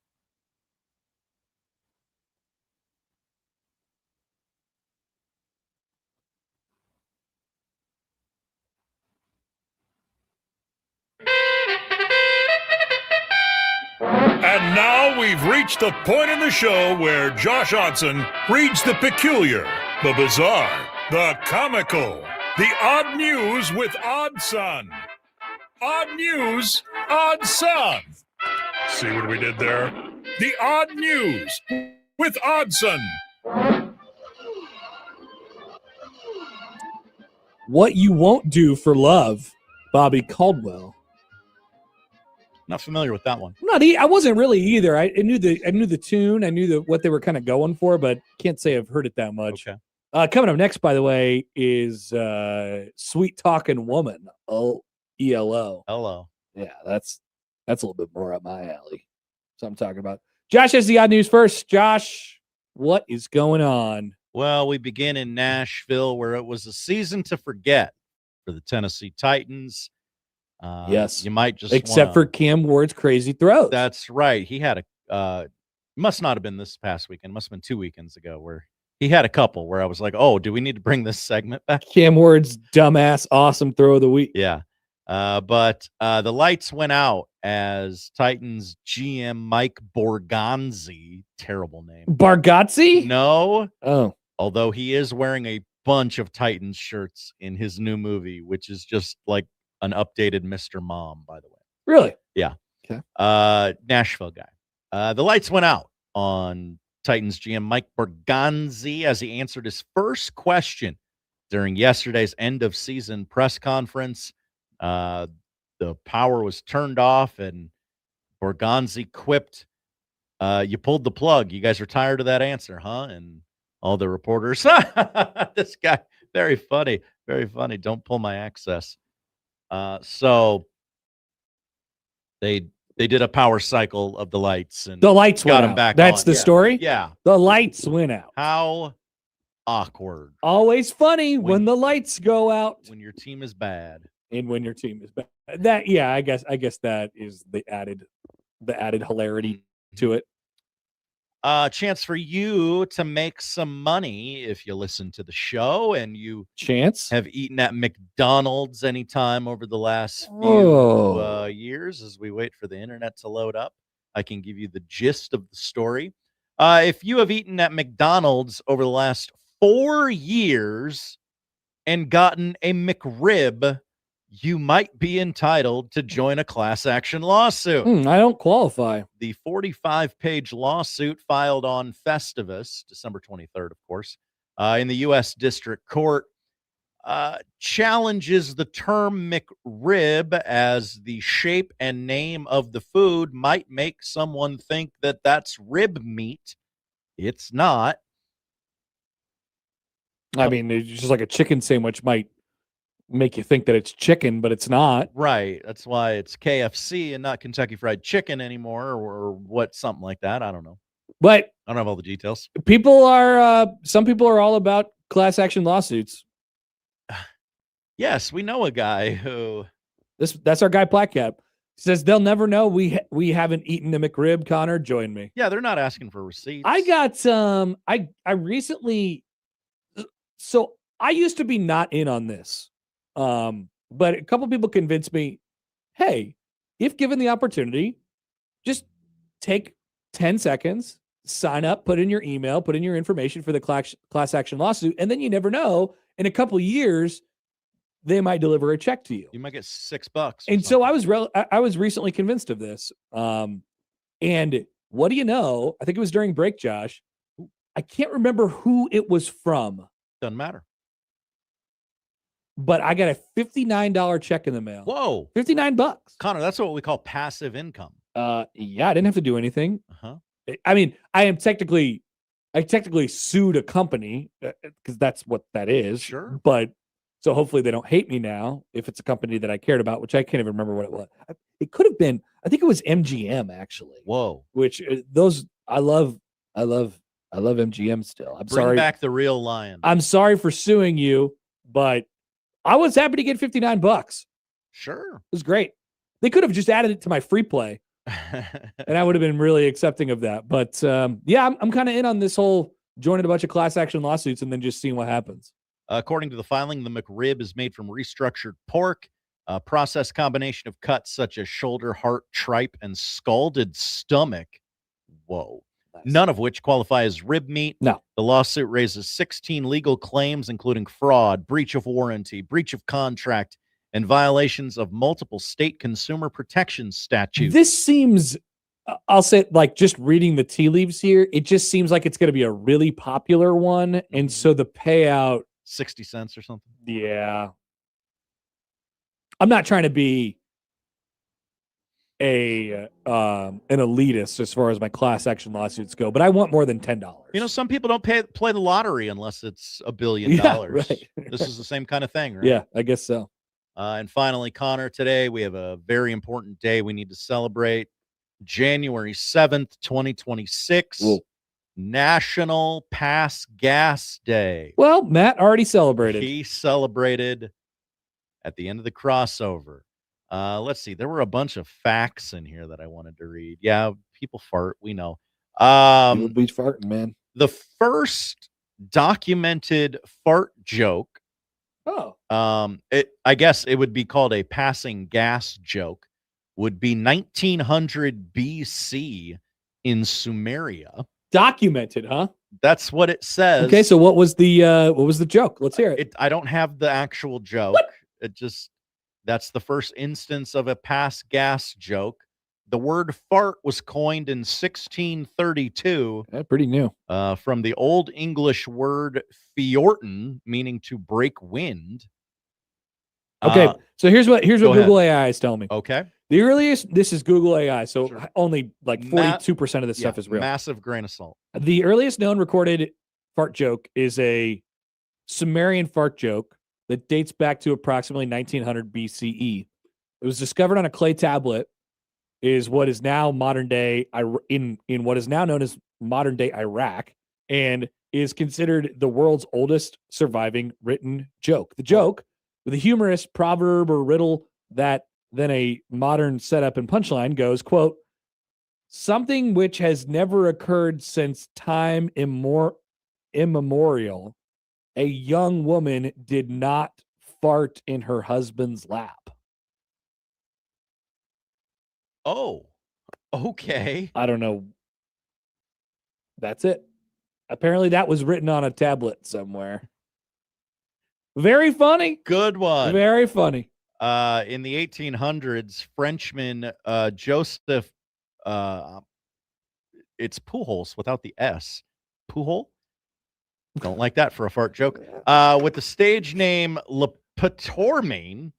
S15: And now we've reached the point in the show where Josh Odson reads the peculiar, the bizarre, the comical, the odd news with Odd Son. Odd news, Odd Son. See what we did there? The odd news with Oddson.
S13: What You Won't Do for Love, Bobby Caldwell.
S2: Not familiar with that one.
S13: I wasn't really either. I knew the tune. I knew what they were kind of going for, but can't say I've heard it that much.
S2: Okay.
S13: Coming up next, by the way, is Sweet Talking Woman. ELO.
S2: Hello.
S13: Yeah, that's a little bit more up my alley. So I'm talking about. Josh has the odd news first. Josh, what is going on?
S2: Well, we begin in Nashville, where it was a season to forget for the Tennessee Titans.
S13: Yes,
S2: you might just
S13: except for Cam Ward's crazy throws.
S2: That's right. He had must not have been this past weekend. Must have been 2 weekends ago where he had a couple where I was like, oh, do we need to bring this segment back?
S13: Cam Ward's dumbass awesome throw of the week.
S2: Yeah. But the lights went out as Titans GM Mike Borgonzi, terrible name.
S13: Bargatze?
S2: No.
S13: Oh.
S2: Although he is wearing a bunch of Titans shirts in his new movie, which is just like an updated Mr. Mom, by the way.
S13: Really?
S2: Yeah.
S13: Okay.
S2: Nashville guy. The lights went out on Titans GM Mike Borgonzi as he answered his first question during yesterday's end of season press conference. The power was turned off and Borgonzi quipped, you pulled the plug. You guys are tired of that answer, huh? And all the reporters, this guy, very funny, very funny. Don't pull my access. So they did a power cycle of the lights and
S13: the lights
S2: got
S13: went
S2: him
S13: out.
S2: back.
S13: That's
S2: on.
S13: the story.
S2: Yeah,
S13: the lights went out.
S2: How awkward.
S13: Always funny when the lights go out.
S2: When your team is bad.
S13: And when your team is bad. That I guess that is the added hilarity to it.
S2: Chance for you to make some money if you listen to the show and you have eaten at McDonald's anytime over the last few years as we wait for the internet to load up. I can give you the gist of the story. If you have eaten at McDonald's over the last 4 years and gotten a McRib, you might be entitled to join a class action lawsuit.
S13: I don't qualify.
S2: The 45-page lawsuit filed on Festivus, December 23rd, of course, in the U.S. District Court, challenges the term McRib as the shape and name of the food might make someone think that that's rib meat. It's not.
S13: I mean, it's just like a chicken sandwich might make you think that it's chicken, but it's not.
S2: Right. That's why it's KFC and not Kentucky Fried Chicken anymore, or what, something like that. I don't know.
S13: But
S2: I don't have all the details.
S13: Some people are all about class action lawsuits.
S2: Yes, we know a guy who.
S13: That's our guy Plackcap. Says they'll never know we haven't eaten a McRib. Connor, join me.
S2: Yeah, they're not asking for receipts.
S13: I got I recently. So I used to be not in on this. But a couple people convinced me, hey, if given the opportunity, just take 10 seconds, sign up, put in your email, put in your information for the class action lawsuit, and then you never know. In a couple of years, they might deliver a check to you.
S2: You might get $6.
S13: And so I was recently convinced of this. And what do you know? I think it was during break, Josh. I can't remember who it was from.
S2: Doesn't matter.
S13: But I got a $59 check in the mail.
S2: Whoa.
S13: $59.
S2: Connor, that's what we call passive income.
S13: Yeah, I didn't have to do anything.
S2: Uh-huh.
S13: I mean, I technically sued a company because that's what that is.
S2: Sure.
S13: But so hopefully they don't hate me now if it's a company that I cared about, which I can't even remember what it was. It could have been, I think it was MGM actually.
S2: Whoa.
S13: Which I love MGM still. I'm sorry.
S2: Bring back the real lion.
S13: I'm sorry for suing you, but I was happy to get $59.
S2: Sure.
S13: It was great. They could have just added it to my free play. And I would have been really accepting of that. But yeah, I'm kind of in on this whole joining a bunch of class action lawsuits and then just seeing what happens.
S2: According to the filing, the McRib is made from restructured pork, a processed combination of cuts such as shoulder, heart, tripe, and scalded stomach. Whoa. Nice. None of which qualify as rib meat.
S13: No.
S2: The lawsuit raises 16 legal claims, including fraud, breach of warranty, breach of contract, and violations of multiple state consumer protection statutes.
S13: This seems, I'll say, like just reading the tea leaves here, it just seems like it's going to be a really popular one. And so the payout,
S2: 60 cents or something.
S13: Yeah. I'm not trying to be an elitist as far as my class action lawsuits go, but I want more than $10.
S2: You know, some people don't play the lottery unless it's $1 billion.
S13: Yeah, right.
S2: This is the same kind of thing, right?
S13: Yeah, I guess so.
S2: And finally, Connor, today we have a very important day we need to celebrate. January 7th, 2026.
S13: Whoa.
S2: National Pass Gas Day.
S13: Well, Matt already celebrated.
S2: He celebrated at the end of the crossover. Let's see. There were a bunch of facts in here that I wanted to read. Yeah, people fart. We know.
S13: People be farting, man.
S2: The first documented fart joke.
S13: Oh.
S2: I guess it would be called a passing gas joke. Would be 1900 BC in Sumeria.
S13: Documented, huh?
S2: That's what it says.
S13: Okay, so what was the joke? Let's hear it.
S2: I don't have the actual joke.
S13: What?
S2: That's the first instance of a pass gas joke. The word fart was coined in 1632.
S13: Pretty new.
S2: From the Old English word fjorten, meaning to break wind.
S13: Okay, so here's what Google AI is telling me.
S2: Okay.
S13: The earliest, this is Google AI, so only like 42% of this stuff is real.
S2: Massive grain of salt.
S13: The earliest known recorded fart joke is a Sumerian fart joke that dates back to approximately 1900 BCE. It was discovered on a clay tablet, is what is now modern day in what is now known as modern day Iraq, and is considered the world's oldest surviving written joke. The joke, with a humorous proverb or riddle that then a modern setup and punchline goes, quote, something which has never occurred since time immemorial. A young woman did not fart in her husband's lap.
S2: Oh, okay.
S13: I don't know. That's it. Apparently that was written on a tablet somewhere. Very funny.
S2: Good one.
S13: Very funny.
S2: In the 1800s, Frenchman Joseph, it's Pujols without the S. Pujol? Don't like that for a fart joke. With the stage name Le Patormain,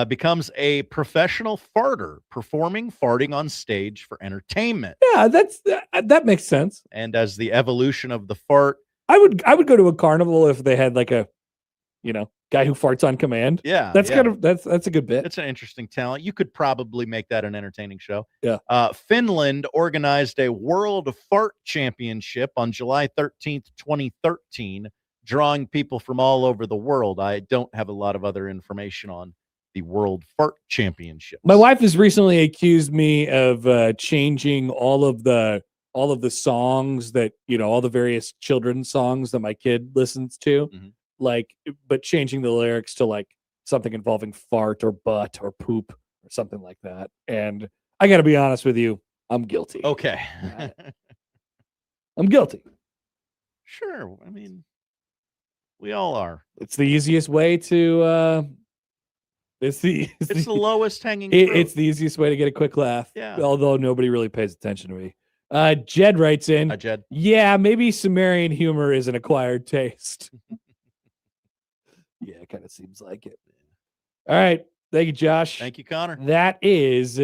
S2: becomes a professional farter, performing farting on stage for entertainment.
S13: Yeah, that makes sense.
S2: And as the evolution of the fart,
S13: I would go to a carnival if they had like a, guy who farts on command.
S2: Yeah,
S13: that's a good bit.
S2: It's an interesting talent. You could probably make that an entertaining show.
S13: Yeah.
S2: Finland organized a World Fart Championship on July 13th, 2013, drawing people from all over the world. I don't have a lot of other information on the World Fart Championship.
S13: My wife has recently accused me of changing all of the songs that, all the various children's songs that my kid listens to.
S2: Mm-hmm.
S13: But changing the lyrics to like something involving fart or butt or poop or something like that. And I got to be honest with you, I'm guilty.
S2: Okay.
S13: I'm guilty.
S2: Sure. I mean, we all are.
S13: It's the easiest way to. It's the
S2: lowest hanging fruit.
S13: It's the easiest way to get a quick laugh.
S2: Yeah.
S13: Although nobody really pays attention to me. Jed writes in.
S2: Hi, Jed.
S13: Yeah, maybe Sumerian humor is an acquired taste. Yeah, it kind of seems like it. All right. Thank you, Josh.
S2: Thank you, Connor.
S13: That is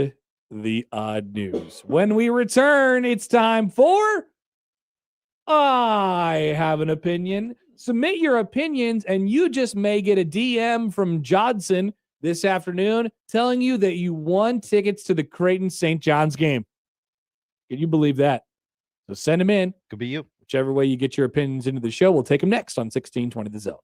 S13: the odd news. When we return, it's time for I Have an Opinion. Submit your opinions, and you just may get a DM from Jodson this afternoon telling you that you won tickets to the Creighton St. John's game. Can you believe that? So send them in.
S2: Could be you.
S13: Whichever way you get your opinions into the show, we'll take them next on 1620 The Zone.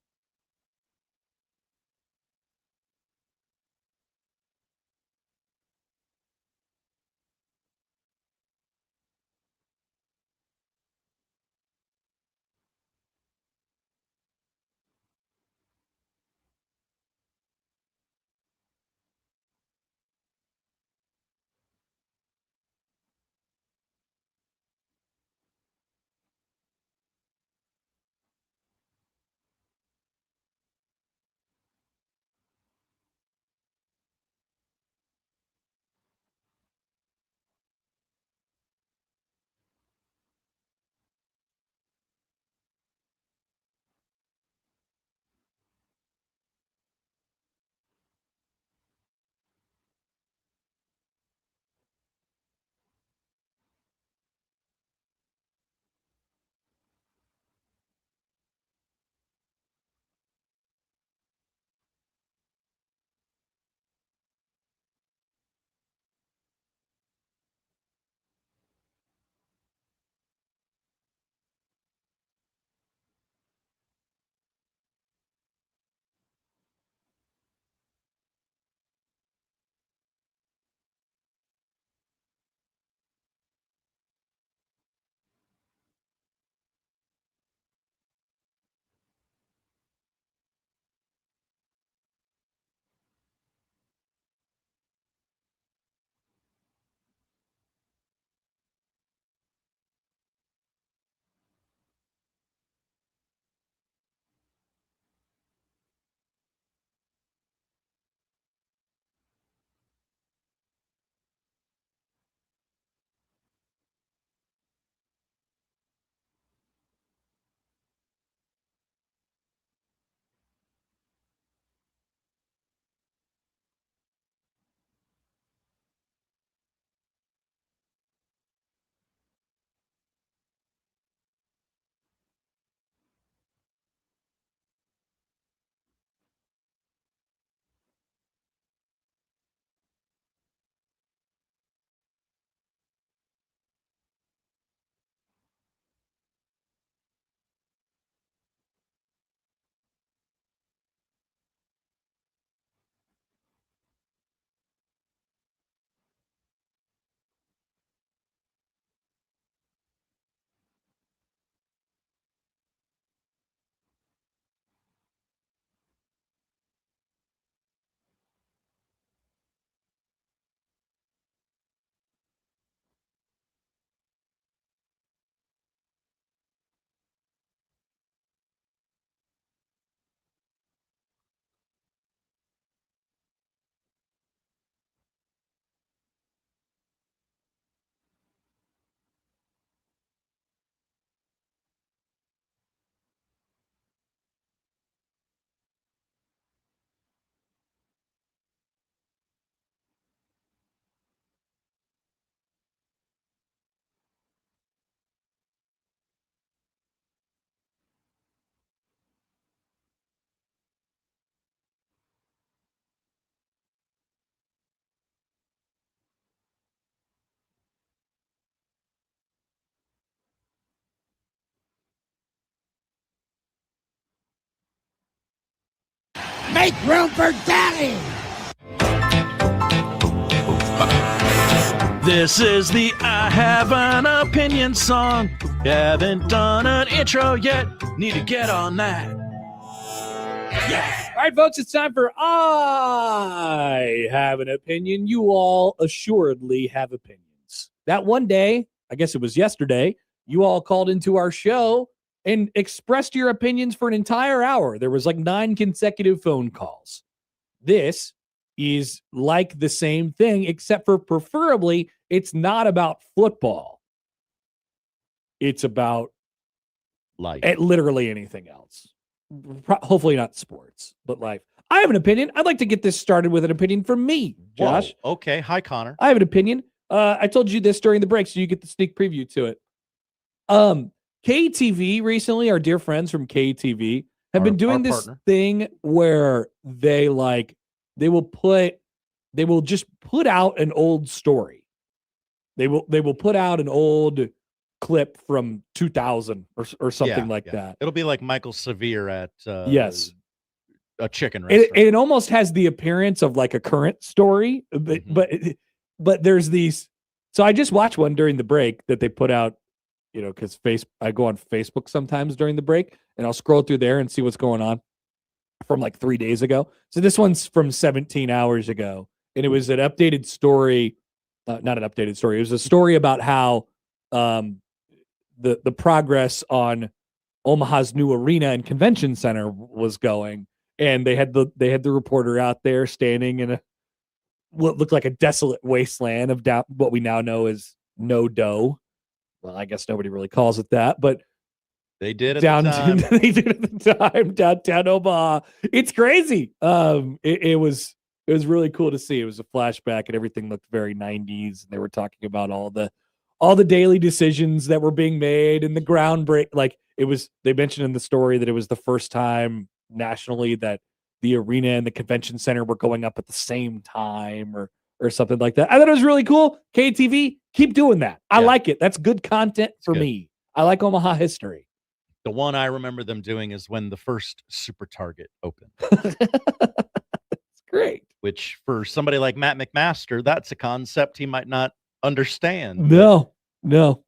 S18: Make room for Daddy!
S2: This is the I Have an Opinion song. Haven't done an intro yet. Need to get on that.
S13: Yes. All right, folks, it's time for I Have an Opinion. You all assuredly have opinions. That one day, I guess it was yesterday, You all called into our show and expressed your opinions for an entire hour. There was like 9 consecutive phone calls. This is like the same thing, except for preferably it's not about football. It's about
S2: life.
S13: Literally anything else. Hopefully not sports, but life. I have an opinion. I'd like to get this started with an opinion from me, Josh.
S2: Whoa, okay. Hi, Connor.
S13: I have an opinion. I told you this during the break, so you get the sneak preview to it. KTV recently, our dear friends from KTV have been doing this thing where they will just put out an old story. They will put out an old clip from 2000 or something like that.
S2: It'll be like Michael Severe at
S13: yes,
S2: a chicken restaurant.
S13: It almost has the appearance of like a current story, but there's these. So I just watched one during the break that they put out, because I go on Facebook sometimes during the break and I'll scroll through there and see what's going on from like 3 days ago. So this one's from 17 hours ago, and it was an updated story, not an updated story. It was a story about how the progress on Omaha's new arena and convention center was going. And they had the reporter out there standing in what looked like a desolate wasteland of what we now know as no dough. Well, I guess nobody really calls it that, but
S2: they did at the time.
S13: They did at the time downtown Omaha. It's crazy. It was really cool to see. It was a flashback, and everything looked very 90s. And they were talking about all the daily decisions that were being made and the groundbreak. Like they mentioned in the story that it was the first time nationally that the arena and the convention center were going up at the same time or something like that. I thought it was really cool. KTV, keep doing that. I like it. That's good content for me. I like Omaha history.
S2: The one I remember them doing is when the first Super Target opened.
S13: It's great.
S2: Which for somebody like Matt McMaster, that's a concept he might not understand.
S13: No.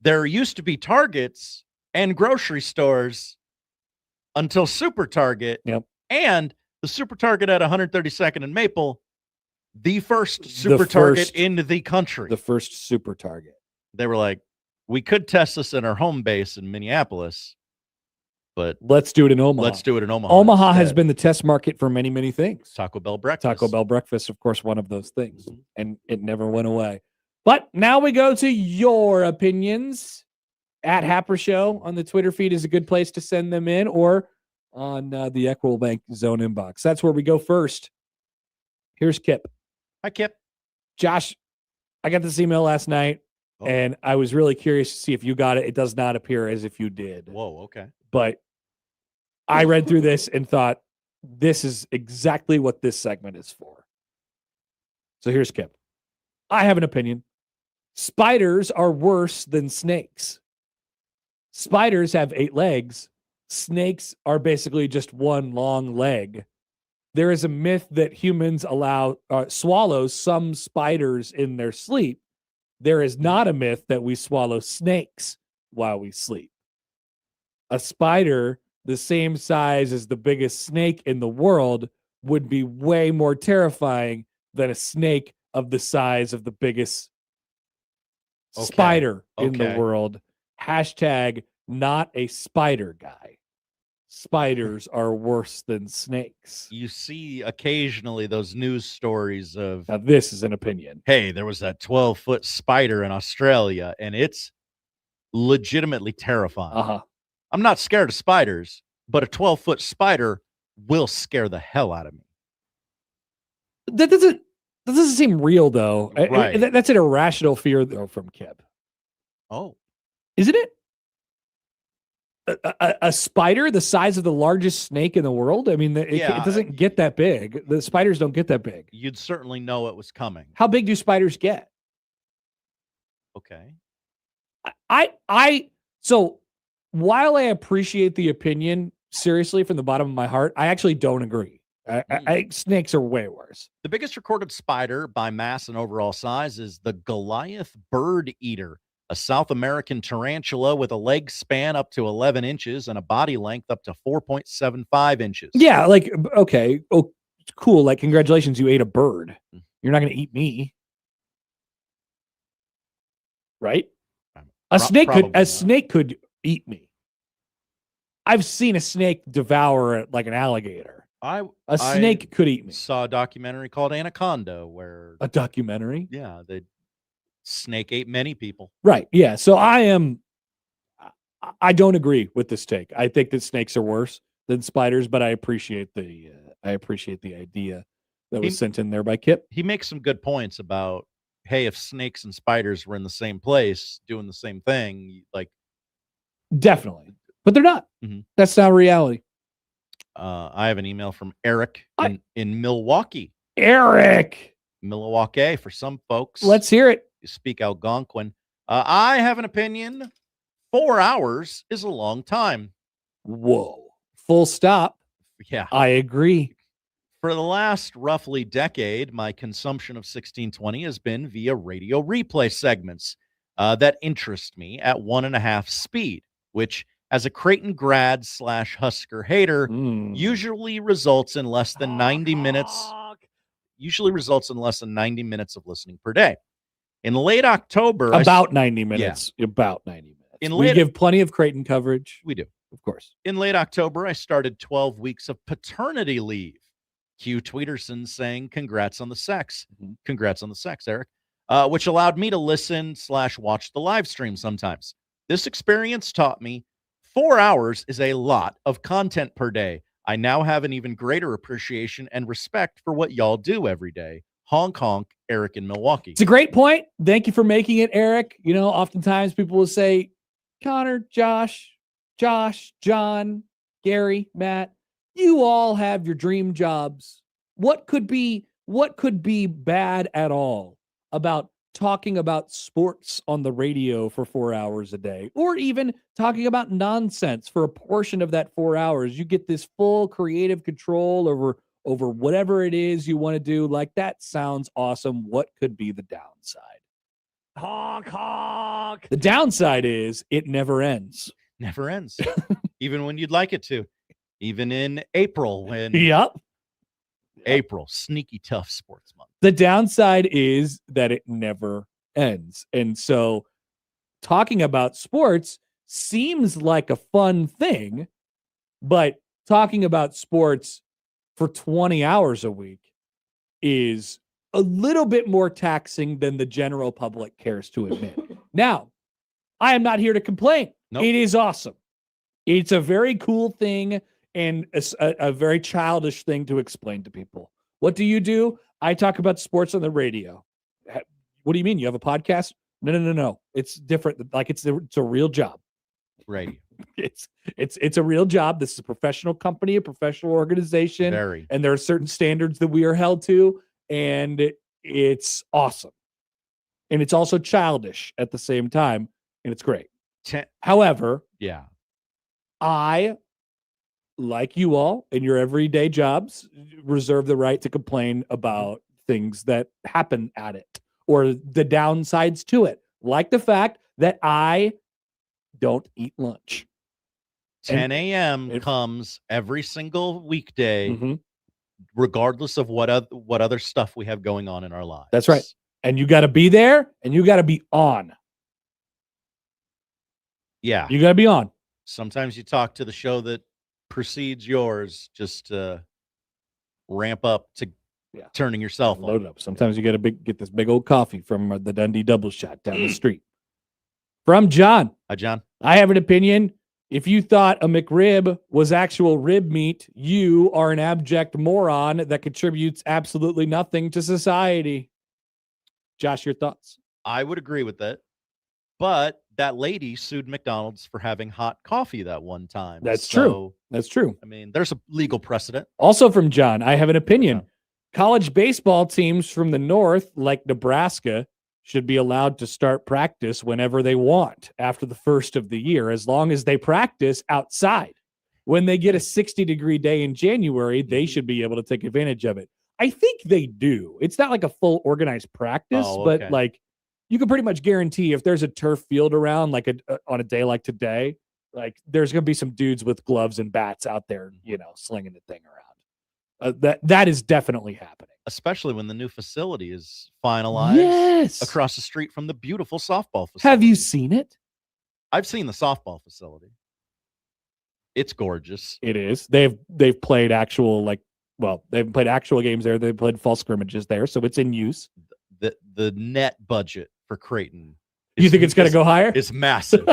S2: There used to be Targets and grocery stores until Super Target.
S13: Yep.
S2: And the Super Target at 132nd and Maple, the first Super Target in the country.
S13: The first Super Target.
S2: They were like, we could test this in our home base in Minneapolis, but
S13: let's do it in Omaha. Omaha has been the test market for many, many things.
S2: Taco Bell breakfast.
S13: Taco Bell breakfast, of course, one of those things. And it never went away. But now we go to your opinions. At Happer Show on the Twitter feed is a good place to send them in, or on the Equitable Bank Zone inbox. That's where we go first. Here's Kip.
S2: Hi, Kip.
S13: Josh, I got this email last night, and I was really curious to see if you got it. It does not appear as if you did.
S2: Whoa, okay.
S13: But I read through this and thought, this is exactly what this segment is for. So here's Kip. I have an opinion. Spiders are worse than snakes. Spiders have 8 legs. Snakes are basically just one long leg. There is a myth that humans swallow some spiders in their sleep. There is not a myth that we swallow snakes while we sleep. A spider the same size as the biggest snake in the world would be way more terrifying than a snake of the size of the biggest spider in the world. Hashtag not a spider guy. Spiders are worse than snakes.
S2: You see occasionally those news stories of...
S13: Now, this is an opinion.
S2: Hey, there was that 12-foot spider in Australia, and it's legitimately terrifying.
S13: Uh-huh.
S2: I'm not scared of spiders, but a 12-foot spider will scare the hell out of me.
S13: That doesn't seem real, though.
S2: Right.
S13: That's an irrational fear, though, from Kip.
S2: Oh.
S13: Isn't it? A spider the size of the largest snake in the world? I mean, it doesn't get that big. The spiders don't get that big.
S2: You'd certainly know it was coming.
S13: How big do spiders get?
S2: Okay.
S13: So while I appreciate the opinion, seriously, from the bottom of my heart, I actually don't agree. Snakes are way worse.
S2: The biggest recorded spider by mass and overall size is the Goliath bird eater, a South American tarantula with a leg span up to 11 inches and a body length up to 4.75 inches.
S13: Yeah, like, okay. Oh, cool. Like, congratulations, you ate a bird. You're not going to eat me. Right? A
S2: Probably
S13: snake could eat me. I've seen a snake devour like an alligator. A snake could eat me.
S2: Saw a documentary called Anaconda where
S13: A documentary?
S2: Yeah, the snake ate many people.
S13: Right. Yeah. So I don't agree with this take. I think that snakes are worse than spiders, but I appreciate the idea that was sent in there by Kip.
S2: He makes some good points about, hey, if snakes and spiders were in the same place doing the same thing, like
S13: definitely, but they're not.
S2: Mhm.
S13: That's not reality.
S2: I have an email from Eric in Milwaukee.
S13: Eric,
S2: Milwaukee for some folks.
S13: let's hear it.
S2: You speak Algonquin. I have an opinion. 4 hours is a long time.
S13: Whoa. Full stop.
S2: Yeah.
S13: I agree.
S2: For the last roughly decade, my consumption of 1620 has been via radio replay segments that interest me at 1.5 speed, which, as a Creighton grad / Husker hater, usually results in less than 90 minutes. Usually results in less than 90 minutes of listening per day. In late October,
S13: About 90 minutes. Yeah. About 90 minutes. We give plenty of Creighton coverage.
S2: We do.
S13: Of course.
S2: In late October, I started 12 weeks of paternity leave. Q Tweederson saying, congrats on the sex. Congrats on the sex, Eric. Which allowed me to listen / watch the live stream sometimes. This experience taught me 4 hours is a lot of content per day. I now have an even greater appreciation and respect for what y'all do every day. Honk, honk, Eric in Milwaukee.
S13: It's a great point. Thank you for making it, Eric. You know, oftentimes people will say, Connor, Josh, John, Gary, Matt, you all have your dream jobs. What could be bad at all about talking about sports on the radio for 4 hours a day, or even talking about nonsense for a portion of that 4 hours? You get this full creative control over whatever it is you want to do. Like, that sounds awesome. What could be the downside?
S1: Honk, honk.
S13: The downside is it never ends.
S2: Never ends. Even when you'd like it to. Even in April when April, sneaky tough sports month.
S13: The downside is that it never ends. And so talking about sports seems like a fun thing, but talking about sports for 20 hours a week is a little bit more taxing than the general public cares to admit. Now, I am not here to complain.
S2: Nope.
S13: It is awesome. It's a very cool thing and a very childish thing to explain to people. What do? I talk about sports on the radio. What do you mean? You have a podcast? No. It's different. Like it's a real job.
S2: Radio.
S13: It's a real job. This is a professional company, a professional organization.
S2: Very.
S13: And there are certain standards that we are held to, and it's awesome. And it's also childish at the same time, and it's great. However,
S2: yeah,
S13: I, like you all in your everyday jobs, reserve the right to complain about things that happen at it or the downsides to it, like the fact that I don't eat lunch.
S2: 10 a.m. comes every single weekday, regardless of what other stuff we have going on in our lives.
S13: That's right. And you got to be there, and you got to be on.
S2: Yeah.
S13: You got to be on.
S2: Sometimes you talk to the show that precedes yours just to ramp up to turning yourself on.
S13: Load up. Sometimes you got to get this big old coffee from the Dundee Double Shot down the street. From John.
S2: Hi, John.
S13: I have an opinion. If you thought a McRib was actual rib meat, you are an abject moron that contributes absolutely nothing to society. Josh, your thoughts?
S2: I would agree with that. But that lady sued McDonald's for having hot coffee that one time.
S13: That's true. That's true.
S2: I mean, there's a legal precedent.
S13: Also from John, I have an opinion. Yeah. College baseball teams from the North, like Nebraska, should be allowed to start practice whenever they want after the first of the year, as long as they practice outside. When they get a 60-degree day in January, they should be able to take advantage of it. I think they do. It's not like a full organized practice, but like you can pretty much guarantee if there's a turf field around, like on a day like today, like there's going to be some dudes with gloves and bats out there, slinging the thing around. That is definitely happening.
S2: Especially when the new facility is finalized across the street from the beautiful softball facility.
S13: Have you seen it?
S2: I've seen the softball facility. It's gorgeous.
S13: It is. They've played actual they've played actual games there. They've played fall scrimmages there, so it's in use.
S2: The net budget for Creighton.
S13: You think it's going to go higher?
S2: It's massive.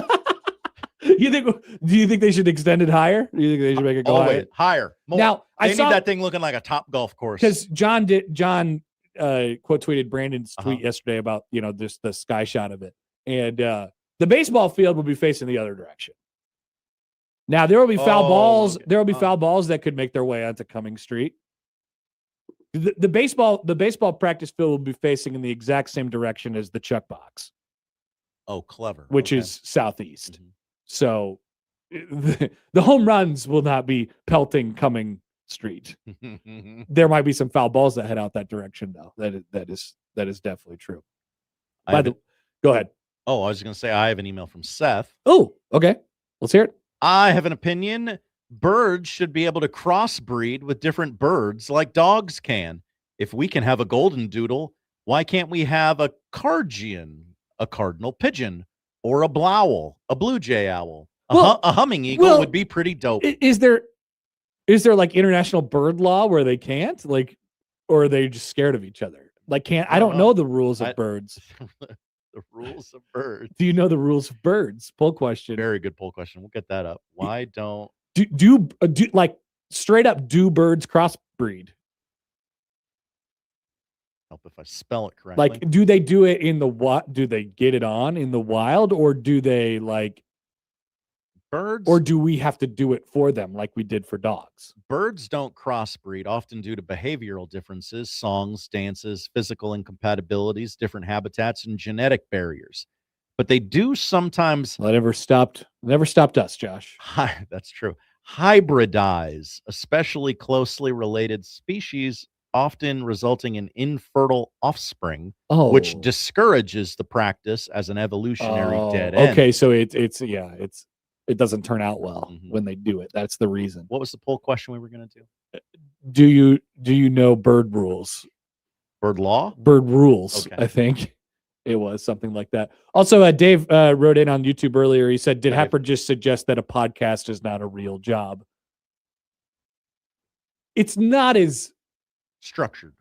S13: Do you think they should extend it higher? Do you think they should make it go
S2: higher? More.
S13: Now
S2: they need that thing looking like a top golf course.
S13: Because John quote tweeted Brandon's tweet yesterday about just the sky shot of it, and the baseball field will be facing the other direction. Now there will be foul balls. There will be foul balls that could make their way onto Cummings Street. The baseball practice field will be facing in the exact same direction as the Chuck box.
S2: Oh, clever.
S13: Which is southeast. Mm-hmm. So the home runs will not be pelting Cummings Street. There might be some foul balls that head out that direction, though. That is definitely true. Go ahead.
S2: Oh, I was going to say I have an email from Seth.
S13: Oh, okay. Let's hear it.
S2: I have an opinion. Birds should be able to crossbreed with different birds like dogs can. If we can have a golden doodle, why can't we have a Cargian, a cardinal pigeon, or a blowl, a blue jay owl? A humming eagle would be pretty dope.
S13: Is there like international bird law where they can't? Like, or are they just scared of each other? Like, I don't know the rules of birds.
S2: The rules of birds.
S13: Do you know the rules of birds? Poll question.
S2: Very good poll question. We'll get that up. Why don't
S13: do like straight up do birds crossbreed?
S2: Help if I spell it correctly.
S13: Like, do they do it in the what? Do they get it on in the wild, or do they like
S2: birds?
S13: Or do we have to do it for them like we did for dogs?
S2: Birds don't crossbreed, often due to behavioral differences, songs, dances, physical incompatibilities, different habitats, and genetic barriers. But they do sometimes.
S13: Well, never stopped us, Josh.
S2: That's true. Hybridize, especially closely related species, often resulting in infertile offspring, which discourages the practice as an evolutionary dead end.
S13: Okay, so it doesn't turn out well when they do it. That's the reason.
S2: What was the poll question we were going to
S13: do? Do you know bird rules?
S2: Bird law?
S13: Bird rules.
S2: Okay.
S13: I think it was something like that. Also, Dave wrote in on YouTube earlier. He said, "Did Happer just suggest that a podcast is not a real job?" It's not as
S2: structured.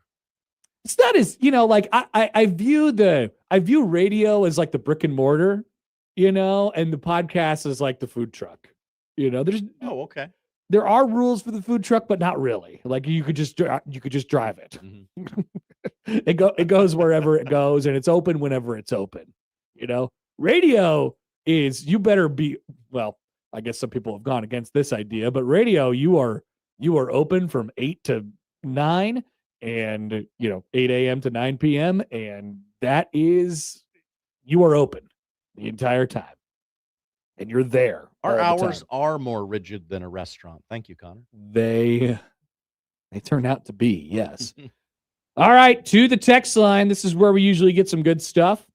S13: It's not as, like I view radio as like the brick and mortar, and the podcast is like the food truck. There's
S2: okay.
S13: There are rules for the food truck, but not really. Like you could just drive it.
S2: Mm-hmm.
S13: It goes wherever it goes, and it's open whenever it's open. Radio is, you better be, well, I guess some people have gone against this idea, but radio, you are open from 8 to 9 and 8 a.m. to 9 p.m. and that is, you are open the entire time and you're there.
S2: Our hours are more rigid than a restaurant. Thank you, Connor.
S13: They turn out to be, yes. All right, to the text line. This is where we usually get some good stuff.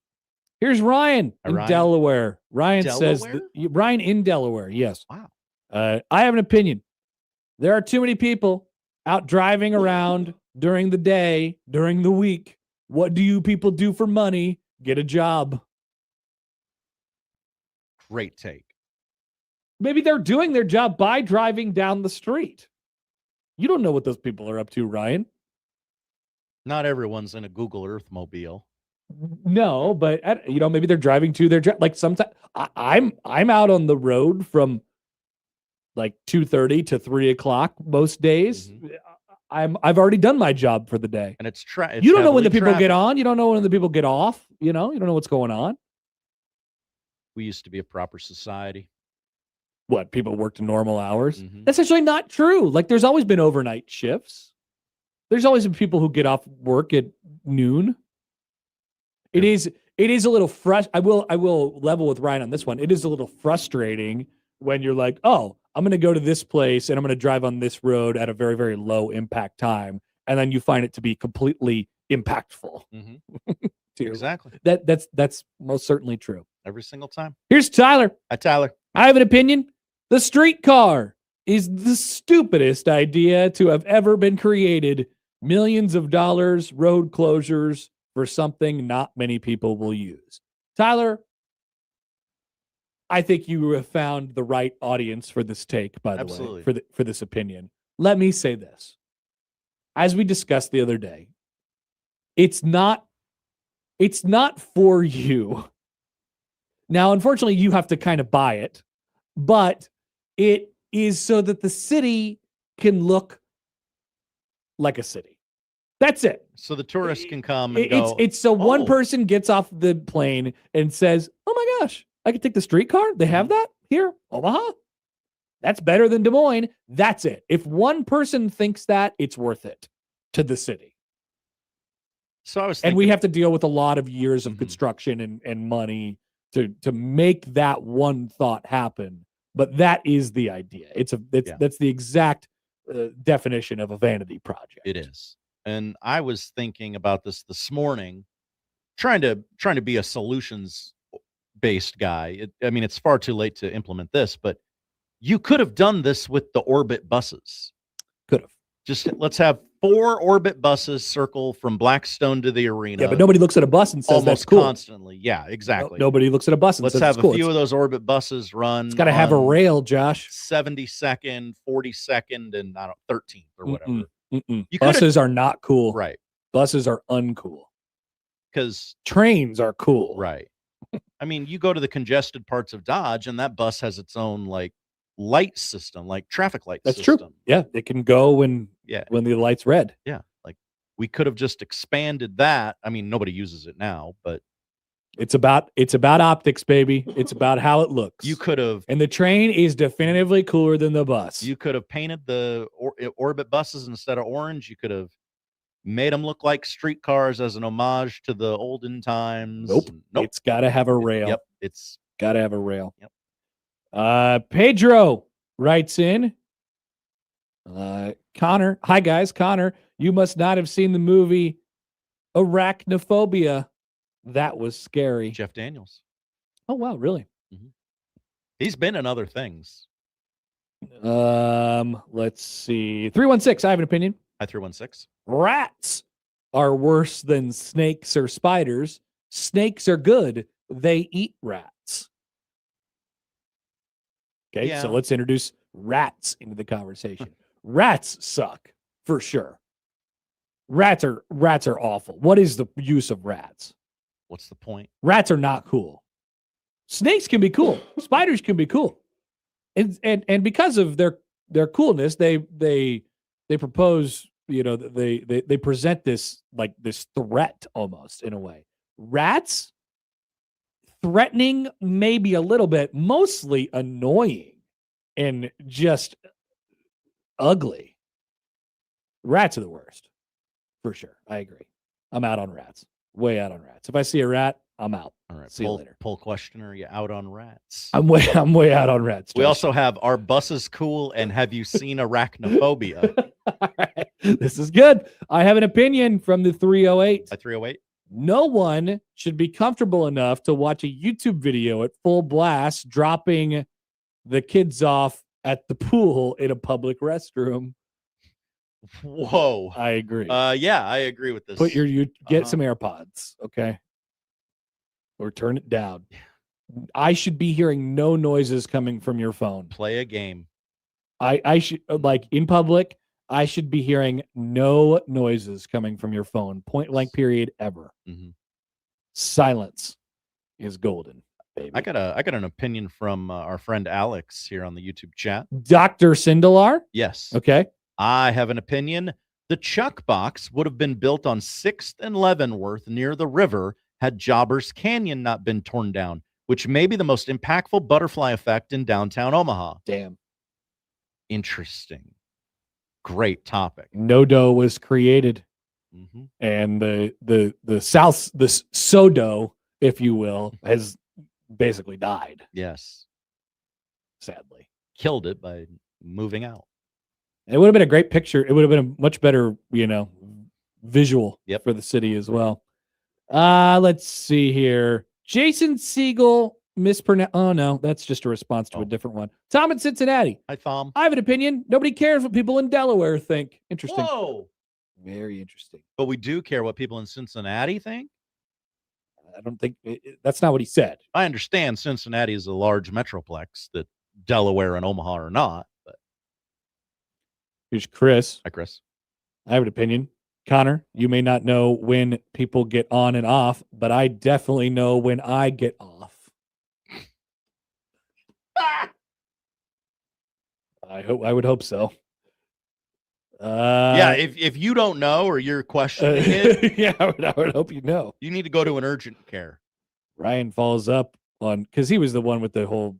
S13: Here's Ryan in Delaware. Ryan says, Ryan in Delaware, yes.
S2: Wow.
S13: I have an opinion. There are too many people out driving around during the day, during the week. What do you people do for money? Get a job.
S2: Great take.
S13: Maybe they're doing their job by driving down the street. You don't know what those people are up to, Ryan.
S2: Not everyone's in a Google Earth mobile.
S13: No, but maybe they're driving to their job. Like sometimes I'm out on the road from like 2:30 to 3 o'clock most days. Mm-hmm. I've already done my job for the day.
S2: And it's
S13: you don't know when the people get on. You don't know when the people get off. You don't know what's going on.
S2: We used to be a proper society.
S13: What, people worked normal hours? Mm-hmm. That's actually not true. Like there's always been overnight shifts. There's always been people who get off work at noon. It is a little I will level with Ryan on this one. It is a little frustrating when you're like, oh, I'm going to go to this place and I'm going to drive on this road at a very, very low impact time. And then you find it to be completely impactful.
S2: Mm-hmm. Exactly.
S13: That's most certainly true.
S2: Every single time.
S13: Here's Tyler.
S2: Hi, Tyler.
S13: I have an opinion. The streetcar is the stupidest idea to have ever been created. Millions of dollars, road closures for something not many people will use. Tyler, I think you have found the right audience for this take, by the
S2: Absolutely.
S13: way, for this opinion. Let me say this. As we discussed the other day, it's not for you. Now, unfortunately, you have to kind of buy it, but it is so that the city can look like a city. That's it.
S2: So the tourists can come and go.
S13: It's so one person gets off the plane and says, "Oh my gosh, I could take the streetcar. They have that here, Omaha. That's better than Des Moines." That's it. If one person thinks that, it's worth it to the city.
S2: So I was thinking,
S13: And we have to deal with a lot of years of construction and money to make that one thought happen. But that is the idea. That's the exact definition of a vanity project.
S2: It is. And I was thinking about this morning, trying to be a solutions based guy. It's far too late to implement this, but you could have done this with the Orbit buses.
S13: Could have.
S2: Just let's have 4 Orbit buses circle from Blackstone to the arena.
S13: Yeah, but nobody looks at a bus and says
S2: almost
S13: that's cool.
S2: Constantly. Yeah, exactly.
S13: Nobody looks at a bus and
S2: Let's
S13: says
S2: have
S13: it's cool.
S2: a few of those Orbit buses run.
S13: It's got to have a rail, Josh.
S2: 72nd, 42nd, and 13th or whatever.
S13: Buses are not cool.
S2: Right.
S13: Buses are uncool.
S2: Because
S13: trains are cool.
S2: Right. You go to the congested parts of Dodge, and that bus has its own light system, like traffic light
S13: That's
S2: system.
S13: true. Yeah, it can go when the light's red.
S2: Yeah, we could have just expanded that. Nobody uses it now, but
S13: it's about optics, baby. It's about how it looks.
S2: You could have,
S13: and the train is definitively cooler than the bus.
S2: You could have painted the Orbit buses instead of orange. You could have made them look like streetcars as an homage to the olden times.
S13: Nope. It's got to have a rail.
S2: Yep. It's
S13: got to have a rail.
S2: Yep.
S13: Pedro writes in. Connor. Hi, guys. Connor, you must not have seen the movie Arachnophobia. That was scary.
S2: Jeff Daniels.
S13: Oh, wow. Really?
S2: Mm-hmm. He's been in other things.
S13: Let's see. 316. I have an opinion.
S2: Hi, 316.
S13: Rats are worse than snakes or spiders. Snakes are good. They eat rats. Okay,
S2: Yeah.
S13: so let's introduce rats into the conversation. Rats suck, for sure. Rats are awful. What is the use of rats?
S2: What's the point?
S13: Rats are not cool. Snakes can be cool. Spiders can be cool. And because of their coolness, they propose, they present this this threat almost in a way. Rats, threatening maybe a little bit, mostly annoying and just ugly. Rats are the worst, for sure. I agree. I'm out on rats. Way out on rats. If I see a rat, I'm out.
S2: All right.
S13: See you later.
S2: Poll questioner, are you out on rats?
S13: I'm way out on rats.
S2: We
S13: Josh.
S2: also have, are buses cool, and have you seen Arachnophobia?
S13: All right. This is good. I have an opinion from the 308.
S2: By 308?
S13: No one should be comfortable enough to watch a YouTube video at full blast dropping the kids off at the pool in a public restroom.
S2: Whoa.
S13: I agree.
S2: Yeah, I agree with this.
S13: Get some AirPods, okay? Or turn it down. I should be hearing no noises coming from your phone.
S2: Play a game.
S13: I should, in public, I should be hearing no noises coming from your phone. Point blank period ever.
S2: Mm-hmm.
S13: Silence is golden, baby.
S2: I got an opinion from our friend Alex here on the YouTube chat.
S13: Dr. Sindelar?
S2: Yes.
S13: Okay.
S2: I have an opinion. The Chuck Box would have been built on 6th and Leavenworth near the river had Jobbers Canyon not been torn down, which may be the most impactful butterfly effect in downtown Omaha.
S13: Damn.
S2: Interesting. Great topic.
S13: NoDo was created.
S2: Mm-hmm.
S13: And the SoDo, if you will, has basically died.
S2: Yes.
S13: Sadly.
S2: Killed it by moving out.
S13: It would have been a great picture. It would have been a much better, visual for the city as well. Let's see here. Jason Siegel mispronounced. Oh, no, that's just a response to a different one. Tom in Cincinnati.
S2: Hi, Tom.
S13: I have an opinion. Nobody cares what people in Delaware think. Interesting.
S2: Whoa.
S13: Very interesting.
S2: But we do care what people in Cincinnati think?
S13: I don't think that's not what he said.
S2: I understand Cincinnati is a large metroplex that Delaware and Omaha are not. But
S13: here's Chris.
S2: Hi, Chris.
S13: I have an opinion. Connor, you may not know when people get on and off, but I definitely know when I get off. I would hope so.
S2: Yeah, if you don't know or you're questioning it,
S13: yeah, I would hope you know.
S2: You need to go to an urgent care.
S13: Ryan follows up on because he was the one with the whole.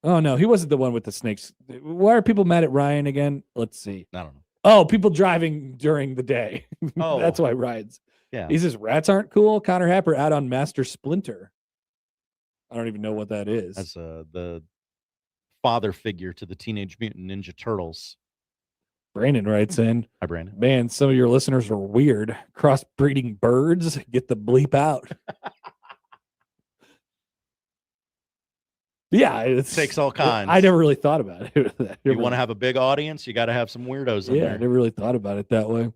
S13: Oh no, he wasn't the one with the snakes. Why are people mad at Ryan again? Let's see.
S2: I don't know.
S13: Oh, people driving during the day.
S2: Oh,
S13: that's why Ryan's.
S2: Yeah.
S13: He says rats aren't cool. Connor Happer out on Master Splinter. I don't even know what that is.
S2: That's the father figure to the Teenage Mutant Ninja Turtles.
S13: Brandon writes in.
S2: Hi, Brandon.
S13: Man, some of your listeners are weird. Crossbreeding birds, get the bleep out. Yeah, it
S2: takes all kinds.
S13: I never really thought about it.
S2: You want to have a big audience, you got to have some weirdos in
S13: yeah,
S2: there.
S13: I never really thought about it that way.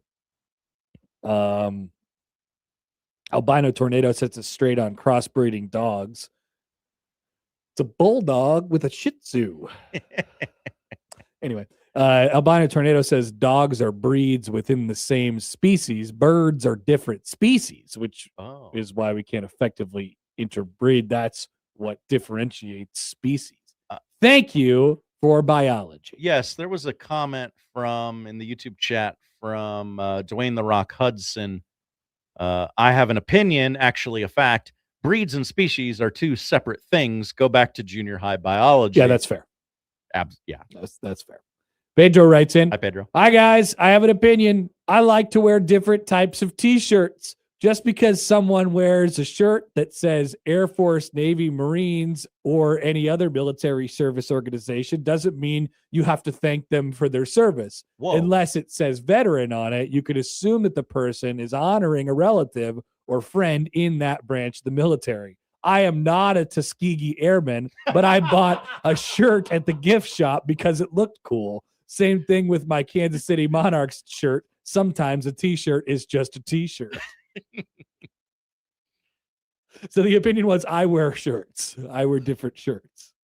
S13: Albino Tornado sets us straight on crossbreeding dogs. It's a bulldog with a Shih Tzu. Anyway, Albino Tornado says dogs are breeds within the same species. Birds are different species, which is why we can't effectively interbreed. That's what differentiates species. Thank you for biology.
S2: Yes, there was a comment in the YouTube chat from Dwayne The Rock Hudson. I have an opinion, actually a fact. Breeds and species are two separate things. Go back to junior high biology.
S13: Yeah, that's fair.
S2: Yeah,
S13: that's fair. Pedro writes in.
S2: Hi, Pedro.
S13: Hi, guys. I have an opinion. I like to wear different types of T-shirts. Just because someone wears a shirt that says Air Force, Navy, Marines, or any other military service organization doesn't mean you have to thank them for their service.
S2: Whoa.
S13: Unless it says veteran on it, you could assume that the person is honoring a relative or friend in that branch of the military. I am not a Tuskegee Airman, but I bought a shirt at the gift shop because it looked cool. Same thing with my Kansas City Monarchs shirt. Sometimes a T-shirt is just a T-shirt. So the opinion was I wear shirts. I wear different shirts.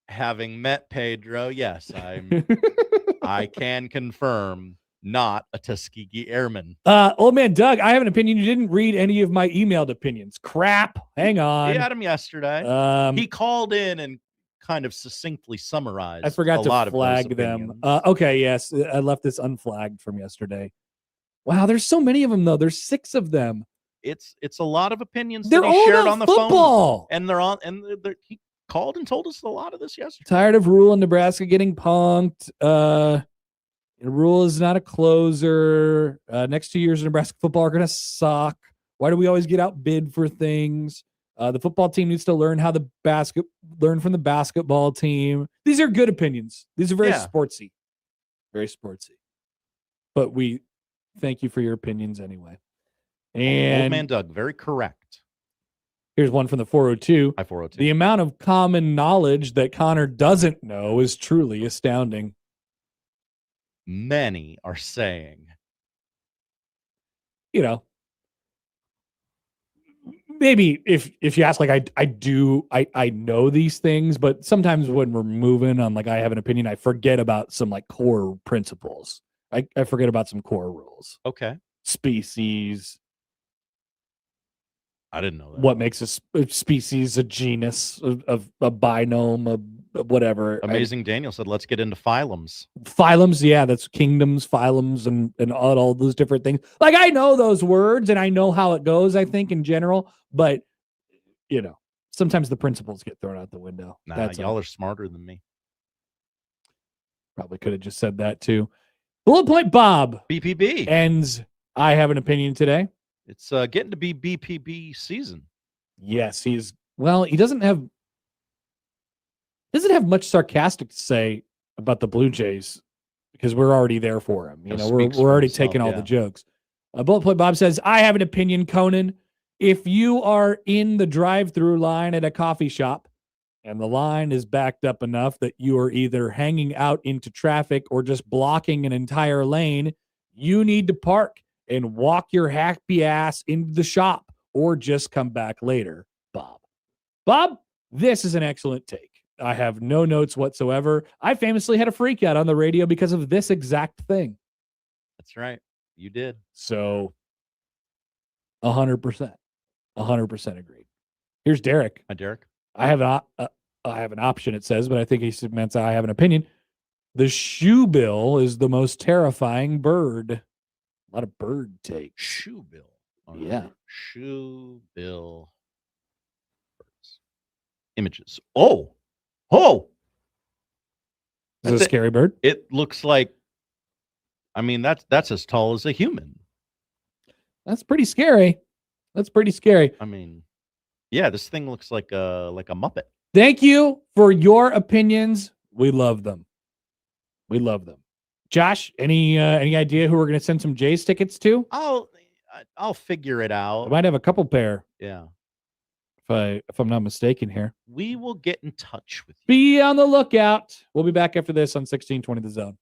S2: Having met Pedro, yes, I can confirm not a Tuskegee Airman.
S13: Old man Doug, I have an opinion. You didn't read any of my emailed opinions. Crap. Hang on.
S2: He had him yesterday. He called in and kind of succinctly summarized.
S13: I forgot
S2: a
S13: to
S2: lot
S13: flag
S2: of those
S13: them. Okay, yes. I left this unflagged from yesterday. Wow, there's so many of them though. There's 6 of them.
S2: It's a lot of opinions
S13: They're
S2: that
S13: all
S2: he shared
S13: about
S2: on the
S13: football.
S2: phone, and they're on. And he called and told us a lot of this yesterday.
S13: Tired of Rule in Nebraska getting punked. Rule is not a closer. Next 2 years of Nebraska football are going to suck. Why do we always get outbid for things? The football team needs to learn learn from the basketball team. These are good opinions. These are very sportsy. Very sportsy. But we thank you for your opinions anyway. And
S2: Old man Doug, very correct.
S13: Here's one from the 402.
S2: Hi, 402.
S13: The amount of common knowledge that Connor doesn't know is truly astounding.
S2: Many are saying,
S13: maybe if you ask, like I know these things, but sometimes when we're moving on, like I have an opinion, I forget about some like core principles. I forget about some core rules.
S2: Okay.
S13: Species.
S2: I didn't know that.
S13: What makes a species a genus, of a binome, of whatever.
S2: Amazing Daniel said, let's get into phylums.
S13: Phylums, yeah, that's kingdoms, phylums, and all those different things. Like I know those words and I know how it goes, I think, in general, but sometimes the principles get thrown out the window.
S2: Nah, y'all are smarter than me.
S13: Probably could have just said that too. Bullet Point Bob.
S2: BPB.
S13: Ends. I have an opinion today.
S2: It's getting to be BPB season.
S13: Yes, he doesn't have much sarcastic to say about the Blue Jays because we're already there for him. We're already taking all the jokes. Bullet Point Bob says, I have an opinion, Conan. If you are in the drive-through line at a coffee shop and the line is backed up enough that you are either hanging out into traffic or just blocking an entire lane, you need to park and walk your happy ass into the shop. or just come back later? Bob. Bob, this is an excellent take. I have no notes whatsoever. I famously had a freak out on the radio because of this exact thing.
S2: That's right. You did.
S13: So 100%. 100% agreed. Here's Derek.
S2: Hi, Derek.
S13: I have an option, it says, but I think he meant I have an opinion. The shoebill is the most terrifying bird. A lot of bird takes.
S2: Shoebill.
S13: Yeah.
S2: Shoebill. Birds. Images. Oh.
S13: Is it a scary bird?
S2: It looks like, I mean, that's as tall as a human.
S13: That's pretty scary.
S2: I mean, yeah, this thing looks like a Muppet.
S13: Thank you for your opinions. We love them. Josh, any idea who we're going to send some Jays tickets to?
S2: I'll figure it out.
S13: I might have a couple pair.
S2: Yeah.
S13: If I'm not mistaken here.
S2: We will get in touch with you.
S13: Be on the lookout. We'll be back after this on 1620 The Zone.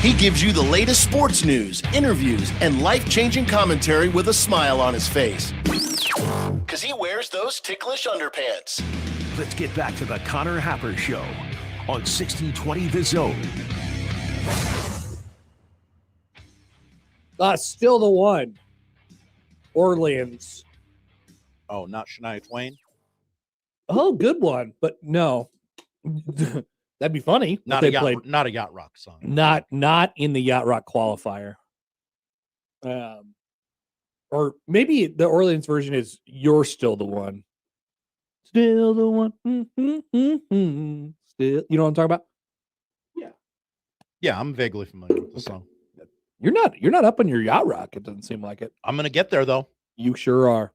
S19: He gives you the latest sports news, interviews, and life-changing commentary with a smile on his face. Because he wears those ticklish underpants.
S7: Let's get back to the Connor Happer Show on 1620 The Zone.
S13: Still the one. Orleans.
S2: Oh, not Shania Twain?
S13: Oh, good one. But no. That'd be funny.
S2: Not a yacht rock song.
S13: Not in the yacht rock qualifier. Or maybe the Orleans version is "You're Still the One." Still the one. Still, you know what I'm talking about?
S2: Yeah, I'm vaguely familiar with the song.
S13: You're not up on your yacht rock. It doesn't seem like it.
S2: I'm gonna get there though.
S13: You sure are.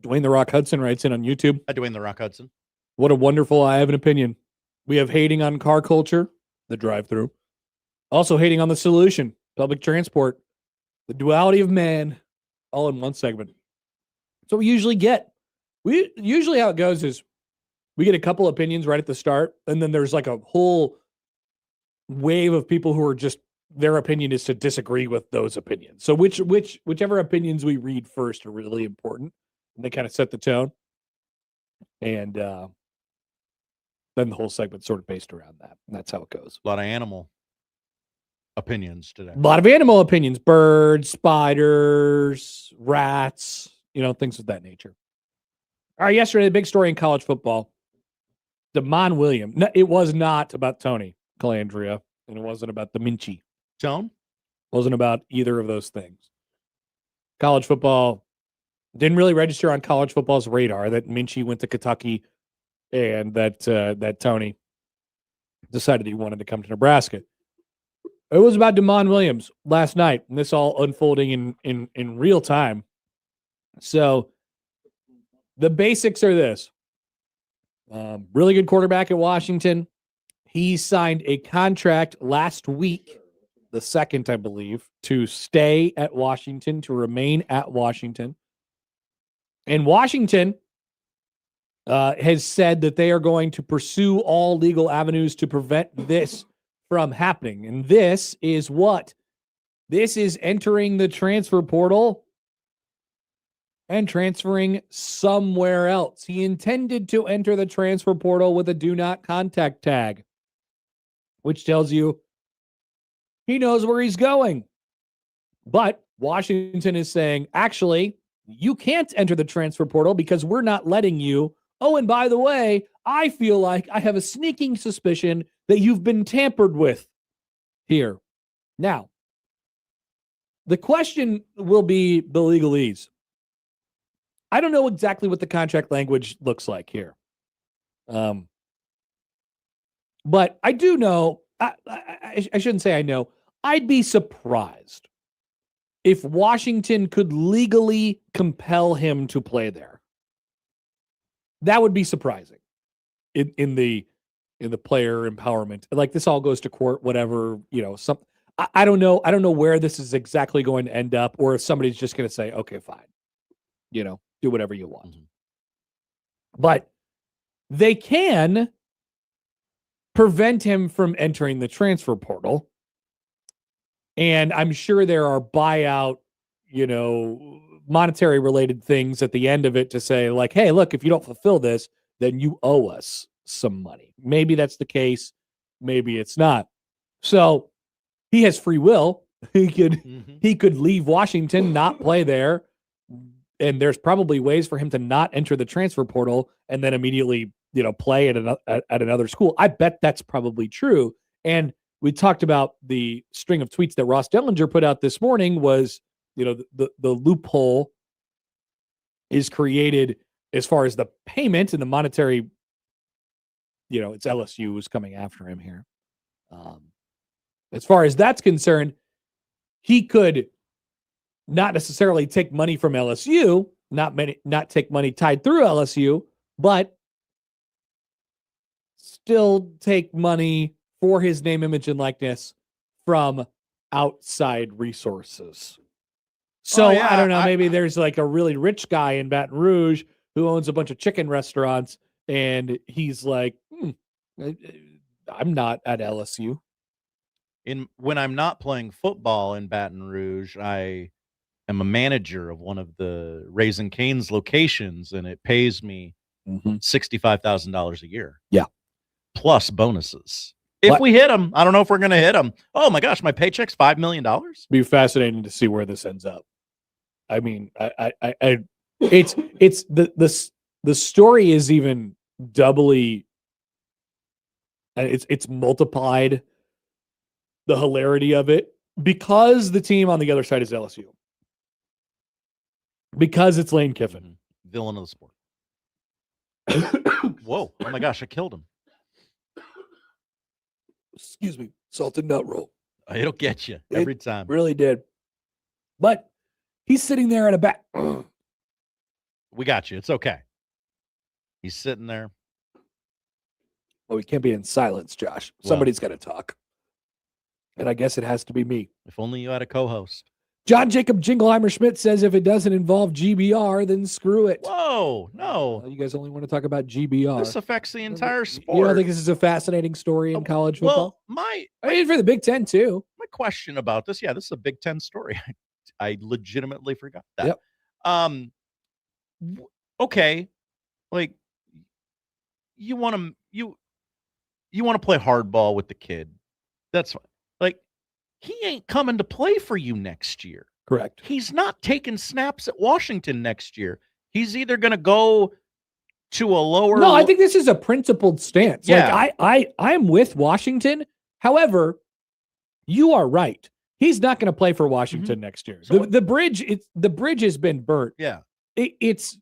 S13: Dwayne the Rock Hudson writes in on YouTube.
S2: Hi, Dwayne the Rock Hudson.
S13: What a wonderful I have an opinion. We have hating on car culture, the drive-through. Also hating on the solution, public transport, the duality of man, all in one segment. So we usually get. We usually how it goes is we get a couple opinions right at the start, and then there's like a whole wave of people who are just their opinion is to disagree with those opinions. So whichever opinions we read first are really important, and they kind of set the tone. And then the whole segment's sort of based around that. And that's how it goes.
S2: A lot of animal opinions today.
S13: A lot of animal opinions. Birds, spiders, rats, things of that nature. All right, yesterday, the big story in college football. Damon Williams. No, it was not about Tony Colandrea, and it wasn't about the Minchie.
S2: Tone?
S13: Wasn't about either of those things. College football didn't really register on college football's radar that Minchie went to Kentucky and that Tony decided he wanted to come to Nebraska. It was about Damon Williams last night, and this all unfolding in real time. So the basics are this. Really good quarterback at Washington. He signed a contract last week, the second, I believe, to stay at Washington, to remain at Washington. And Washington has said that they are going to pursue all legal avenues to prevent this from happening. And this is what? This is entering the transfer portal and transferring somewhere else. He intended to enter the transfer portal with a do not contact tag, which tells you he knows where he's going. But Washington is saying, actually, you can't enter the transfer portal because we're not letting you. Oh, and by the way, I feel like I have a sneaking suspicion that you've been tampered with here. Now, the question will be the legalese. I don't know exactly what the contract language looks like here. But I do know, I shouldn't say I know, I'd be surprised if Washington could legally compel him to play there. That would be surprising in the player empowerment. Like, this all goes to court, whatever, I don't know. I don't know where this is exactly going to end up, or if somebody's just going to say, okay, fine, do whatever you want. But they can prevent him from entering the transfer portal. And I'm sure there are buyout, monetary related things at the end of it to say, like, hey, look, if you don't fulfill this, then you owe us some money. Maybe that's the case. Maybe it's not. So he has free will. He could leave Washington, not play there. And there's probably ways for him to not enter the transfer portal and then immediately, play at another school. I bet that's probably true. And we talked about the string of tweets that Ross Dellinger put out this morning was, the loophole is created as far as the payment and the monetary, it's LSU who's coming after him here. As far as that's concerned, he could not necessarily take money from LSU, not take money tied through LSU, but still take money for his name, image, and likeness from outside resources. So I don't know, maybe there's like a really rich guy in Baton Rouge who owns a bunch of chicken restaurants, and he's like, I'm not at LSU.
S2: when I'm not playing football in Baton Rouge, I am a manager of one of the Raising Cane's locations, and it pays me $65,000 a year.
S13: Yeah.
S2: Plus bonuses. If we hit them, I don't know if we're going to hit them. Oh my gosh, my paycheck's $5 million.
S13: Be fascinating to see where this ends up. I mean, it's the story is even doubly. It's multiplied the hilarity of it because the team on the other side is LSU. Because it's Lane Kiffin,
S2: villain of the sport. Whoa! Oh my gosh, I killed him.
S13: Excuse me, salted nut roll.
S2: It'll get you every time.
S13: Really did. But he's sitting there in a back.
S2: We got you. It's okay. He's sitting there.
S13: Well, we can't be in silence, Josh. Somebody's got to talk. And I guess it has to be me.
S2: If only you had a co-host.
S13: John Jacob Jingleheimer Schmidt says if it doesn't involve GBR, then screw it.
S2: Whoa, no.
S13: You guys only want to talk about GBR.
S2: This affects the entire sport.
S13: You don't think this is a fascinating story in college football?
S2: Well,
S13: I mean, for the Big Ten, too.
S2: My question about this, this is a Big Ten story. I legitimately forgot that.
S13: Yep.
S2: Okay. Like, you want to play hardball with the kid. That's fine. Like, he ain't coming to play for you next year.
S13: Correct.
S2: He's not taking snaps at Washington next year. He's either going to go to a lower.
S13: No, I think this is a principled stance.
S2: Yeah.
S13: Like I'm with Washington. However, you are right. He's not going to play for Washington next year.
S2: So
S13: the bridge has been burnt.
S2: Yeah.
S13: It's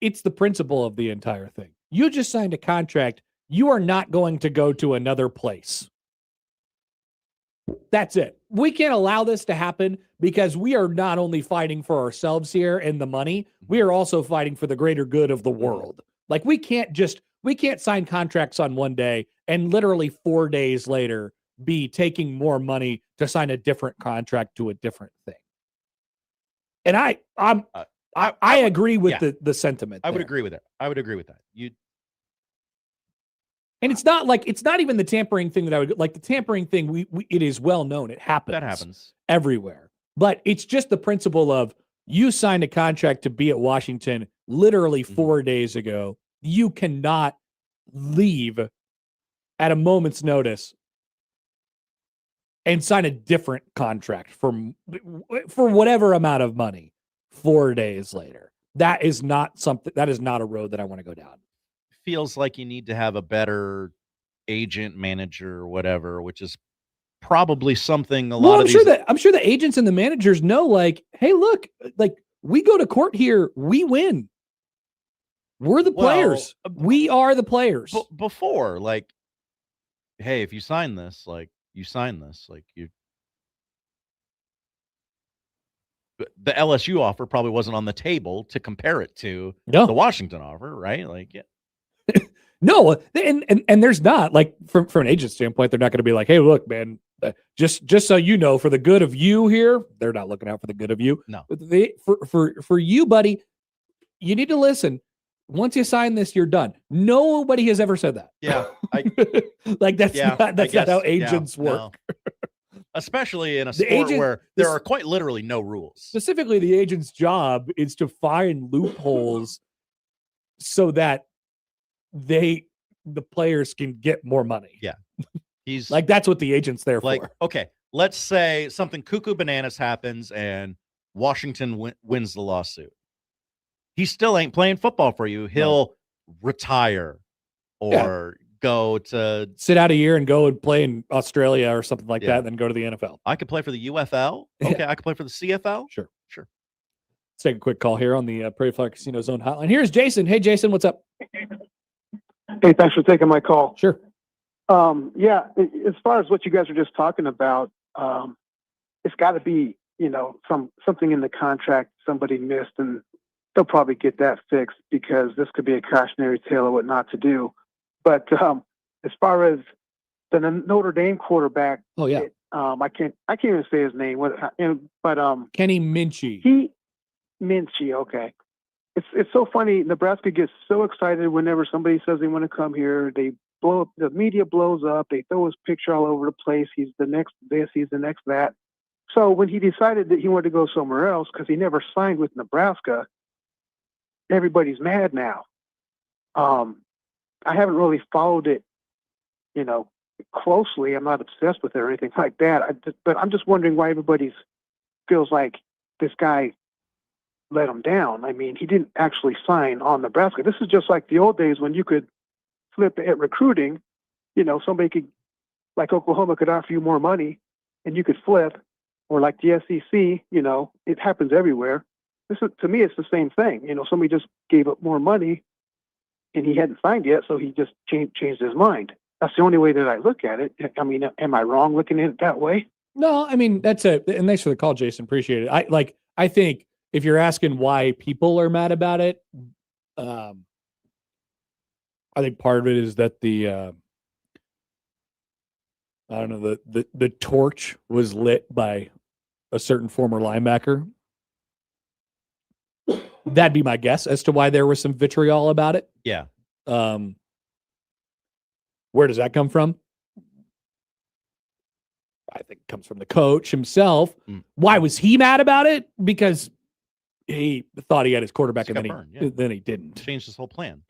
S13: the principle of the entire thing. You just signed a contract. You are not going to go to another place. That's it. We can't allow this to happen because we are not only fighting for ourselves here and the money, we are also fighting for the greater good of the world. Like we can't sign contracts on one day and literally 4 days later be taking more money to sign a different contract to a different thing. And I agree with the sentiment.
S2: I would agree with it. I would agree with that.
S13: And it's not even the tampering thing that I would like. The tampering thing, it is well known. It happens.
S2: That happens
S13: everywhere. But it's just the principle of you signed a contract to be at Washington literally 4 days ago. You cannot leave at a moment's notice and sign a different contract for whatever amount of money 4 days later. That is not a road that I want to go down.
S2: Feels like you need to have a better agent, manager, or whatever, which is probably something I'm
S13: sure the agents and the managers know, like, hey, look, like we go to court here, we win. We're the players. We are the players.
S2: Before, like, hey, if you sign this, like you sign this, like you. The LSU offer probably wasn't on the table to compare it to the Washington offer, right? Like, yeah.
S13: No, and there's not, like, from an agent standpoint, they're not going to be like, hey, look, man, just so you know, for the good of you here, they're not looking out for the good of you.
S2: No,
S13: for you, buddy, you need to listen. Once you sign this, you're done. Nobody has ever said that.
S2: Yeah,
S13: that's not how agents work.
S2: No. Especially in a sport where there are quite literally no rules.
S13: Specifically, the agent's job is to find loopholes so that the players can get more money.
S2: Yeah. He's
S13: like, that's what the agent's there
S2: like,
S13: for.
S2: Okay, let's say something cuckoo bananas happens and Washington wins the lawsuit. He still ain't playing football for you. He'll retire or go to
S13: sit out a year and go and play in Australia or something like that, and then go to the NFL.
S2: I could play for the UFL. Okay, I could play for the CFL.
S13: Sure. Let's take a quick call here on the Prairie Fire Casino Zone hotline. Here's Jason. Hey, Jason, what's up?
S20: Hey, thanks for taking my call.
S13: Sure.
S20: As far as what you guys are just talking about, it's got to be, something in the contract somebody missed, and they'll probably get that fixed because this could be a cautionary tale of what not to do. But as far as the Notre Dame quarterback, I can't even say his name.
S13: Kenny Minchie.
S20: Minchie, okay. It's so funny. Nebraska gets so excited whenever somebody says they want to come here. They the media blows up. They throw his picture all over the place. He's the next this, he's the next that. So when he decided that he wanted to go somewhere else because he never signed with Nebraska, everybody's mad now. I haven't really followed it, closely. I'm not obsessed with it or anything like that. But I'm just wondering why everybody feels like this guy let him down. I mean, he didn't actually sign on Nebraska. This is just like the old days when you could flip at recruiting. Somebody could, like Oklahoma, could offer you more money, and you could flip. Or like the SEC, it happens everywhere. To me, it's the same thing. Somebody just gave up more money, and he hadn't signed yet, so he just changed his mind. That's the only way that I look at it. I mean, am I wrong looking at it that way?
S13: No, I mean, and thanks for the call, Jason. Appreciate it. I think if you're asking why people are mad about it, I think part of it is that the torch was lit by a certain former linebacker. That'd be my guess as to why there was some vitriol about it.
S2: Yeah.
S13: Where does that come from? I think it comes from the coach himself. Why was he mad about it? Because he thought he had his quarterback and then he didn't.
S2: Changed his whole plan.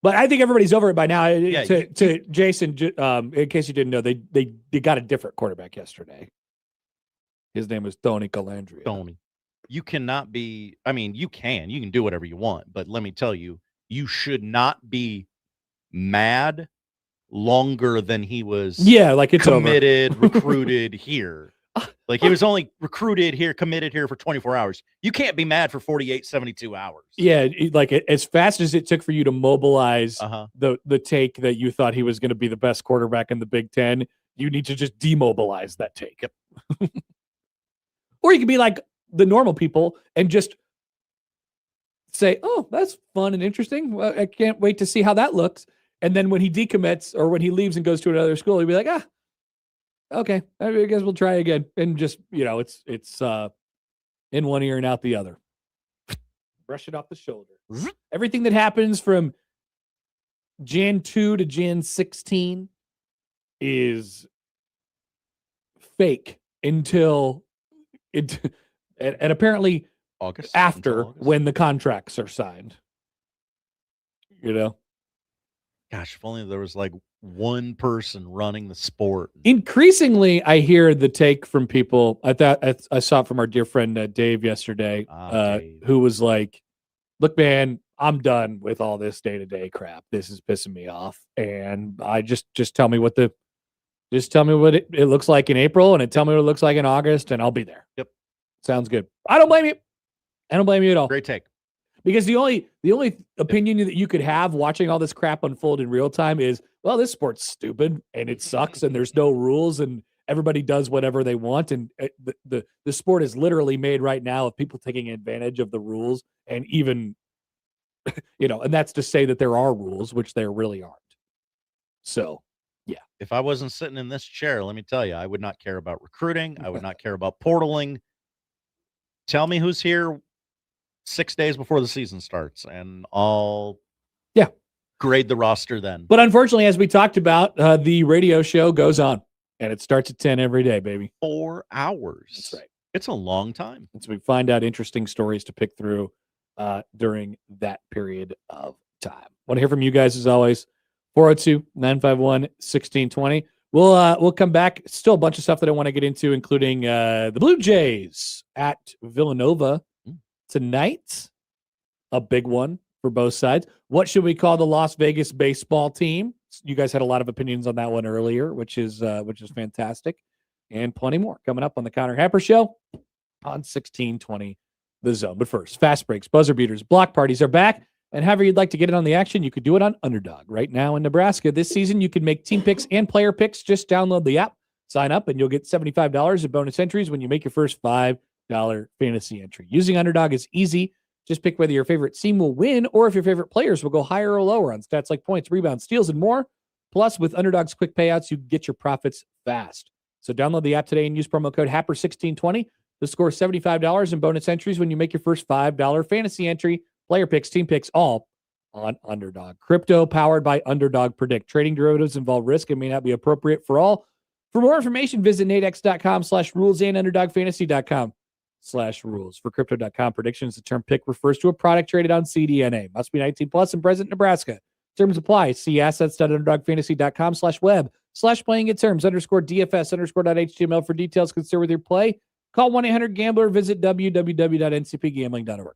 S13: But I think everybody's over it by now. To Jason, in case you didn't know, they got a different quarterback yesterday. His name was Anthony Colandrea.
S2: Tony. You cannot be, you can do whatever you want, but let me tell you, you should not be mad longer than he was
S13: it's
S2: committed, recruited here. Like he was only recruited here, committed here for 24 hours. You can't be mad for 48, 72 hours.
S13: Yeah, as fast as it took for you to mobilize the take that you thought he was going to be the best quarterback in the Big Ten, you need to just demobilize that take. Yep. Or you could be like the normal people and just say, oh, that's fun and interesting. Well, I can't wait to see how that looks. And then when he decommits or when he leaves and goes to another school, he'll be like, okay, I guess we'll try again. And just, it's in one ear and out the other. Brush it off the shoulder. Everything that happens from Jan 2 to Jan 16 is fake until and apparently
S2: August
S13: after when the contracts are signed.
S2: Gosh, if only there was like one person running the sport.
S13: Increasingly, I hear the take from people. I saw it from our dear friend Dave yesterday, who was like, "Look, man, I'm done with all this day-to-day crap. This is pissing me off, and I just tell me what it looks like in April, and tell me what it looks like in August, and I'll be there."
S2: Yep,
S13: sounds good. I don't blame you. I don't blame you at all.
S2: Great take.
S13: Because the only opinion that you could have watching all this crap unfold in real time is, well, this sport's stupid and it sucks and there's no rules and everybody does whatever they want. And the sport is literally made right now of people taking advantage of the rules and even, and that's to say that there are rules, which there really aren't. So, yeah.
S2: If I wasn't sitting in this chair, let me tell you, I would not care about recruiting. I would not care about portaling. Tell me who's here 6 days before the season starts, and I'll grade the roster then.
S13: But unfortunately, as we talked about, the radio show goes on, and it starts at 10 every day, baby.
S2: 4 hours.
S13: That's right.
S2: It's a long time.
S13: And so we find out interesting stories to pick through during that period of time. Want to hear from you guys as always. 402-951-1620. We'll come back. Still a bunch of stuff that I want to get into, including the Blue Jays at Villanova tonight, a big one for both sides. What should we call the Las Vegas baseball team? You guys had a lot of opinions on that one earlier, which is fantastic, and plenty more coming up on the Connor Happer Show on 1620 The Zone. But first, fast breaks, buzzer beaters, block parties are back, and however you'd like to get in on the action, you could do it on Underdog right now in Nebraska. This season, you can make team picks and player picks. Just download the app, sign up, and you'll get $75 in bonus entries when you make your first $5 fantasy entry. Using Underdog is easy. Just pick whether your favorite team will win or if your favorite players will go higher or lower on stats like points, rebounds, steals, and more. Plus, with Underdog's quick payouts, you get your profits fast. So download the app today and use promo code HAPPER1620 to score $75 in bonus entries when you make your first $5 fantasy entry, player picks, team picks, all on Underdog. Crypto powered by Underdog Predict. Trading derivatives involve risk and may not be appropriate for all. For more information, visit nadex.com/rules and underdogfantasy.com/rules. For crypto.com predictions, the term pick refers to a product traded on CDNA. Must be 19 plus and present in Nebraska. Terms apply. See assets.underdogfantasy.com/web/playing at terms _DFS_.html for details. Concerned with your play. Call 1-800-GAMBLER. Visit www.ncpgambling.org.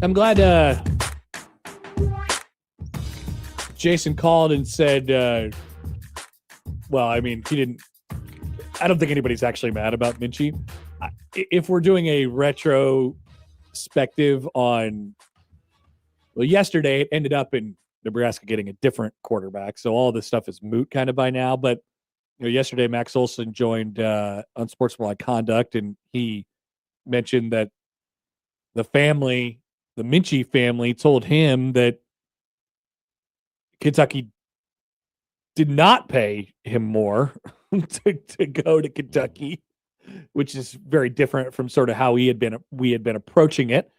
S13: I'm glad Jason called and said, well, I mean, he didn't. I don't think anybody's actually mad about Minchie. If we're doing a retrospective on, well, yesterday it ended up in Nebraska getting a different quarterback. So all this stuff is moot kind of by now. But yesterday Max Olson joined Unsportsmanlike Conduct, and he mentioned that the Minchie family told him that Kentucky did not pay him more to go to Kentucky, which is very different from sort of how we had been approaching it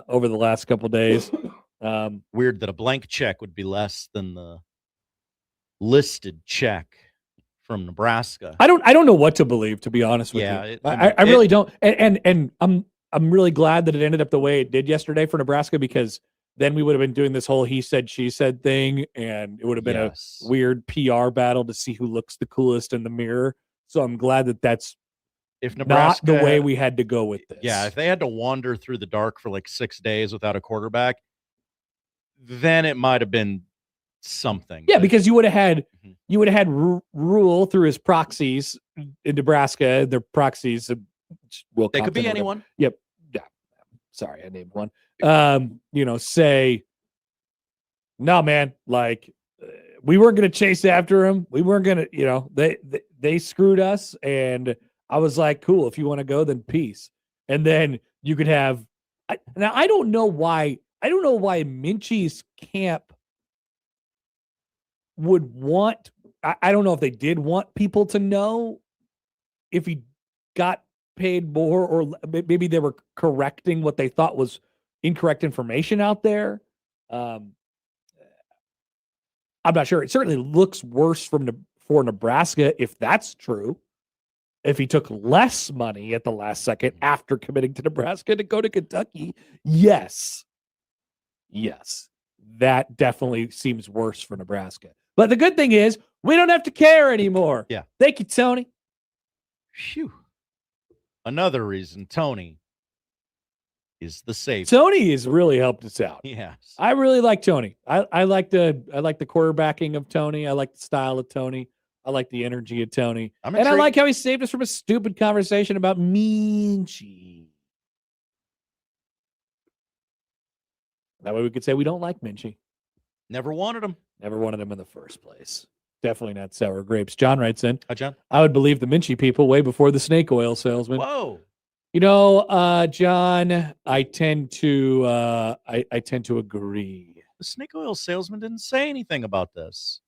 S13: over the last couple of days.
S2: Weird that a blank check would be less than the listed check from Nebraska.
S13: I don't know what to believe, to be honest with you. I really don't. And I'm really glad that it ended up the way it did yesterday for Nebraska, because then we would have been doing this whole he said, she said thing, and it would have been a weird PR battle to see who looks the coolest in the mirror. So I'm glad that that's
S2: if Nebraska,
S13: not the way we had to go with this.
S2: Yeah, if they had to wander through the dark for like 6 days without a quarterback, then it might have been something.
S13: Yeah, because you would have had Rule through his proxies in Nebraska. Their proxies will
S2: they could be anyone.
S13: Yep. Yeah. Sorry, I named one. Say, no, man, like we weren't going to chase after him. We weren't going to, they screwed us. And I was like, cool, if you want to go, then peace. And then you could have, now I don't know why Minchie's camp would want, I don't know if they did want people to know if he got paid more, or maybe they were correcting what they thought was incorrect information out there. I'm not sure. It certainly looks worse for Nebraska if that's true. If he took less money at the last second after committing to Nebraska to go to Kentucky, yes, that definitely seems worse for Nebraska. But the good thing is we don't have to care anymore.
S2: Yeah.
S13: Thank you, Tony.
S2: Phew. Another reason Tony is the safe.
S13: Tony has really helped us out.
S2: Yes.
S13: I really like Tony. I like the quarterbacking of Tony. I like the style of Tony. I like the energy of Tony. And I like how he saved us from a stupid conversation about Minchie. That way we could say we don't like Minchie.
S2: Never wanted him.
S13: Never wanted him in the first place. Definitely not sour grapes. John writes in.
S2: Hi, John.
S13: I would believe the Minchie people way before the snake oil salesman.
S2: Whoa.
S13: John, I tend to agree.
S2: The snake oil salesman didn't say anything about this.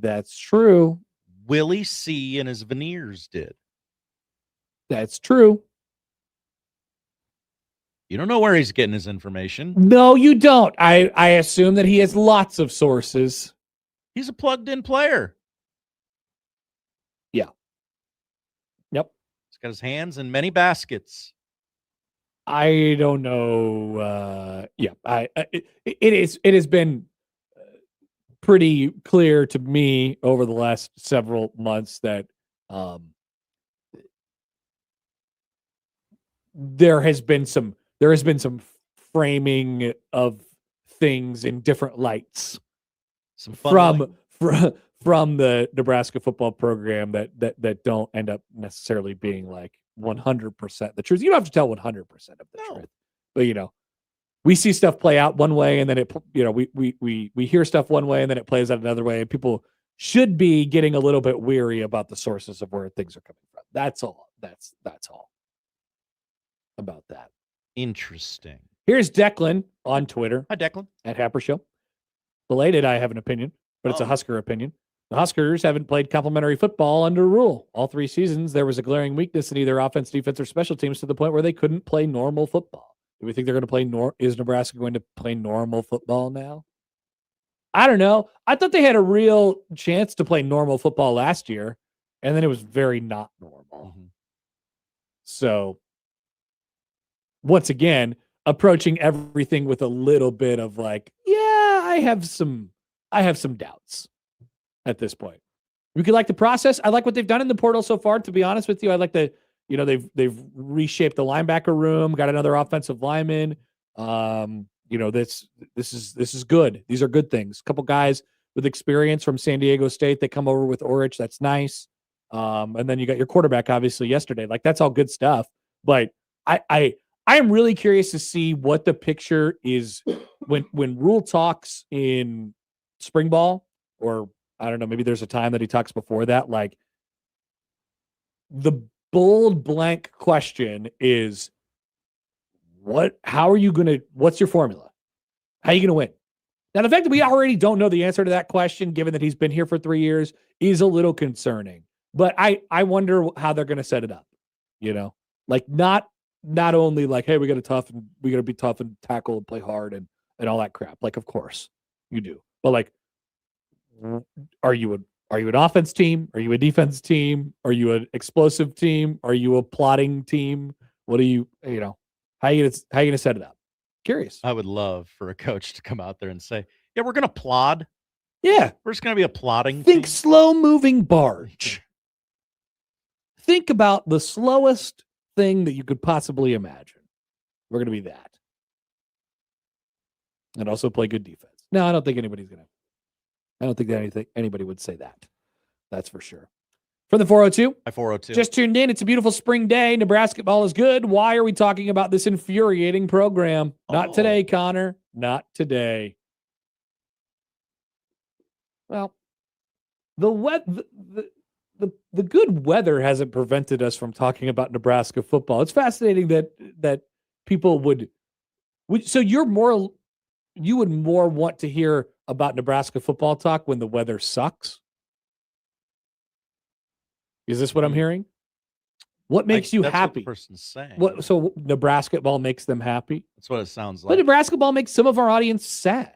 S13: That's true.
S2: Willie C. and his veneers did.
S13: That's true.
S2: You don't know where he's getting his information.
S13: No, you don't. I assume that he has lots of sources.
S2: He's a plugged-in player.
S13: Yeah. Yep.
S2: He's got his hands in many baskets.
S13: I don't know. It has been pretty clear to me over the last several months that there has been some framing of things in different lights from the Nebraska football program that don't end up necessarily being like 100% the truth. You don't have to tell 100% of the truth, but we see stuff play out one way, and then we hear stuff one way, and then it plays out another way. And people should be getting a little bit weary about the sources of where things are coming from. That's all. That's all about that.
S2: Interesting.
S13: Here's Declan on Twitter.
S2: Hi, Declan.
S13: At Happer Show. Belated, I have an opinion, but it's a Husker opinion. The Huskers haven't played complimentary football under Rule. All 3 seasons, there was a glaring weakness in either offense, defense, or special teams to the point where they couldn't play normal football. Do we think they're going to play is Nebraska going to play normal football now? I don't know. I thought they had a real chance to play normal football last year, and then it was very not normal.
S2: Mm-hmm.
S13: So, once again, approaching everything with a little bit of like, yeah, I have some doubts at this point. We could like the process. I like what they've done in the portal so far, to be honest with you. I like they've reshaped the linebacker room, got another offensive lineman. This is good. These are good things. A couple guys with experience from San Diego State that come over with Orich. That's nice. And then you got your quarterback, obviously, yesterday. Like, that's all good stuff. But I am really curious to see what the picture is when Rule talks in spring ball, or I don't know, maybe there's a time that he talks before that. Like, the bold blank question is, what's your formula? How are you going to win? Now, the fact that we already don't know the answer to that question, given that he's been here for 3 years, is a little concerning. But I wonder how they're going to set it up. Like not only like, hey, we got to be tough and tackle and play hard and all that crap. Like, of course you do. But like, are you an offense team? Are you a defense team? Are you an explosive team? Are you a plotting team? What are you? How you gonna set it up? Curious.
S2: I would love for a coach to come out there and say, "Yeah, we're gonna plod.
S13: Yeah,
S2: we're just gonna be a plodding.
S13: Think
S2: team.
S13: slow moving barge. Think about the slowest thing that you could possibly imagine. We're gonna be that, and also play good defense. No, I don't think anybody's gonna. I don't think that anybody would say that. That's for sure. From the 402.
S2: Hi, 402.
S13: Just tuned in. It's a beautiful spring day. Nebrasketball is good. Why are we talking about this infuriating program? Not today, Connor. Not today. Well, the good weather hasn't prevented us from talking about Nebraska football. It's fascinating that people would so you would more want to hear about Nebraska football talk when the weather sucks? Is this what I'm hearing? What makes you
S2: that's
S13: happy?
S2: What the person's saying.
S13: So Nebrasketball makes them happy?
S2: That's what it sounds like.
S13: But Nebrasketball makes some of our audience sad.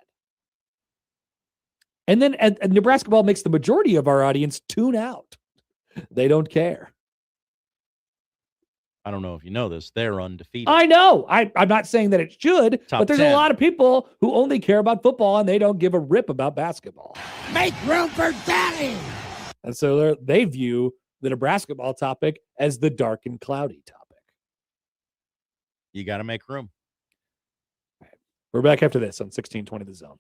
S13: And then Nebrasketball makes the majority of our audience tune out. They don't care.
S2: I don't know if you know this. They're undefeated.
S13: I know. I'm not saying that it should, but there's
S2: 10.
S13: a lot of people who only care about football and they don't give a rip about basketball.
S18: Make room for daddy.
S13: And so they view the Nebrasketball topic as the dark and cloudy topic.
S2: You got to make room.
S13: We're back after this on 1620 The Zone.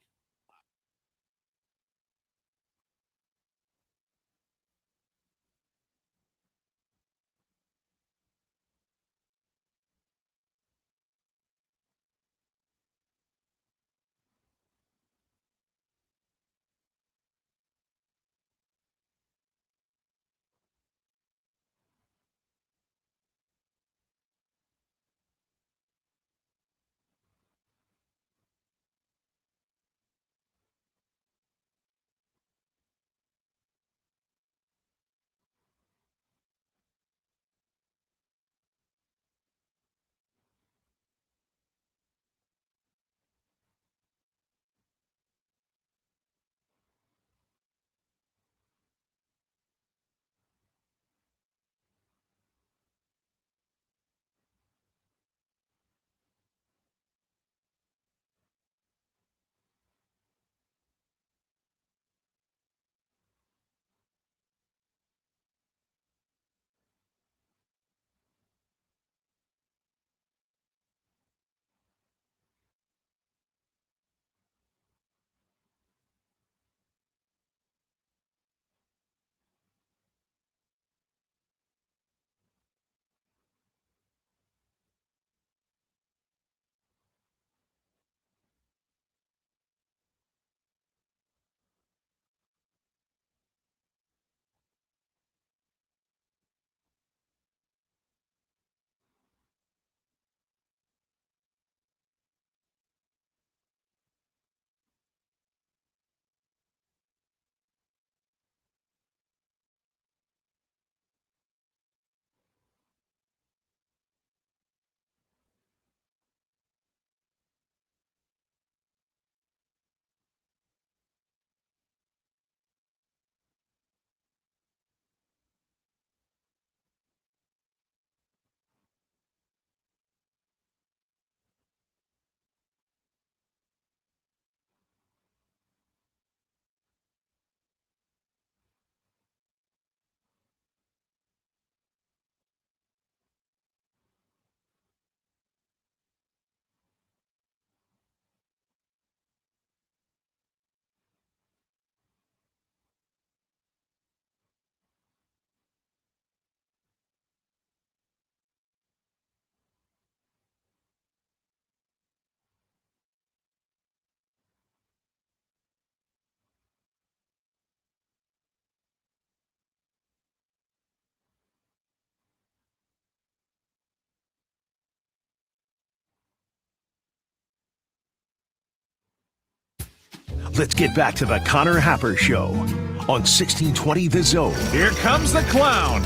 S7: Let's get back to the Connor Happer Show on 1620 The Zone.
S15: Here comes the clown.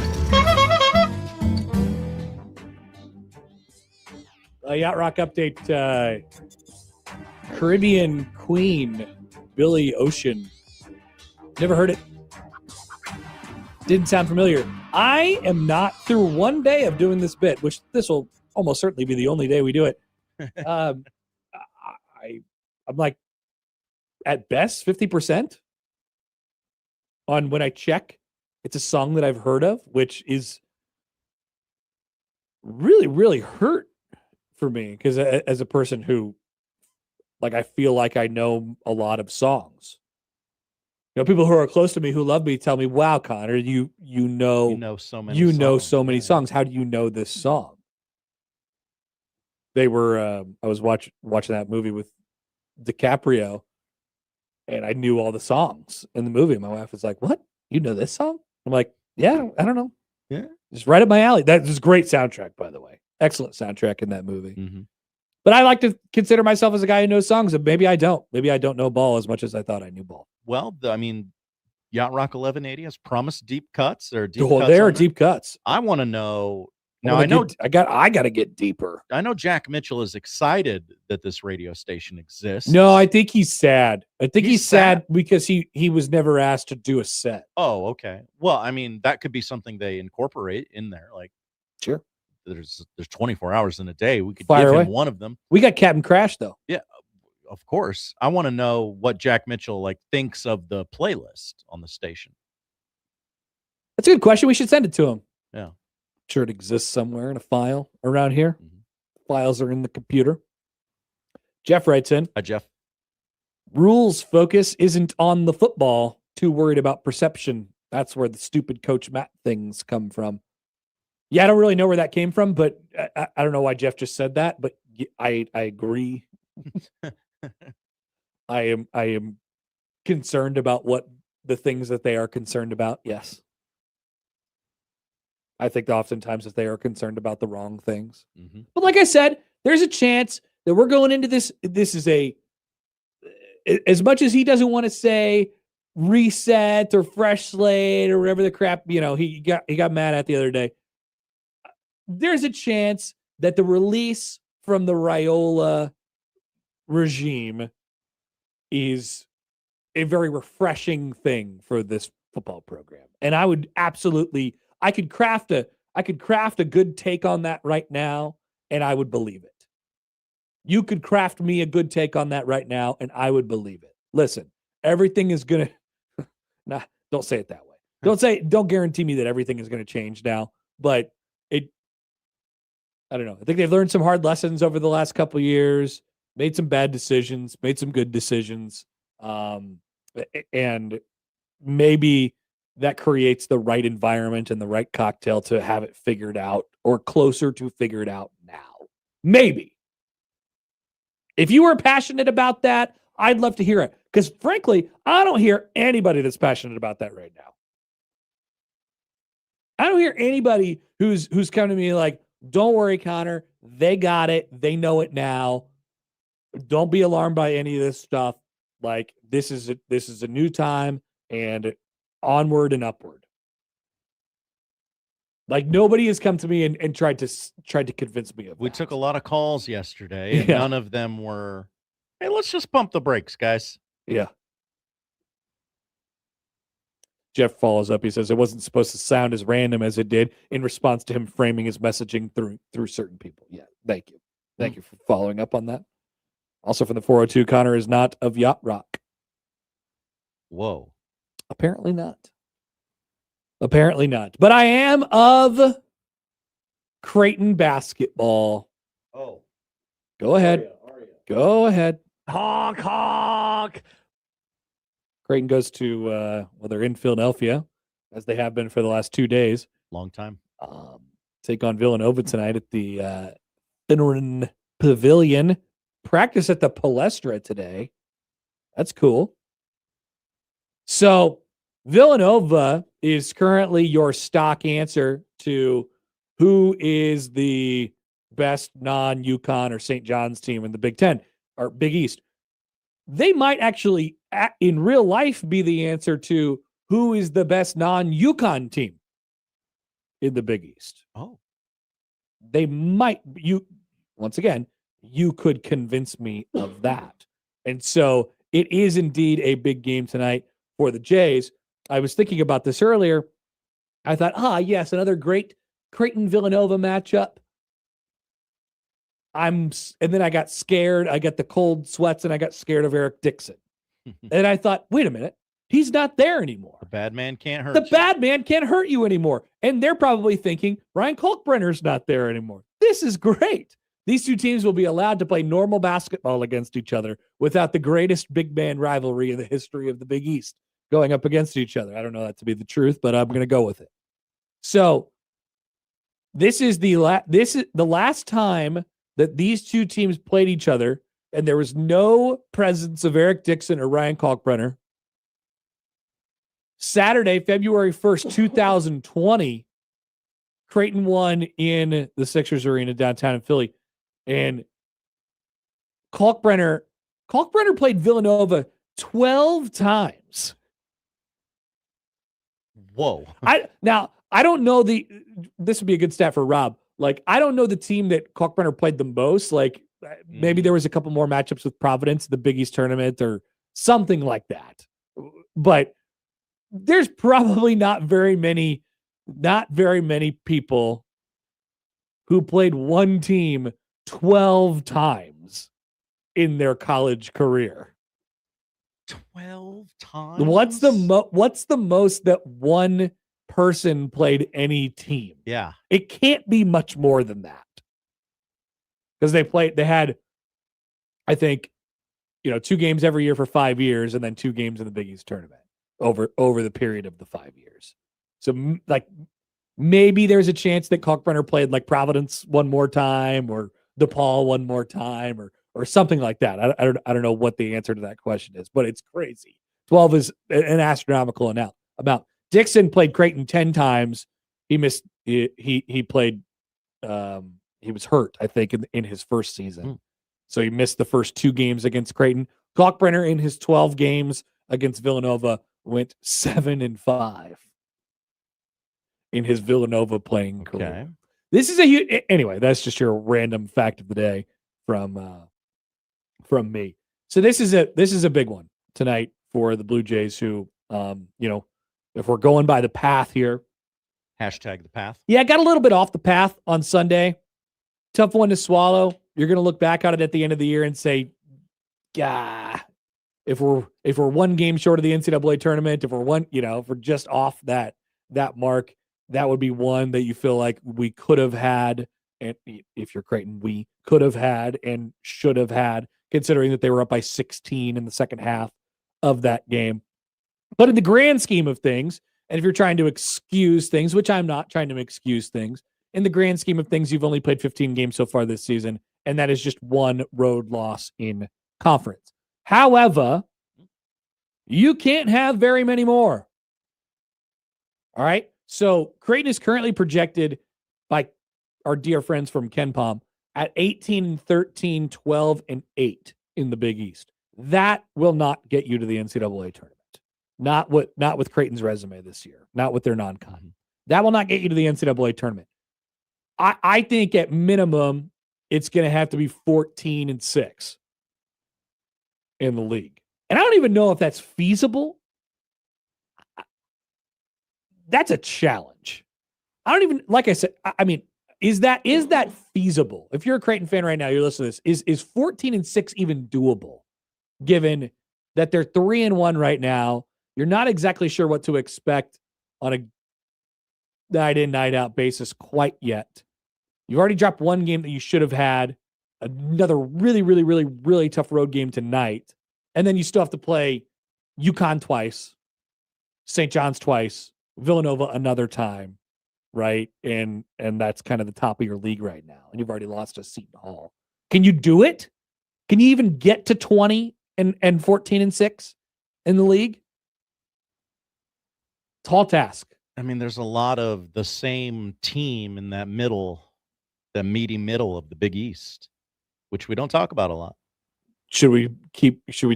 S13: Yacht Rock update. Caribbean Queen, Billy Ocean. Never heard it. Didn't sound familiar. I am not through one day of doing this bit, which this will almost certainly be the only day we do it. I'm like at best 50% on when I check. It's a song that I've heard of, which is really, really hurt for me because as a person who, like, I feel like I know a lot of songs. You know, people who are close to me who love me tell me, "Wow, Connor, you know
S2: so many
S13: songs. How do you know this song?" They were I was watching that movie with DiCaprio, and I knew all the songs in the movie. My wife was like, "What? You know this song?" I'm like, "Yeah, I don't know.
S2: Yeah,
S13: just right up my alley." That is a great soundtrack, by the way. Excellent soundtrack in that movie.
S2: Mm-hmm.
S13: But I like to consider myself as a guy who knows songs, and maybe I don't. Maybe I don't know ball as much as I thought I knew ball.
S2: Well, Yacht Rock 1180 has promised deep cuts. There
S13: are deep cuts.
S2: I want to know.
S13: Now I got to get deeper.
S2: I know Jack Mitchell is excited that this radio station exists.
S13: No, I think he's sad. I think he's sad because he was never asked to do a set.
S2: Oh, okay. Well, that could be something they incorporate in there. Like,
S13: sure.
S2: There's 24 hours in a day. We could
S13: Fire
S2: give
S13: away.
S2: him one of them.
S13: We got Captain Crash though.
S2: Yeah, of course. I want to know what Jack Mitchell thinks of the playlist on the station.
S13: That's a good question. We should send it to him.
S2: Yeah.
S13: I'm sure it exists somewhere in a file around here. Mm-hmm. Files are in the computer. Jeff writes in.
S2: Hi, Jeff.
S13: Rules focus isn't on the football. Too worried about perception. That's where the stupid Coach Matt things come from. Yeah, I don't really know where that came from, but I don't know why Jeff just said that, but I agree. I am concerned about what the things that they are concerned about. Yes. I think oftentimes that they are concerned about the wrong things.
S2: Mm-hmm.
S13: But like I said, there's a chance that we're going into this. This is as much as he doesn't want to say reset or fresh slate or whatever the crap, he got mad at the other day. There's a chance that the release from the Raiola regime is a very refreshing thing for this football program. And I would I could craft a good take on that right now, and I would believe it. You could craft me a good take on that right now, and I would believe it. Listen, everything is gonna don't say it that way. Don't guarantee me that everything is gonna change now, but I don't know. I think they've learned some hard lessons over the last couple of years, made some bad decisions, made some good decisions. And maybe that creates the right environment and the right cocktail to have it figured out or closer to figured out now. Maybe. If you are passionate about that, I'd love to hear it. Because frankly, I don't hear anybody that's passionate about that right now. I don't hear anybody who's coming to me like, don't worry, Connor. They got it. They know it now. Don't be alarmed by any of this stuff. Like, this is a new time, and onward and upward. Like, nobody has come to me and tried to convince me of that.
S2: We took a lot of calls yesterday, and none of them were, hey, let's just pump the brakes, guys.
S13: Yeah. Jeff follows up. He says it wasn't supposed to sound as random as it did in response to him framing his messaging through certain people. Yeah, thank you. Thank you for following up on that. Also from the 402, Connor is not of Yacht Rock.
S2: Whoa.
S13: Apparently not. Apparently not. But I am of Creighton basketball.
S2: Oh.
S13: Go ahead. Go ahead.
S1: Honk, honk.
S13: Creighton goes to, they're in Philadelphia, as they have been for the last 2 days.
S2: Long time.
S13: Take on Villanova tonight at the Finneran Pavilion. Practice at the Palestra today. That's cool. So Villanova is currently your stock answer to who is the best non-UConn or St. John's team in the Big Ten or Big East. They might actually in real life be the answer to who is the best non-UConn team in the Big East.
S2: Oh.
S13: They might, once again, you could convince me of that. And so it is indeed a big game tonight for the Jays. I was thinking about this earlier. I thought, yes, another great Creighton Villanova matchup. And then I got scared. I got the cold sweats and I got scared of Eric Dixon. And I thought, wait a minute, he's not there anymore.
S2: The bad man can't hurt
S13: The
S2: you.
S13: bad man can't hurt you anymore. And they're probably thinking, Ryan Kalkbrenner's not there anymore. This is great. These two teams will be allowed to play normal basketball against each other without the greatest big man rivalry in the history of the Big East going up against each other. I don't know that to be the truth, but I'm going to go with it. So this is the last time that these two teams played each other, and there was no presence of Eric Dixon or Ryan Kalkbrenner. Saturday, February 1st, 2020, Creighton won in the Sixers Arena downtown in Philly. And Kalkbrenner played Villanova 12 times.
S2: Whoa.
S13: I don't know this would be a good stat for Rob. Like, I don't know the team that Kalkbrenner played the most. Like, maybe there was a couple more matchups with Providence, the Big East tournament, or something like that. But there's probably not very many people who played one team 12 times in their college career.
S2: 12 times?
S13: What's the most that one person played any team?
S2: Yeah.
S13: It can't be much more than that. Because they had, I think, 2 games every year for 5 years and then 2 games in the Big East tournament over the period of the 5 years. So, like, maybe there's a chance that Kalkbrenner played like Providence one more time or DePaul one more time or something like that. I don't know what the answer to that question is, but it's crazy. 12 is an astronomical amount. Dixon played Creighton 10 times. He missed. He played. He was hurt, I think, in his first season, so he missed the first 2 games against Creighton. Kalkbrenner in his 12 games against Villanova went 7-5 in his Villanova playing career.
S2: Okay.
S13: This is a huge. Anyway, that's just your random fact of the day from me. So this is a big one tonight for the Blue Jays, who, if we're going by the path here,
S2: hashtag the path.
S13: Yeah, I got a little bit off the path on Sunday. Tough one to swallow. You're going to look back on it at the end of the year and say, "Yeah, if we're 1 game short of the NCAA tournament, if we're just off that mark, that would be one that you feel like we could have had, and if you're Creighton, we could have had and should have had, considering that they were up by 16 in the second half of that game. But in the grand scheme of things, and if you're trying to excuse things, which I'm not trying to excuse things, in the grand scheme of things, you've only played 15 games so far this season, and that is just 1 road loss in conference. However, you can't have very many more. All right? So Creighton is currently projected by our dear friends from KenPom at 18-13, 12-8 in the Big East. That will not get you to the NCAA tournament. Not with Creighton's resume this year. Not with their non-con. That will not get you to the NCAA tournament. I think at minimum it's going to have to be 14-6 in the league. And I don't even know if that's feasible. That's a challenge. I don't even, like I said, I mean, is that feasible? If you're a Creighton fan right now, you're listening to this, is 14-6 even doable? Given that they're 3-1 right now, you're not exactly sure what to expect on a night in, night out basis quite yet. You've already dropped 1 game that you should have had, another really, really, really, really tough road game tonight. And then you still have to play UConn twice, St. John's twice, Villanova another time, right? And that's kind of the top of your league right now. And you've already lost to Seton Hall. Can you do it? Can you even get to 20 and 14-6 in the league? Tall task.
S2: I mean, there's a lot of the same team in that middle, the meaty middle of the Big East, which we don't talk about a lot.
S13: Should we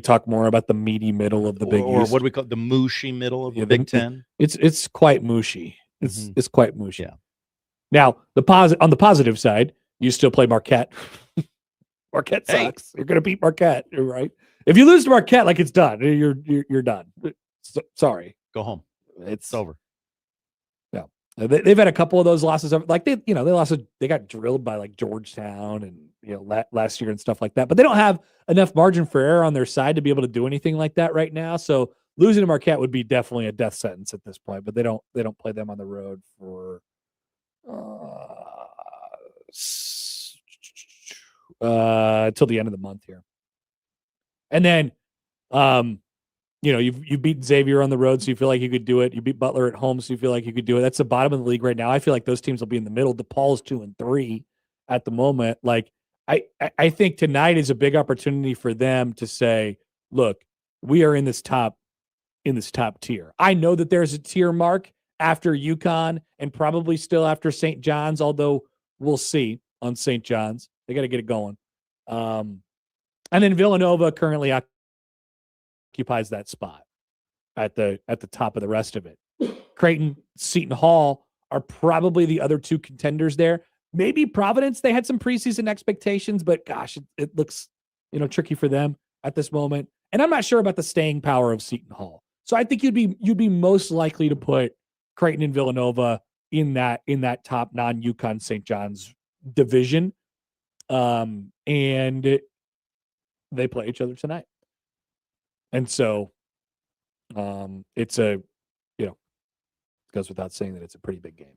S13: talk more about the meaty middle of the Big
S2: or
S13: East?
S2: what do we call it, the mushy middle of the
S13: Yeah,
S2: Big Ten?
S13: It's quite mushy. It's quite mushy.
S2: Yeah.
S13: Now, on the positive side, you still play Marquette. Marquette sucks. You're going to beat Marquette, right? If you lose to Marquette, like it's done. You're done. Sorry.
S2: Go home. It's over.
S13: Yeah. They've had a couple of those losses. Like they got drilled by like Georgetown and last year and stuff like that. But they don't have enough margin for error on their side to be able to do anything like that right now. So losing to Marquette would be definitely a death sentence at this point. But they don't play them on the road for till the end of the month here. And then you've beaten Xavier on the road, so you feel like you could do it. You beat Butler at home, so you feel like you could do it. That's the bottom of the league right now. I feel like those teams will be in the middle. DePaul's 2-3 at the moment. Like I think tonight is a big opportunity for them to say, look, we are in this top tier. I know that there's a tier mark after UConn and probably still after St. John's, although we'll see on St. John's. They got to get it going. And then Villanova currently occupies that spot at the top of the rest of it. Creighton, Seton Hall are probably the other two contenders there. Maybe Providence, they had some preseason expectations, but gosh, it looks tricky for them at this moment. And I'm not sure about the staying power of Seton Hall. So I think you'd be most likely to put Creighton and Villanova in that top non-UConn St. John's division. And they play each other tonight. And so it goes without saying that it's a pretty big game.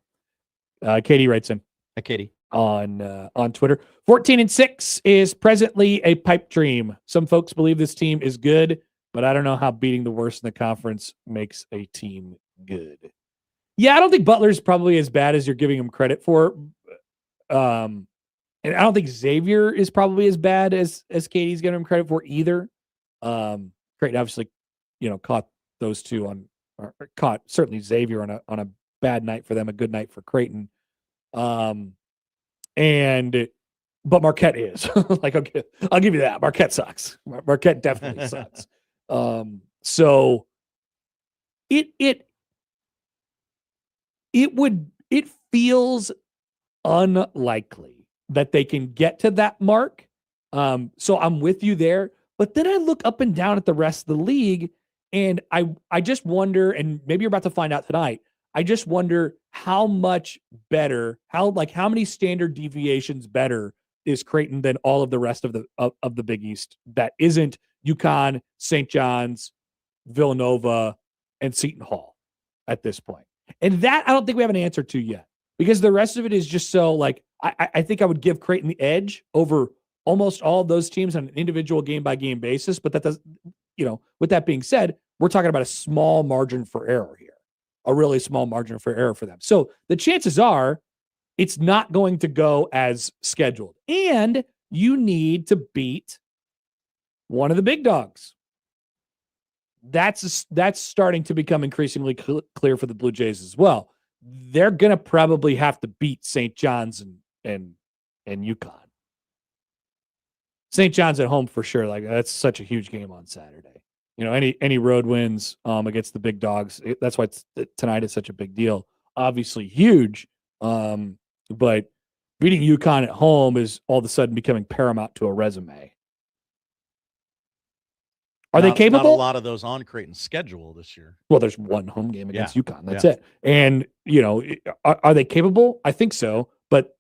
S13: Katie writes in.
S2: Hi, Katie.
S13: On Twitter. 14-6 is presently a pipe dream. Some folks believe this team is good, but I don't know how beating the worst in the conference makes a team good. Yeah, I don't think Butler's probably as bad as you're giving him credit for. And I don't think Xavier is probably as bad as Katie's giving him credit for either. Creighton obviously, caught those two caught certainly Xavier on a bad night for them, a good night for Creighton. But Marquette is like, I'll give you that. Marquette sucks. Marquette definitely sucks. So it feels unlikely that they can get to that mark. So I'm with you there. But then I look up and down at the rest of the league, and I just wonder, and maybe you're about to find out tonight, I just wonder how much better, how many standard deviations better is Creighton than all of the rest of the Big East that isn't UConn, St. John's, Villanova, and Seton Hall at this point. And that I don't think we have an answer to yet, because the rest of it is just so I think I would give Creighton the edge over almost all of those teams on an individual game-by-game basis. But that does, with that being said, we're talking about a small margin for error here, a really small margin for error for them. So the chances are it's not going to go as scheduled. And you need to beat one of the big dogs. That's starting to become increasingly clear for the Blue Jays as well. They're going to probably have to beat St. John's and UConn. St. John's at home for sure. Like, that's such a huge game on Saturday. Any road wins against the big dogs. That's why tonight is such a big deal. Obviously huge, but beating UConn at home is all of a sudden becoming paramount to a resume. Are they capable?
S2: Not a lot of those on Creighton's schedule this year.
S13: Well, there's one home game against UConn. That's it. And, are they capable? I think so. But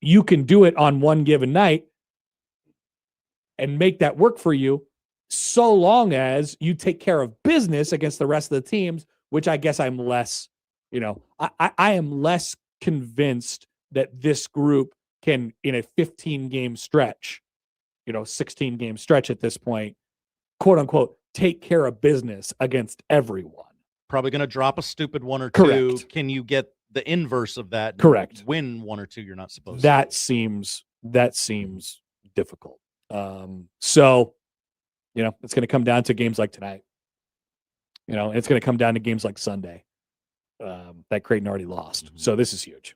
S13: you can do it on one given night and make that work for you, so long as you take care of business against the rest of the teams, which I guess I'm less, I am less convinced that this group can, in a 15-game stretch, 16-game stretch at this point, quote unquote, take care of business against everyone.
S2: Probably going to drop a stupid one or
S13: Correct.
S2: two. Can you get the inverse of that?
S13: Correct.
S2: Win one or two you're not supposed to.
S13: That seems difficult. So, it's going to come down to games like tonight. It's going to come down to games like Sunday that Creighton already lost. So this is huge.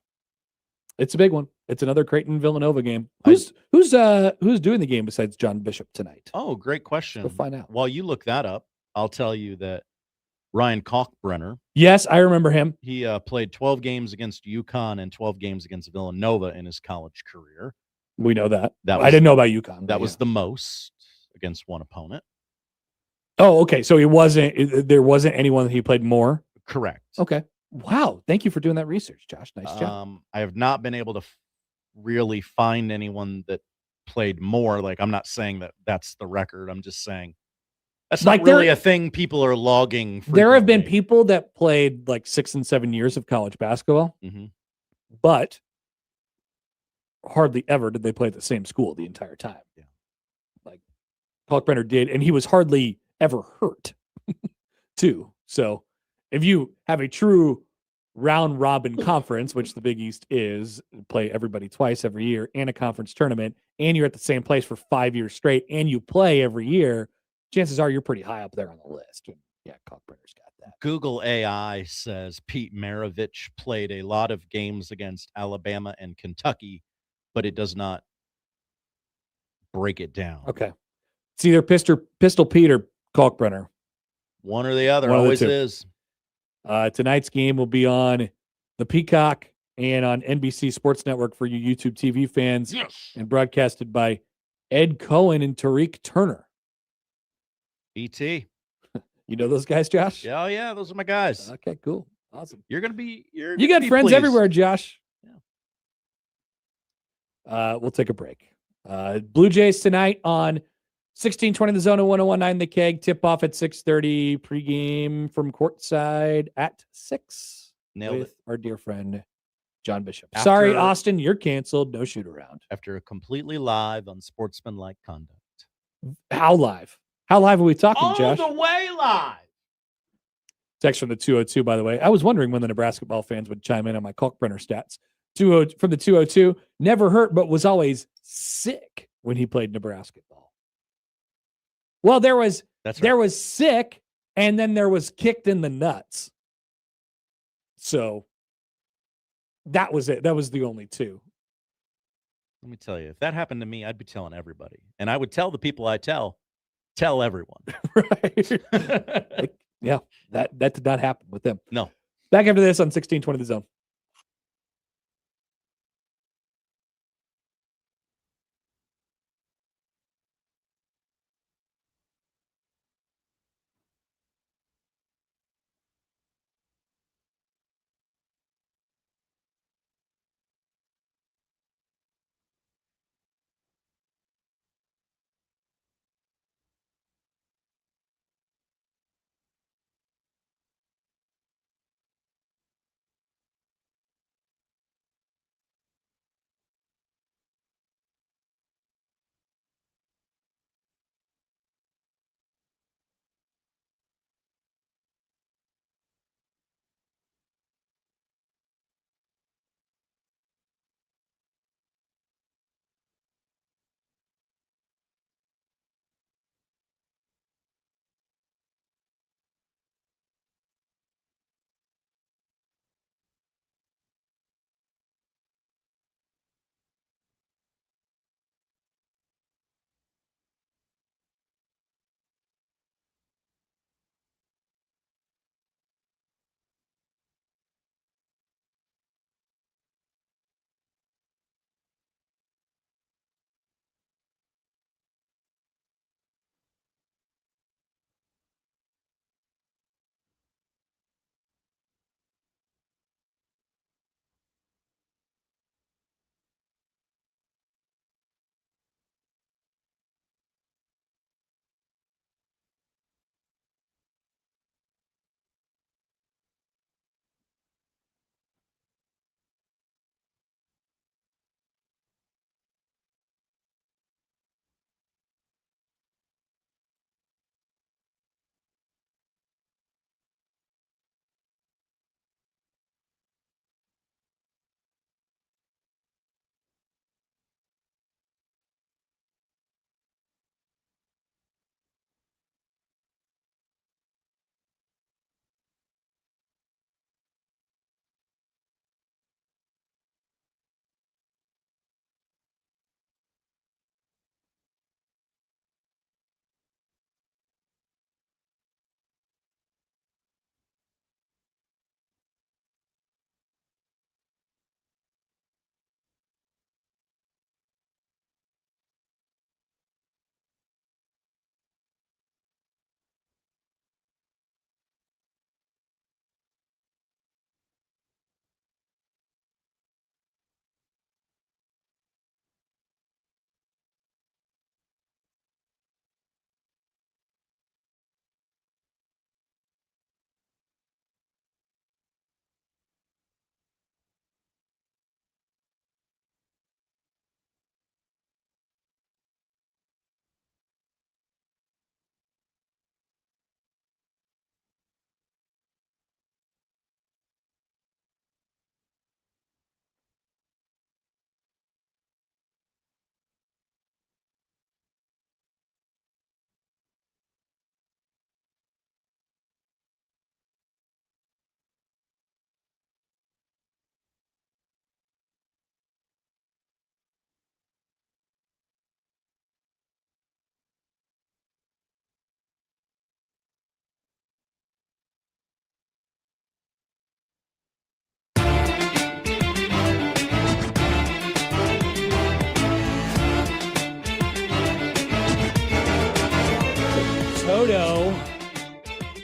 S13: It's a big one. It's another Creighton Villanova game. Who's doing the game besides John Bishop tonight?
S2: Oh, great question.
S13: Let's go find out.
S2: While you look that up, I'll tell you that Ryan Kalkbrenner.
S13: Yes, I remember him.
S2: He played 12 games against UConn and 12 games against Villanova in his college career.
S13: We know that. I didn't know about UConn.
S2: That was the most against one opponent.
S13: Oh, okay. So there wasn't anyone that he played more?
S2: Correct.
S13: Okay. Wow. Thank you for doing that research, Josh. Nice job.
S2: I have not been able to really find anyone that played more. Like, I'm not saying that that's the record. I'm just saying that's not really a thing people are logging.
S13: There have been people that played like 6 and 7 years of college basketball, but hardly ever did they play at the same school the entire time.
S2: Yeah.
S13: Like Kalkbrenner did, and he was hardly ever hurt too. So if you have a true round robin conference, which the Big East is, play everybody twice every year, and a conference tournament, and you're at the same place for 5 years straight, and you play every year, chances are you're pretty high up there on the list. And yeah, Kalkbrenner's got that.
S2: Google AI says Pete Maravich played a lot of games against Alabama and Kentucky, but it does not break it down.
S13: Okay. It's either Pistol Pete or Kalkbrenner.
S2: One or the other.
S13: One of the
S2: Always
S13: two.
S2: is.
S13: Tonight's game will be on the Peacock and on NBC Sports Network for you YouTube TV fans, and broadcasted by Ed Cohen and Tariq Turner.
S2: E.T.
S13: You know those guys, Josh?
S2: Yeah, yeah, those are my guys.
S13: Okay, cool. Awesome.
S2: You're gonna be
S13: You got friends everywhere, Josh. Yeah. We'll take a break. Blue Jays tonight on 1620 The Zone, 1019 The Keg. Tip off at 6:30. Pregame from courtside at 6.
S2: Nailed
S13: with
S2: it.
S13: our dear friend John Bishop. Sorry, Austin, you're canceled. No shoot around.
S2: After a completely live, unsportsmanlike conduct.
S13: How live? How live are we talking, Josh?
S2: the way live.
S13: Text from the 202, by the way. I was wondering when the Nebrasketball fans would chime in on my Kalkbrenner stats. 20 from the 202, never hurt, but was always sick when he played Nebrasketball. Well, there was sick, and then there was kicked in the nuts. So that was it. That was the only two.
S2: Let me tell you, if that happened to me, I'd be telling everybody. And I would tell the people I tell everyone.
S13: Right. Yeah, that did not happen with them.
S2: No.
S13: Back after this on 1620 The Zone.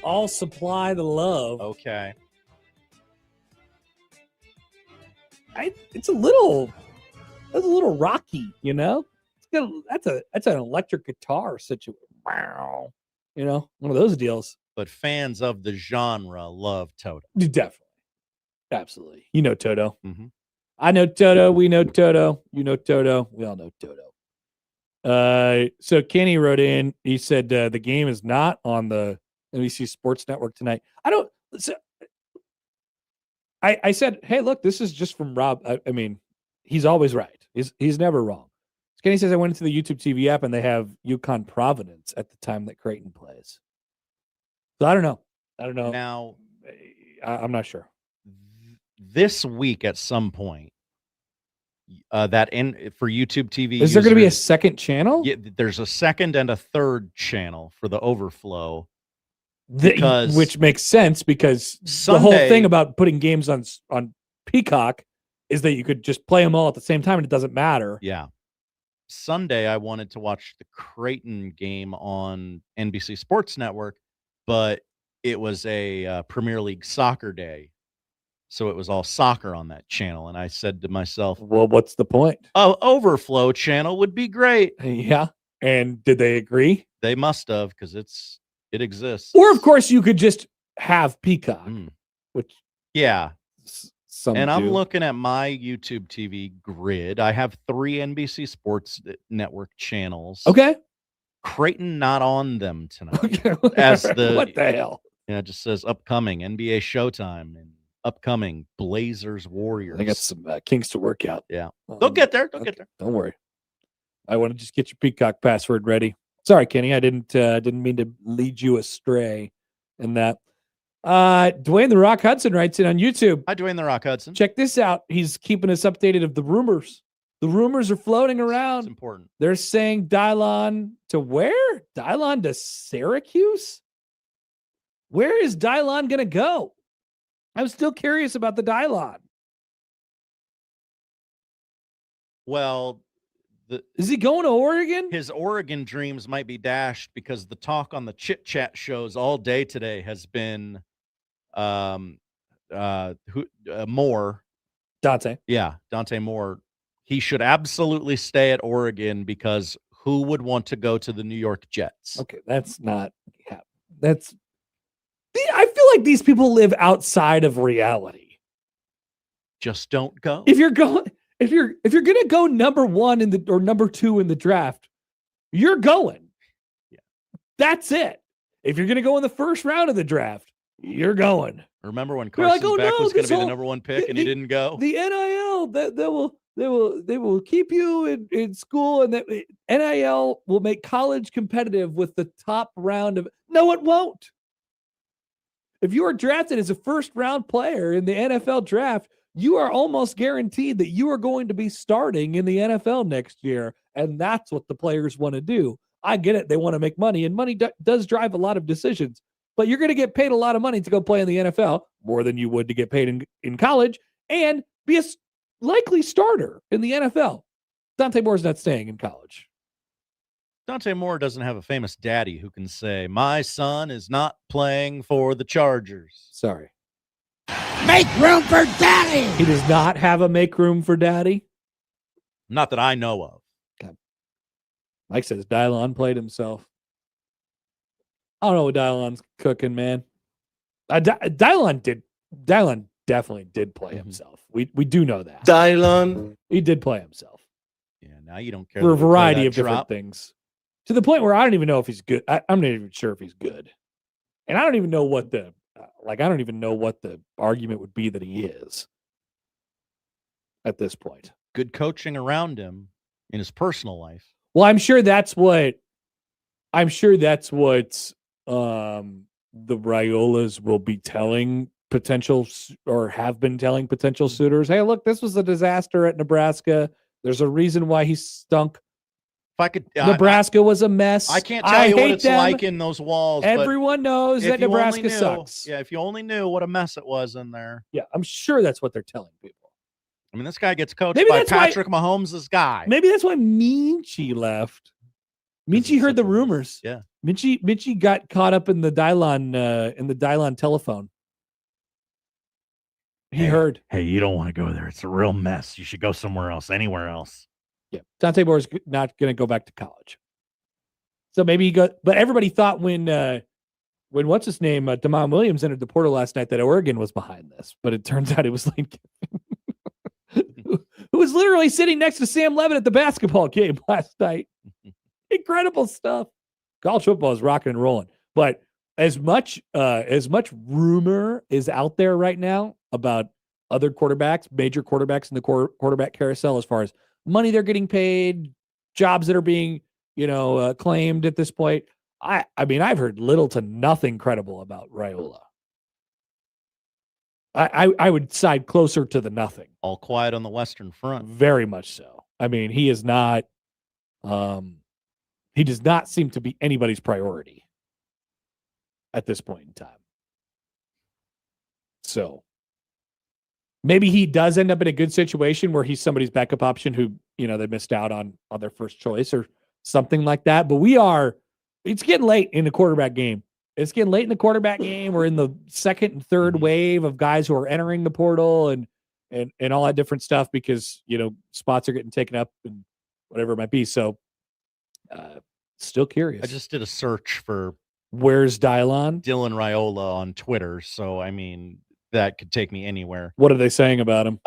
S13: I'll supply the love.
S2: Okay.
S13: It's a little rocky, you know. That's an electric guitar situation. Wow, you know, one of those deals.
S2: But fans of the genre love Toto.
S13: Definitely, absolutely. You know Toto.
S2: Mm-hmm.
S13: I know Toto. We know Toto. You know Toto. We all know Toto. So Kenny wrote in. He said the game is not on the NBC Sports Network tonight. I said, hey, look, this is just from Rob. I mean, he's always right. He's never wrong. Kenny says I went into the YouTube TV app and they have UConn Providence at the time that Creighton plays. So I don't know.
S2: Now,
S13: I'm not sure.
S2: This week at some point, for YouTube TV,
S13: is there going to be a second channel?
S2: Yeah, there's a second and a third channel for the overflow.
S13: Which makes sense because
S2: Sunday,
S13: the whole thing about putting games on Peacock is that you could just play them all at the same time and it doesn't matter.
S2: Yeah. Sunday, I wanted to watch the Creighton game on NBC Sports Network, but it was a Premier League soccer day. So it was all soccer on that channel. And I said to myself,
S13: well, what's the point?
S2: Oh, overflow channel would be great.
S13: Yeah. And did they agree?
S2: They must have, because it exists.
S13: Or, of course, you could just have Peacock, which
S2: yeah.
S13: And
S2: I'm looking at my YouTube TV grid. I have 3 NBC Sports Network channels.
S13: Okay.
S2: Creighton not on them tonight.
S13: Okay.
S2: What
S13: the hell?
S2: Yeah, it just says upcoming NBA Showtime and upcoming Blazers Warriors.
S13: I got some kinks to work out.
S2: Yeah. They'll get there. They'll get there.
S13: Don't worry. I want to just get your Peacock password ready. Sorry, Kenny. I didn't mean to lead you astray in that. Dwayne The Rock Hudson writes in on YouTube.
S2: Hi, Dwayne The Rock Hudson.
S13: Check this out. He's keeping us updated of the rumors. The rumors are floating around.
S2: It's important.
S13: They're saying Dylon to where? Dylon to Syracuse? Where is Dylon going to go? I'm still curious about the Dylon.
S2: Well,
S13: is he going to Oregon?
S2: His Oregon dreams might be dashed because the talk on the Chit Chat shows all day today has been Moore.
S13: Dante.
S2: Yeah, Dante Moore. He should absolutely stay at Oregon because who would want to go to the New York Jets?
S13: Okay, that's not. Yeah, that's. I feel like these people live outside of reality.
S2: Just don't go.
S13: If you're going to go number 1 or number 2 in the draft, you're going.
S2: Yeah.
S13: That's it. If you're going to go in the first round of the draft, you're going.
S2: Remember when Carson Beck was going to be the number 1 pick and he didn't go?
S13: The NIL they will keep you in school, and that NIL will make college competitive with the top round of. No, it won't. If you are drafted as a first-round player in the NFL draft, you are almost guaranteed that you are going to be starting in the NFL next year, and that's what the players want to do. I get it. They want to make money, and money does drive a lot of decisions, but you're going to get paid a lot of money to go play in the NFL, more than you would to get paid in college, and be a likely starter in the NFL. Dante Moore's not staying in college.
S2: Dante Moore doesn't have a famous daddy who can say, my son is not playing for the Chargers.
S13: Sorry.
S18: Make room for daddy.
S13: He does not have a make room for daddy.
S2: Not that I know of.
S13: Okay. Mike says Dylon played himself. I don't know what Dylon's cooking, man. Dylon definitely did play himself. We do know that.
S19: Dylon.
S13: He did play himself.
S2: Yeah, now you don't care.
S13: For a variety of different things. To the point where I don't even know if he's good. I'm not even sure if he's good. And I don't even know what the argument would be that he is at this point.
S2: Good coaching around him in his personal life.
S13: Well, I'm sure that's what the Raiolas will be telling potential or have been telling potential suitors. Hey, look, this was a disaster at Nebraska. There's a reason why he stunk.
S2: If I could,
S13: Nebraska was a mess.
S2: I can't tell you what it's like in those walls.
S13: Everyone knows that Nebraska sucks.
S2: Yeah, if you only knew what a mess it was in there.
S13: Yeah, I'm sure that's what they're telling people.
S2: I mean, this guy gets coached by Patrick Mahomes' guy.
S13: Maybe that's why Minchie left. Minchie heard the rumors.
S2: Yeah.
S13: Minchie got caught up in the Dylon telephone. He heard.
S1: Hey, you don't want to go there. It's a real mess. You should go somewhere else, anywhere else.
S13: Yeah. Dante Moore's not going to go back to college. So maybe he got, but everybody thought when what's his name, Damon Williams entered the portal last night that Oregon was behind this, but it turns out it was Lane Kiffin, who was literally sitting next to Sam Levin at the basketball game last night. Incredible stuff. College football is rocking and rolling, but as much rumor is out there right now about other quarterbacks, major quarterbacks in the quarterback carousel, as far as money they're getting paid, jobs that are being, claimed at this point. I mean, I've heard little to nothing credible about Raiola. I would side closer to the nothing.
S2: All quiet on the Western Front.
S13: Very much so. I mean, he is not, he does not seem to be anybody's priority at this point in time. So maybe he does end up in a good situation where he's somebody's backup option who, they missed out on their first choice or something like that. But it's getting late in the quarterback game. It's getting late in the quarterback game. We're in the second and third wave of guys who are entering the portal and all that different stuff because, spots are getting taken up and whatever it might be. So still curious.
S2: I just did a search for
S13: where's Dylan
S2: Raiola on Twitter. So, I mean, that could take me anywhere.
S13: What are they saying about him?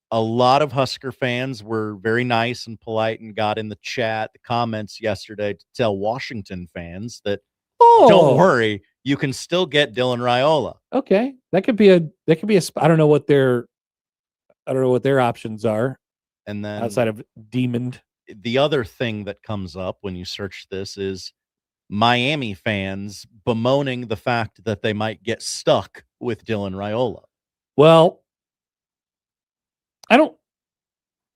S2: A lot of Husker fans were very nice and polite and got in the chat, the comments yesterday to tell Washington fans that don't worry, you can still get Dylan Raiola.
S13: Okay. That could be a I don't know what their options are.
S2: And then
S13: outside of Demon.
S2: The other thing that comes up when you search this is Miami fans bemoaning the fact that they might get stuck with Dylan Raiola.
S13: Well, I don't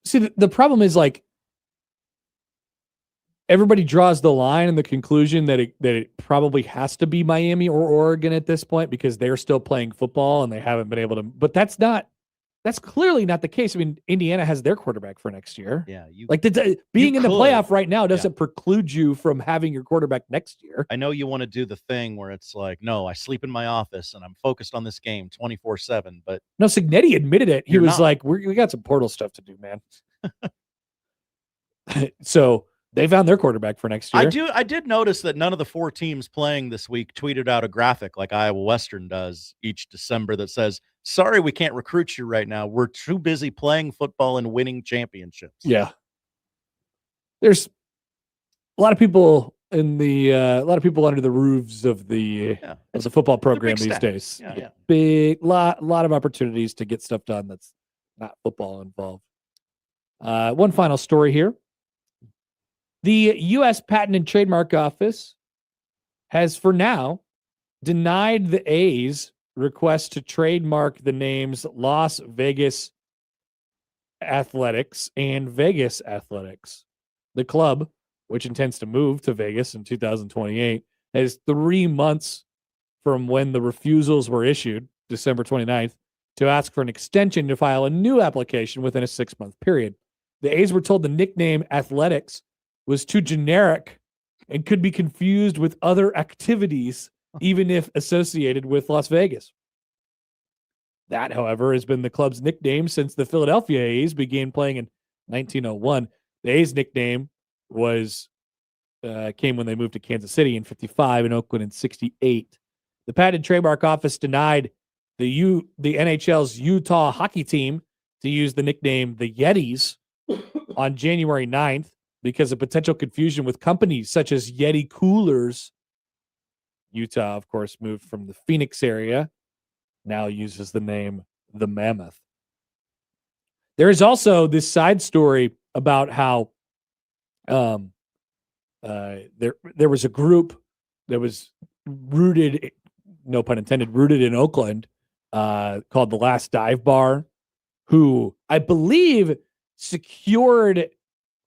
S13: see the problem is like everybody draws the line and the conclusion that it probably has to be Miami or Oregon at this point because they're still playing football and they haven't been able to, but that's clearly not the case. I mean, Indiana has their quarterback for next year.
S2: Yeah.
S13: Being in the playoff right now doesn't preclude you from having your quarterback next year.
S2: I know you want to do the thing where it's like, no, I sleep in my office and I'm focused on this game 24/7, but
S13: no, Cignetti admitted it. He was like, we got some portal stuff to do, man. So they found their quarterback for next year.
S2: I did notice that none of the four teams playing this week tweeted out a graphic like Iowa Western does each December that says, sorry, we can't recruit you right now. We're too busy playing football and winning championships.
S13: Yeah. There's a lot of people under the roofs of the football program these days.
S2: Yeah.
S13: Big lot of opportunities to get stuff done that's not football involved. One final story here. The U.S. Patent and Trademark Office has, for now, denied the A's request to trademark the names Las Vegas Athletics and Vegas Athletics. The club, which intends to move to Vegas in 2028, has 3 months from when the refusals were issued, December 29th, to ask for an extension to file a new application within a 6-month period. The A's were told the nickname Athletics was too generic and could be confused with other activities, even if associated with Las Vegas. That, however, has been the club's nickname since the Philadelphia A's began playing in 1901. The A's nickname came when they moved to Kansas City in 55 and Oakland in 68. The Patent and Trademark Office denied the NHL's Utah hockey team to use the nickname the Yetis on January 9th. Because of potential confusion with companies such as Yeti Coolers. Utah, of course, moved from the Phoenix area, now uses the name the Mammoth. There is also this side story about how there was a group that was rooted, no pun intended, rooted in Oakland called the Last Dive Bar, who I believe secured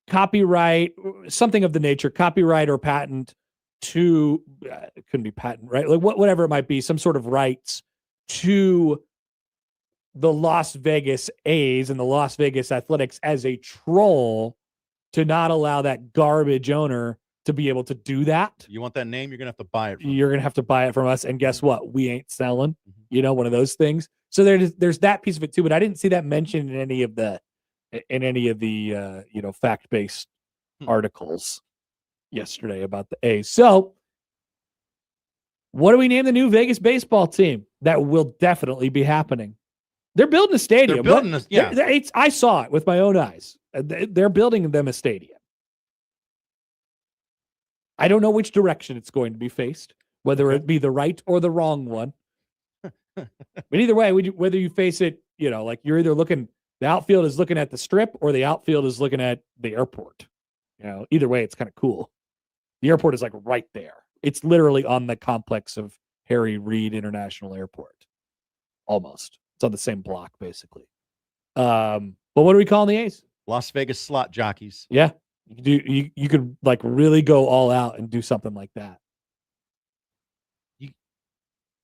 S13: copyright, something of the nature, copyright or patent to, it couldn't be patent, right? Like whatever it might be, some sort of rights to the Las Vegas A's and the Las Vegas Athletics as a troll to not allow that garbage owner to be able to do that.
S2: You want that name? You're gonna have to buy it.
S13: You're gonna have to buy it from us, and guess what? We ain't selling. One of those things. So there's that piece of it too. But I didn't see that mentioned in any of the fact-based articles yesterday about the A's. So, what do we name the new Vegas baseball team? That will definitely be happening. They're building a stadium.
S2: They're building this. Yeah,
S13: I saw it with my own eyes. They're building them a stadium. I don't know which direction it's going to be faced, whether it be the right or the wrong one. But either way, whether you face it, like you're either looking, the outfield is looking at the strip or the outfield is looking at the airport. Either way, it's kind of cool. The airport is like right there. It's literally on the complex of Harry Reid International Airport. Almost. It's on the same block, basically. But what are we calling the A's?
S2: Las Vegas slot jockeys.
S13: Yeah. You could like really go all out and do something like that.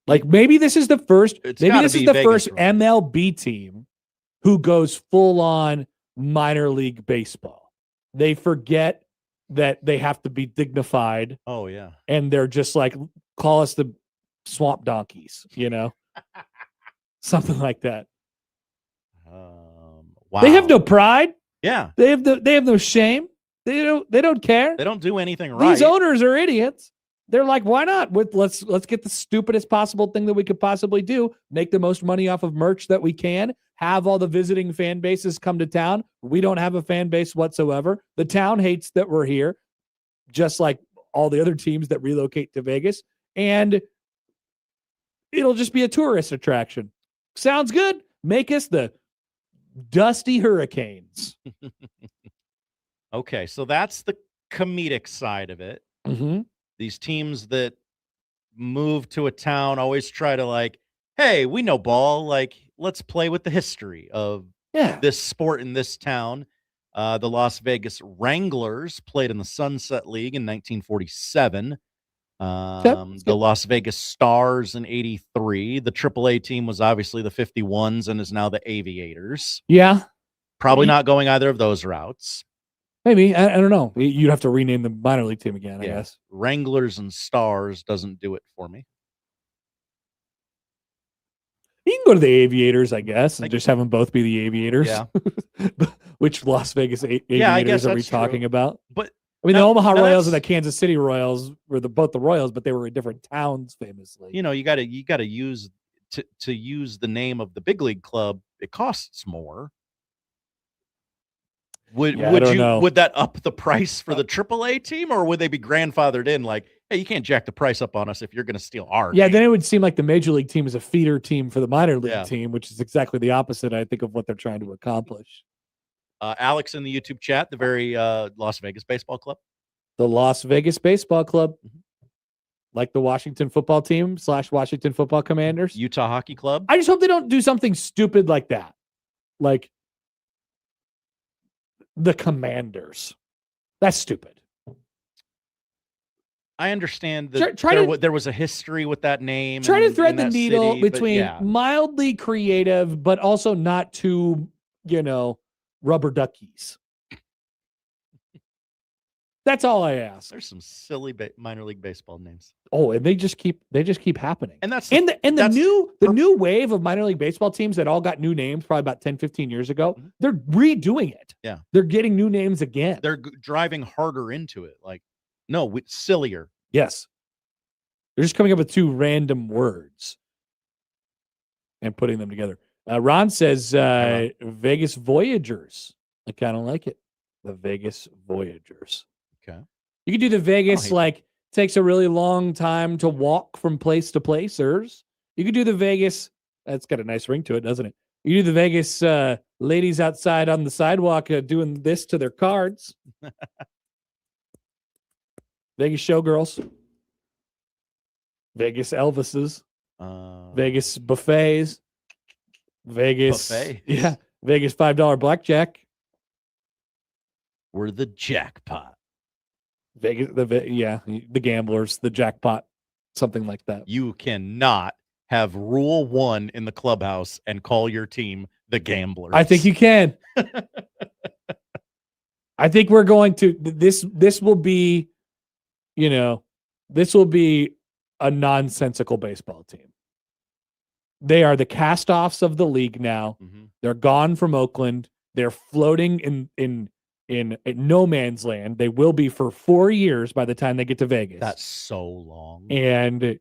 S13: Like maybe this is the first MLB team who goes full on minor league baseball. They forget that they have to be dignified.
S2: Oh yeah.
S13: And they're just like, call us the swamp donkeys, something like that.
S2: Wow.
S13: They have no pride.
S2: Yeah.
S13: They have no shame. They don't care.
S2: They don't do anything right.
S13: These owners are idiots. They're like, why not? Let's get the stupidest possible thing that we could possibly do. Make the most money off of merch that we can. Have all the visiting fan bases come to town. We don't have a fan base whatsoever. The town hates that we're here, just like all the other teams that relocate to Vegas. And it'll just be a tourist attraction. Sounds good. Make us the Dusty Hurricanes.
S2: Okay, so that's the comedic side of it.
S13: Mm-hmm.
S2: These teams that move to a town always try to like, hey, we know ball. Like, let's play with the history of this sport in this town. The Las Vegas Wranglers played in the Sunset League in 1947. The Las Vegas Stars in 83. The AAA team was obviously the 51s and is now the Aviators.
S13: Yeah.
S2: Probably not going either of those routes.
S13: Maybe. I don't know. You'd have to rename the minor league team again, I guess.
S2: Wranglers and Stars doesn't do it for me.
S13: You can go to the Aviators, I guess, and just have them both be the Aviators.
S2: Yeah.
S13: Which Las Vegas Aviators are we talking about?
S2: But
S13: I mean, the Omaha Royals and the Kansas City Royals were both the Royals, but they were in different towns famously.
S2: You got to use to use the name of the big league club. It costs more. Would that up the price for the AAA team, or would they be grandfathered in? Like, hey, you can't jack the price up on us if you're going to steal our name.
S13: Then it would seem like the major league team is a feeder team for the minor league team, which is exactly the opposite, I think, of what they're trying to accomplish.
S2: Alex in the YouTube chat, the very Las Vegas Baseball Club.
S13: The Las Vegas Baseball Club. Like the Washington football team / Washington football Commanders.
S2: Utah Hockey Club.
S13: I just hope they don't do something stupid like that. Like the Commanders. That's stupid.
S2: I understand that there was a history with that name.
S13: Try to thread the needle between mildly creative, but also not too, rubber duckies. That's all I ask.
S2: There's some silly minor league baseball names.
S13: Oh, and they just keep happening.
S2: And that's
S13: the new wave of minor league baseball teams that all got new names probably about 10, 15 years ago. They're redoing it.
S2: Yeah.
S13: They're getting new names again.
S2: They're driving harder into it. Like, no, it's sillier.
S13: Yes. They're just coming up with two random words and putting them together. Ron says Vegas Voyagers. I kind of like it. The Vegas Voyagers.
S2: Okay.
S13: You could do the Vegas, takes a really long time to walk from place to placers. You could do the Vegas, that's got a nice ring to it, doesn't it? You do the Vegas ladies outside on the sidewalk doing this to their cards. Vegas showgirls. Vegas Elvises. Vegas buffets. Vegas.
S2: Buffet.
S13: Yeah. Vegas $5 blackjack.
S2: We're the jackpot.
S13: Vegas, the gamblers, the jackpot, something like that.
S2: You cannot have rule 1 in the clubhouse and call your team the Gamblers.
S13: I think you can. I think we're going to this will be this will be a nonsensical baseball team. They are the cast-offs of the league now.
S2: Mm-hmm.
S13: They're gone from Oakland. They're floating in no man's land. They will be for 4 years by the time they get to Vegas.
S2: That's so long.
S13: And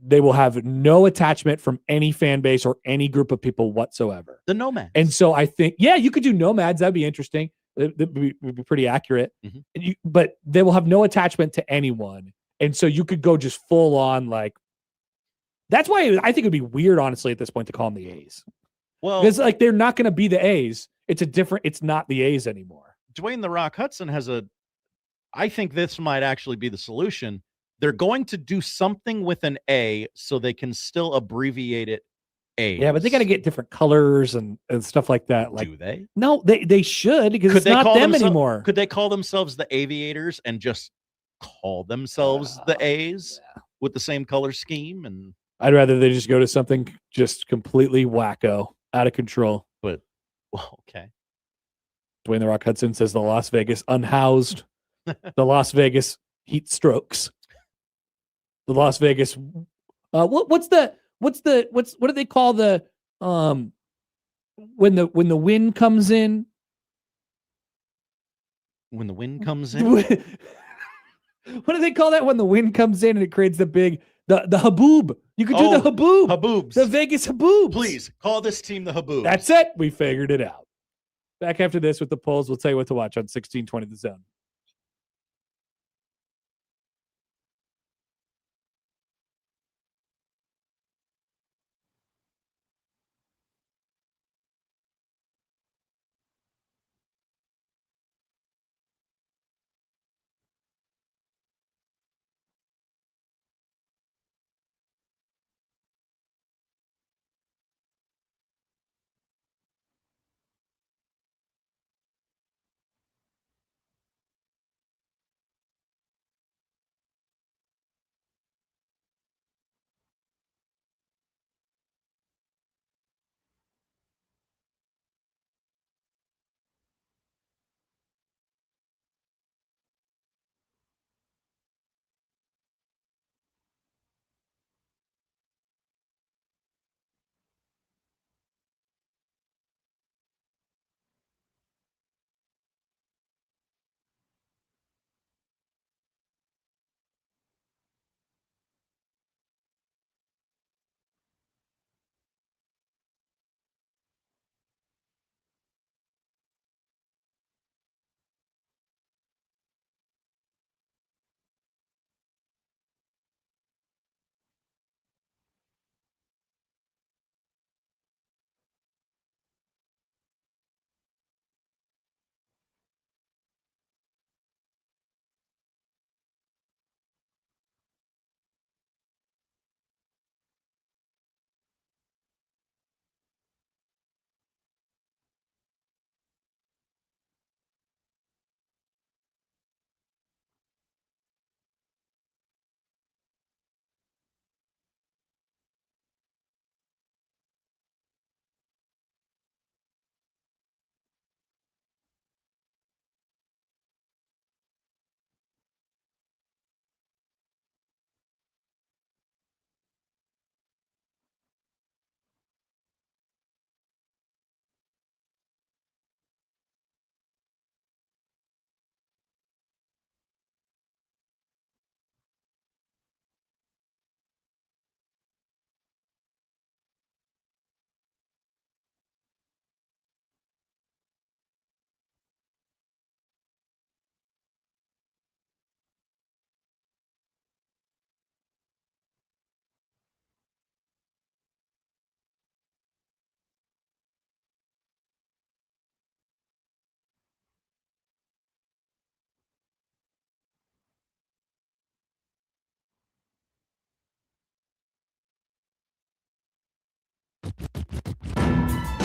S13: they will have no attachment from any fan base or any group of people whatsoever.
S2: The nomads.
S13: And so I think, you could do nomads. That'd be interesting. That would be pretty accurate.
S2: Mm-hmm.
S13: But they will have no attachment to anyone. And so you could go just full on that's why I think it'd be weird, honestly, at this point to call them the A's.
S2: Well,
S13: because they're not going to be the A's. It's not the A's anymore.
S2: Dwayne The Rock Hudson I think this might actually be the solution. They're going to do something with an A so they can still abbreviate it A's.
S13: Yeah, but they got to get different colors and stuff like that.
S2: Do they?
S13: No, they should, because it's not them anymore.
S2: Could they call themselves the Aviators and just call themselves the A's with the same color scheme? And
S13: I'd rather they just go to something just completely wacko, out of control.
S2: But, okay.
S13: Dwayne The Rock Hudson says the Las Vegas unhoused, the Las Vegas heat strokes, the Las Vegas. What do they call the when the wind comes in?
S2: When the wind comes in.
S13: What do they call that when the wind comes in and it creates the big the haboob? You could do the haboob.
S2: Haboobs.
S13: The Vegas haboobs.
S2: Please call this team the haboobs.
S13: That's it. We figured it out. Back after this with the polls. We'll tell you what to watch on 1620 The Zone.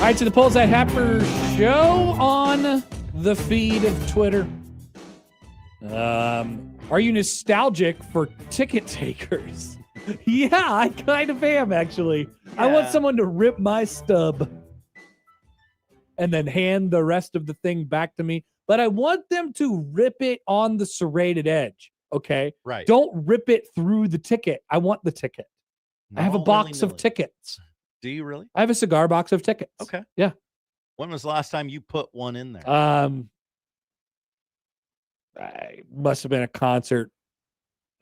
S13: All right, so the Polls at Happer show on the feed of Twitter. Are you nostalgic for ticket takers? Yeah, I kind of am, actually. Yeah. I want someone to rip my stub and then hand the rest of the thing back to me. But I want them to rip it on the serrated edge. Okay.
S2: Right.
S13: Don't rip it through the ticket. I want the ticket. I have a
S2: No,
S13: box of
S2: willy-nilly.
S13: tickets.
S2: Do you really?
S13: I have a cigar box of tickets.
S2: Okay.
S13: Yeah.
S2: When was the last time you put one in there?
S13: I must have been a concert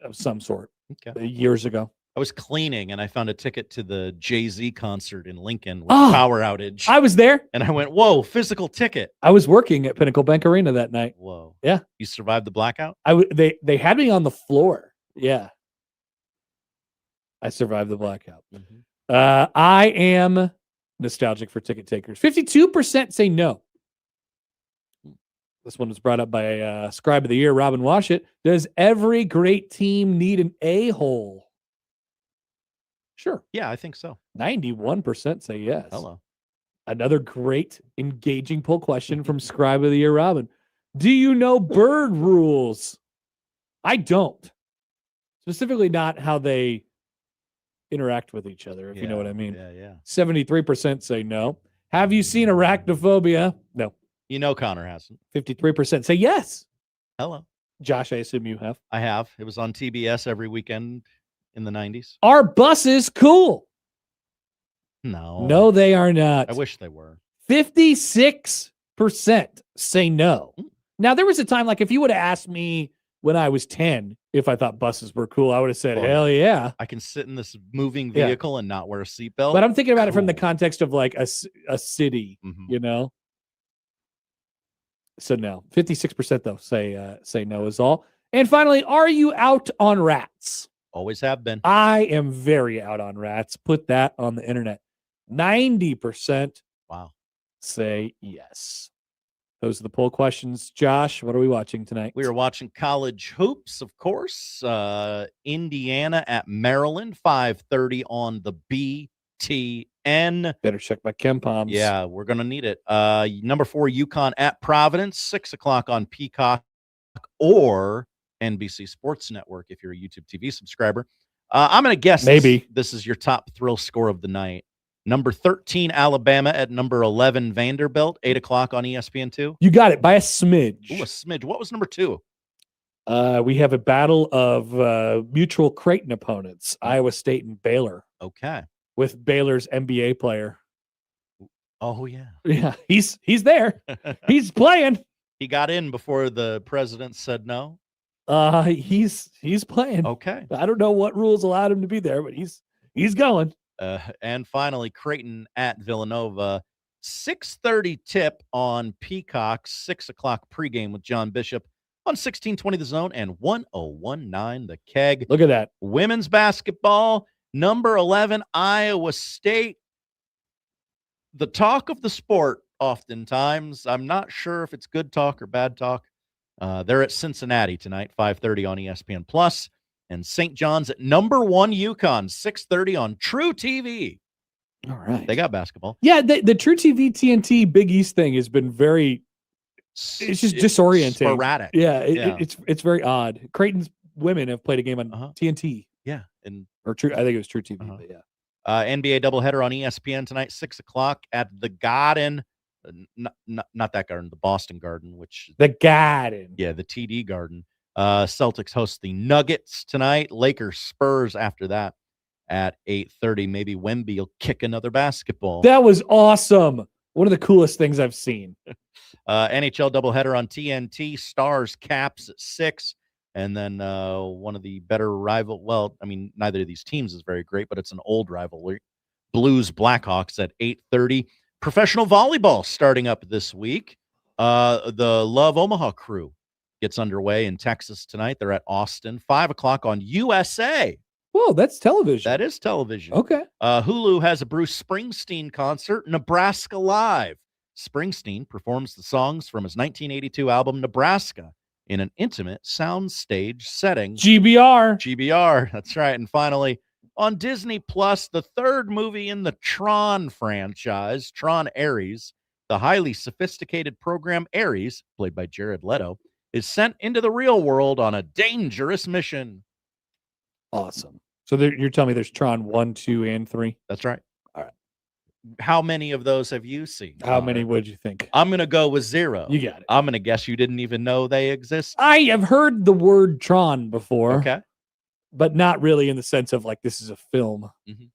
S13: of some sort
S2: Okay.
S13: years ago.
S2: I was cleaning and I found a ticket to the Jay-Z concert in Lincoln with
S13: Oh,
S2: power outage.
S13: I was there.
S2: And I went, whoa, physical ticket.
S13: I was working at Pinnacle Bank Arena that night.
S2: Whoa.
S13: Yeah.
S2: You survived the blackout?
S13: They had me on the floor. Yeah. I survived the blackout. I am nostalgic for ticket takers. 52% say no. This one was brought up by Scribe of the Year, Robin Washut. Does every great team need an a-hole? Sure.
S2: Yeah, I think so.
S13: 91% say yes.
S2: Hello.
S13: Another great, engaging poll question from Scribe of the Year, Robin. Do you know bird rules? I don't. Specifically not how they interact with each other, if you know what I mean.
S2: Yeah.
S13: 73% say no. Have you seen Arachnophobia? No.
S2: You know Connor hasn't.
S13: 53% say yes.
S2: Hello.
S13: Josh, I assume you have.
S2: I have. It was on TBS every weekend in the 90s.
S13: Are buses cool?
S2: No.
S13: No, they are not.
S2: I wish they were.
S13: 56% say no. Now, there was a time, like if you would have asked me when I was 10 if I thought buses were cool, I would have said, hell yeah.
S2: I can sit in this moving vehicle and not wear a seatbelt.
S13: But I'm thinking about it from the context of like a city,
S2: Mm-hmm.
S13: you know? So no. 56% though say no is all. And finally, are you out on rats?
S2: Always have been.
S13: I am very out on rats. Put that on the internet. 90%
S2: wow.
S13: say yes. Those are the poll questions. Josh, what are we watching tonight?
S2: We are watching college hoops, of course. Indiana at Maryland, 5:30 on the BTN.
S13: Better check my Chem Poms.
S2: Yeah, we're going to need it. Number 4, UConn at Providence, 6 o'clock on Peacock or NBC Sports Network if you're a YouTube TV subscriber. I'm going to guess
S13: maybe
S2: this is your top thrill score of the night. Number 13, Alabama at number 11, Vanderbilt, 8 o'clock on ESPN2.
S13: You got it by a smidge.
S2: Ooh, a smidge. What was number 2?
S13: We have a battle of mutual Creighton opponents, Iowa State and Baylor.
S2: Okay.
S13: With Baylor's NBA player.
S2: Oh, yeah.
S13: Yeah, he's there. He's playing.
S2: He got in before the president said no.
S13: He's playing.
S2: Okay.
S13: I don't know what rules allowed him to be there, but he's going.
S2: And finally, Creighton at Villanova, 6:30 tip on Peacock, 6 o'clock pregame with John Bishop on 1620 The Zone and 1019 The Keg.
S13: Look at that.
S2: Women's basketball, number 11, Iowa State. The talk of the sport, oftentimes. I'm not sure if it's good talk or bad talk. They're at Cincinnati tonight, 5:30 on ESPN Plus. And St. John's at number 1 UConn, 6:30 on True TV.
S13: All right.
S2: They got basketball.
S13: Yeah, the True TV TNT Big East thing has been very it's just disorienting.
S2: Sporadic.
S13: Yeah, it's very odd. Creighton's women have played a game on TNT.
S2: Yeah. And
S13: or True, I think it was True TV, but yeah.
S2: NBA doubleheader on ESPN tonight, 6 o'clock at the Garden. Not that Garden, the Boston Garden, which
S13: the Garden.
S2: Yeah, the TD Garden. Celtics host the Nuggets tonight. Lakers Spurs after that at 8:30. Maybe Wemby will kick another basketball.
S13: That was awesome. One of the coolest things I've seen.
S2: NHL doubleheader on TNT. Stars Caps at 6. And then one of the better rival. Well, I mean, neither of these teams is very great, but it's an old rivalry. Blues Blackhawks at 8:30. Professional volleyball starting up this week. The Love Omaha crew gets underway in Texas tonight. They're at Austin, 5 o'clock on USA.
S13: Whoa, that's television.
S2: That is television.
S13: Okay.
S2: Hulu has a Bruce Springsteen concert, Nebraska Live. Springsteen performs the songs from his 1982 album, Nebraska, in an intimate soundstage setting.
S13: GBR.
S2: That's right. And finally, on Disney Plus, the third movie in the Tron franchise, Tron Ares, the highly sophisticated program Ares, played by Jared Leto, is sent into the real world on a dangerous mission.
S13: Awesome. So you're telling me there's Tron 1, 2, and 3?
S2: That's right.
S13: All right.
S2: How many of those have you seen?
S13: How many would you think?
S2: I'm going to go with 0.
S13: You got it.
S2: I'm going to guess you didn't even know they exist.
S13: I have heard the word Tron before.
S2: Okay.
S13: But not really in the sense of like this is a film.
S2: Mm-hmm.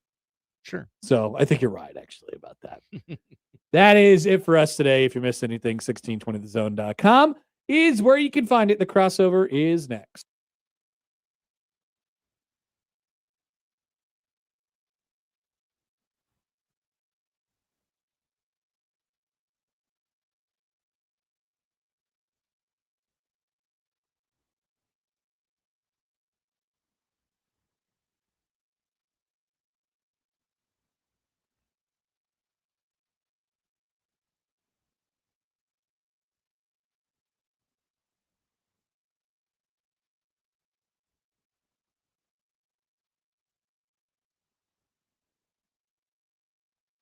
S2: Sure.
S13: So I think you're right, actually, about that. That is it for us today. If you missed anything, 1620thezone.com is where you can find it. The crossover is next.